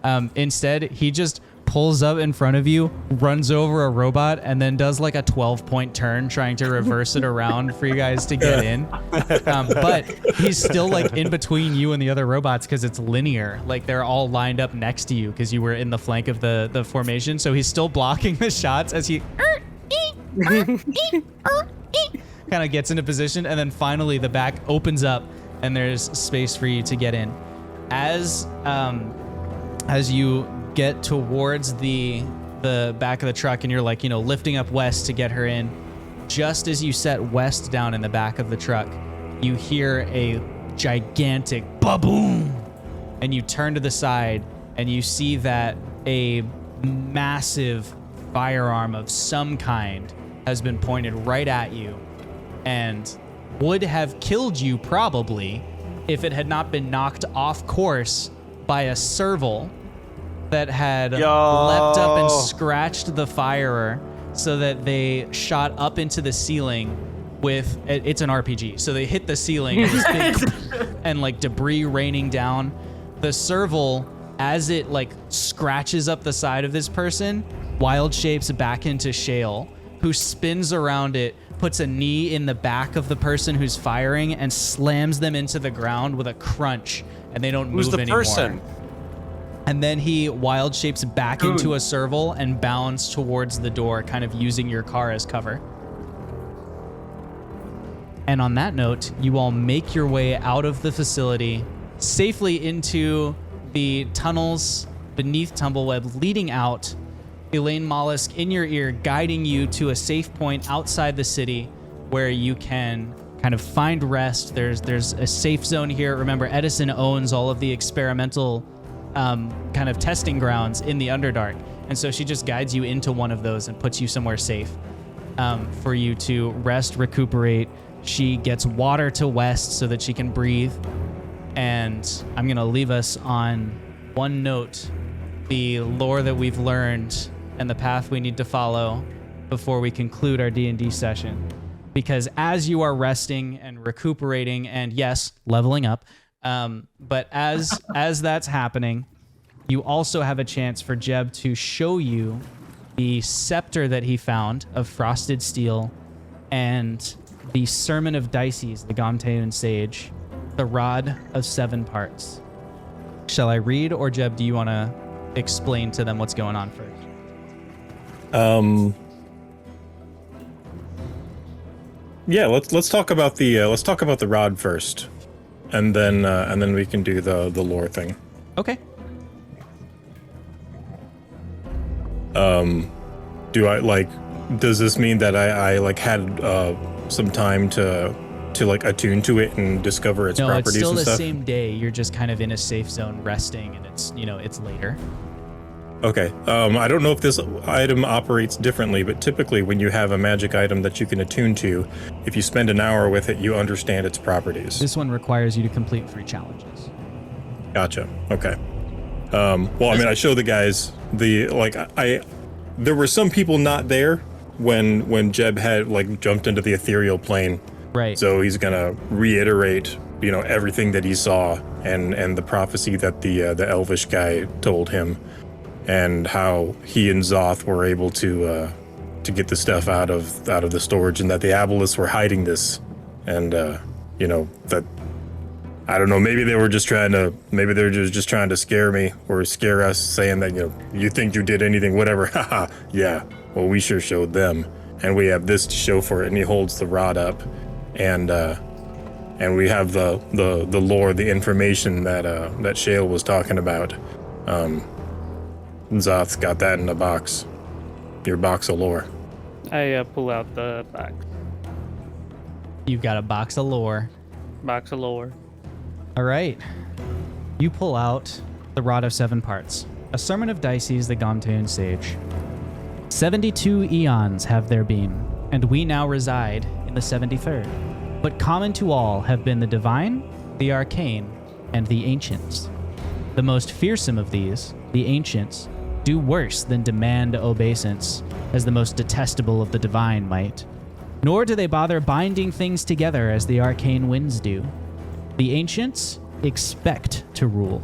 Instead, he just pulls up in front of you, runs over a robot, and then does like a 12-point turn trying to reverse it around for you guys to get in. But he's still like in between you and the other robots because it's linear. Like they're all lined up next to you because you were in the flank of the formation. So he's still blocking the shots as he kind of gets into position, and then finally the back opens up and there's space for you to get in. As you get towards the back of the truck and you're like, lifting up West to get her in, just as you set West down in the back of the truck, you hear a gigantic ba-boom, and you turn to the side and you see that a massive firearm of some kind has been pointed right at you and would have killed you probably if it had not been knocked off course by a serval that had leapt up and scratched the firer so that they shot up into the ceiling with, it's an RPG, so they hit the ceiling and this big and like debris raining down. The serval, as it like scratches up the side of this person, wild shapes back into Shale, who spins around it, puts a knee in the back of the person who's firing, and slams them into the ground with a crunch, and they don't move anymore. Who's the person? And then he wild shapes back into a serval and bounds towards the door, kind of using your car as cover. And on that note, you all make your way out of the facility, safely into the tunnels beneath Tumbleweb, leading out. Elaine Mollusk in your ear, guiding you to a safe point outside the city where you can kind of find rest. There's a safe zone here. Remember, Edison owns all of the experimental kind of testing grounds in the Underdark. And so she just guides you into one of those and puts you somewhere safe for you to rest, recuperate. She gets water to West so that she can breathe. And I'm going to leave us on one note, the lore that we've learned and the path we need to follow before we conclude our D&D session. Because as you are resting and recuperating and, yes, leveling up, but as that's happening, you also have a chance for Jeb to show you the scepter that he found of frosted steel and the Sermon of Dices, the Gonteun sage, the rod of 7 parts. Shall I read, or Jeb, do you want to explain to them what's going on first? Yeah, let's talk about the rod first, and then we can do the lore thing. Okay. Does this mean that I had some time to attune to it and discover its properties and stuff? No, it's still the same day. You're just kind of in a safe zone resting, and it's later. Okay. I don't know if this item operates differently, but typically when you have a magic item that you can attune to, if you spend an hour with it, you understand its properties. This one requires you to complete 3 challenges. Gotcha. Okay. I show the guys there were some people not there when Jeb had jumped into the ethereal plane. Right. So he's gonna reiterate, everything that he saw and the prophecy that the elvish guy told him, and how he and Zoth were able to get the stuff out of the storage, and that the Abelisks were hiding this, and that, I don't know, maybe they were just trying to scare me or scare us, saying that you think you did anything, whatever. Haha. Yeah. Well, we sure showed them, and we have this to show for it. And he holds the rod up, and we have the lore, the information that Shale was talking about. Zoth's got that in a box. your box of lore. I pull out the box. You've got a box of lore. Box of lore. All right. You pull out the Rod of Seven Parts, a sermon of Dices the Gomtean sage. 72 eons have there been, and we now reside in the 73rd. But common to all have been the divine, the arcane, and the ancients. The most fearsome of these, the ancients, do worse than demand obeisance, as the most detestable of the divine might. Nor do they bother binding things together as the arcane winds do. The ancients expect to rule.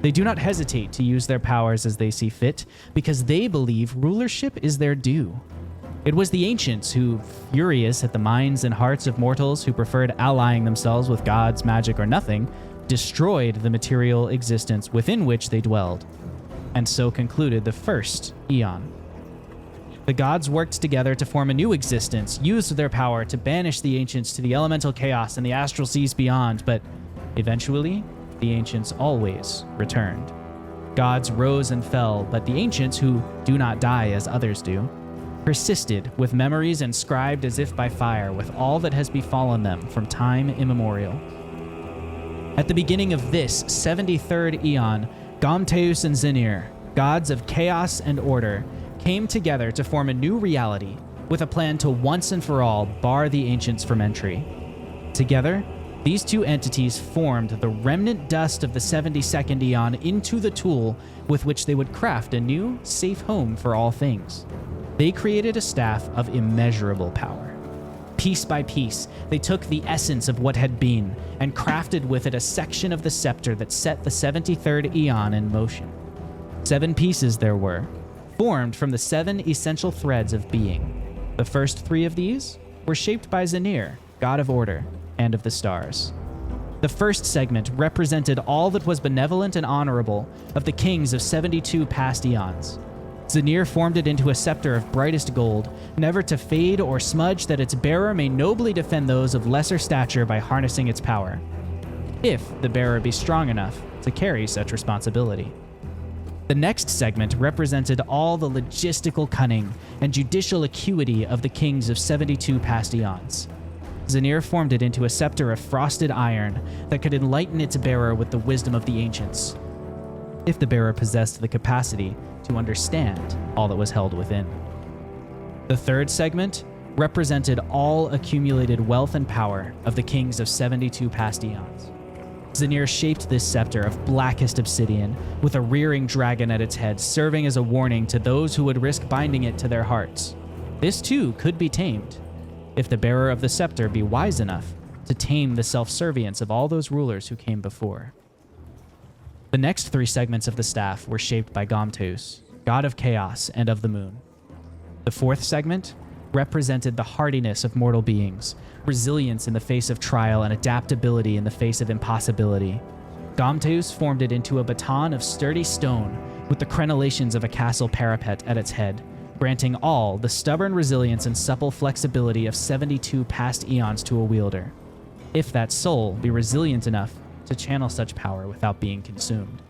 They do not hesitate to use their powers as they see fit, because they believe rulership is their due. It was the ancients who, furious at the minds and hearts of mortals who preferred allying themselves with gods, magic, or nothing, destroyed the material existence within which they dwelled, and so concluded the first eon. The gods worked together to form a new existence, used their power to banish the ancients to the elemental chaos and the astral seas beyond, but eventually, the ancients always returned. Gods rose and fell, but the ancients, who do not die as others do, persisted with memories inscribed as if by fire with all that has befallen them from time immemorial. At the beginning of this 73rd eon, Gomteus and Zenir, gods of chaos and order, came together to form a new reality with a plan to once and for all bar the ancients from entry. Together, these two entities formed the remnant dust of the 72nd eon into the tool with which they would craft a new, safe home for all things. They created a staff of immeasurable power. Piece by piece, they took the essence of what had been and crafted with it a section of the scepter that set the 73rd eon in motion. 7 pieces there were, formed from the 7 essential threads of being. The first 3 of these were shaped by Zenir, god of order, and of the stars. The first segment represented all that was benevolent and honorable of the kings of 72 past eons. Zenir formed it into a scepter of brightest gold, never to fade or smudge, that its bearer may nobly defend those of lesser stature by harnessing its power, if the bearer be strong enough to carry such responsibility. The next segment represented all the logistical cunning and judicial acuity of the kings of 72 past eons. Zenir formed it into a scepter of frosted iron that could enlighten its bearer with the wisdom of the ancients, if the bearer possessed the capacity to understand all that was held within. The third segment represented all accumulated wealth and power of the kings of 72 past eons. Zenir shaped this scepter of blackest obsidian, with a rearing dragon at its head, serving as a warning to those who would risk binding it to their hearts. This too could be tamed, if the bearer of the scepter be wise enough to tame the self-servience of all those rulers who came before. The next 3 segments of the staff were shaped by Gomteus, god of chaos and of the moon. The 4th segment represented the hardiness of mortal beings, resilience in the face of trial, and adaptability in the face of impossibility. Gomteus formed it into a baton of sturdy stone with the crenellations of a castle parapet at its head, granting all the stubborn resilience and supple flexibility of 72 past eons to a wielder, if that soul be resilient enough to channel such power without being consumed.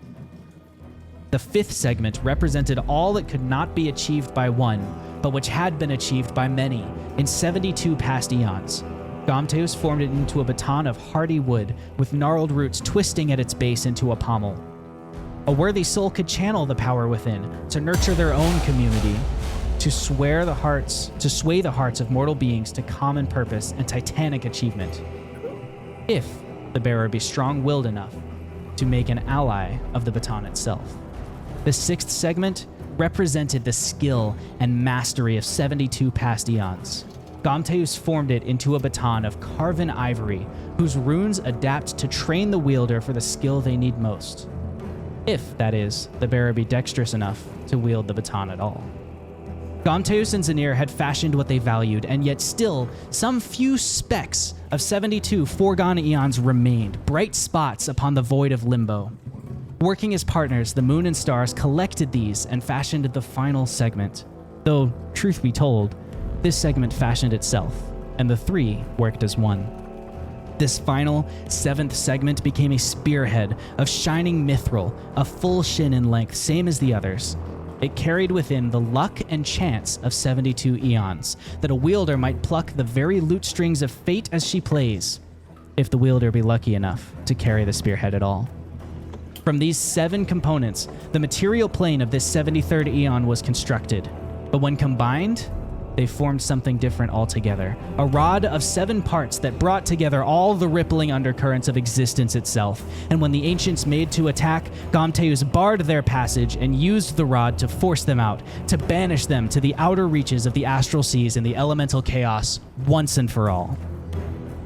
The 5th segment represented all that could not be achieved by one, but which had been achieved by many in 72 past eons. Gomteus formed it into a baton of hardy wood with gnarled roots twisting at its base into a pommel. A worthy soul could channel the power within to nurture their own community, to sway the hearts of mortal beings to common purpose and titanic achievement, if the bearer be strong-willed enough to make an ally of the baton itself. The 6th segment represented the skill and mastery of 72 past eons. Gomteus formed it into a baton of carven ivory, whose runes adapt to train the wielder for the skill they need most, if, that is, the bearer be dexterous enough to wield the baton at all. Gomteus and Zenir had fashioned what they valued, and yet still, some few specks of 72 foregone eons remained, bright spots upon the void of limbo. Working as partners, the moon and stars collected these and fashioned the final segment. Though, truth be told, this segment fashioned itself, and the 3 worked as one. This final, 7th segment became a spearhead of shining mithril, a full shin in length, same as the others. It carried within the luck and chance of 72 eons, that a wielder might pluck the very lute strings of fate as she plays, if the wielder be lucky enough to carry the spearhead at all. From these 7 components, the material plane of this 73rd eon was constructed, but when combined, they formed something different altogether. A rod of 7 parts that brought together all the rippling undercurrents of existence itself. And when the ancients made to attack, Gomteus barred their passage and used the rod to force them out, to banish them to the outer reaches of the astral seas and the elemental chaos once and for all.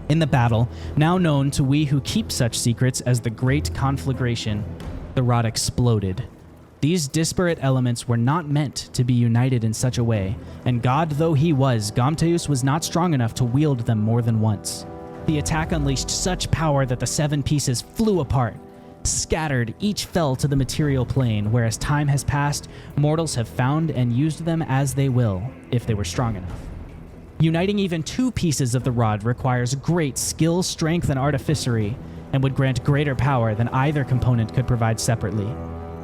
In the battle, now known to we who keep such secrets as the Great Conflagration, the rod exploded. These disparate elements were not meant to be united in such a way, and God though he was, Gomteus was not strong enough to wield them more than once. The attack unleashed such power that the 7 pieces flew apart. Scattered, each fell to the material plane, where as time has passed, mortals have found and used them as they will, if they were strong enough. Uniting even 2 pieces of the rod requires great skill, strength, and artificery, and would grant greater power than either component could provide separately.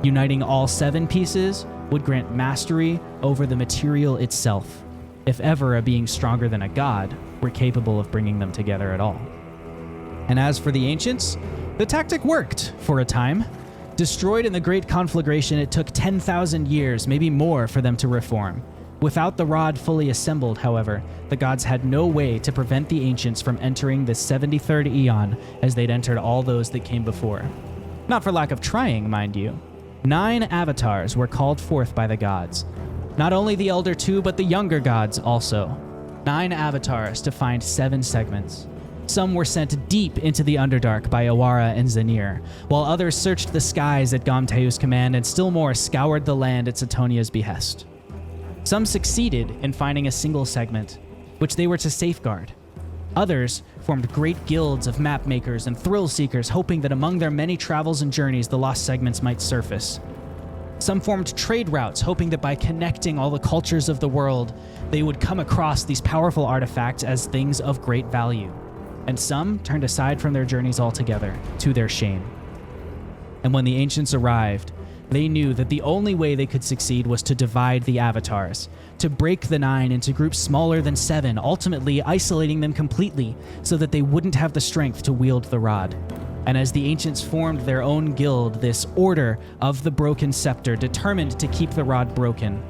Uniting all 7 pieces would grant mastery over the material itself, if ever a being stronger than a god were capable of bringing them together at all. And as for the ancients, the tactic worked for a time. Destroyed in the Great Conflagration, it took 10,000 years, maybe more, for them to reform. Without the rod fully assembled, however, the gods had no way to prevent the ancients from entering the 73rd eon as they'd entered all those that came before. Not for lack of trying, mind you. 9 avatars were called forth by the gods. Not only the Elder 2, but the younger gods also. 9 avatars to find 7 segments. Some were sent deep into the Underdark by Awara and Zanir, while others searched the skies at Gomteus' command and still more scoured the land at Satonia's behest. Some succeeded in finding a single segment, which they were to safeguard. Others formed great guilds of map makers and thrill seekers, hoping that among their many travels and journeys the lost segments might surface. Some formed trade routes, hoping that by connecting all the cultures of the world, they would come across these powerful artifacts as things of great value. And some turned aside from their journeys altogether, to their shame. And when the ancients arrived, they knew that the only way they could succeed was to divide the avatars, to break the 9 into groups smaller than 7, ultimately isolating them completely so that they wouldn't have the strength to wield the rod. And as the ancients formed their own guild, this Order of the Broken Scepter, determined to keep the rod broken.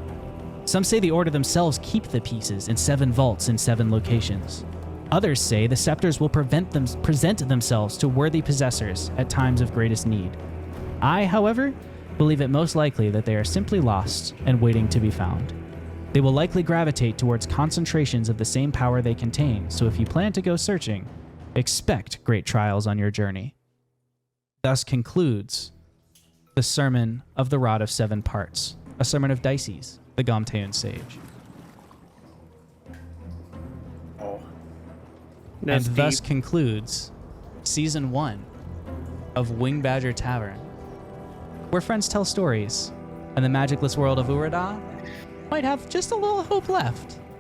Some say the Order themselves keep the pieces in 7 vaults in 7 locations. Others say the scepters will present themselves to worthy possessors at times of greatest need. I, however, believe it most likely that they are simply lost and waiting to be found. They will likely gravitate towards concentrations of the same power they contain, so if you plan to go searching, expect great trials on your journey. Thus concludes the Sermon of the Rod of 7 Parts, a sermon of Dices, the Gomtean sage. Oh. And thus concludes Season 1 of Wing Badger Tavern, where friends tell stories, and the magicless world of Urada might have just a little hope left.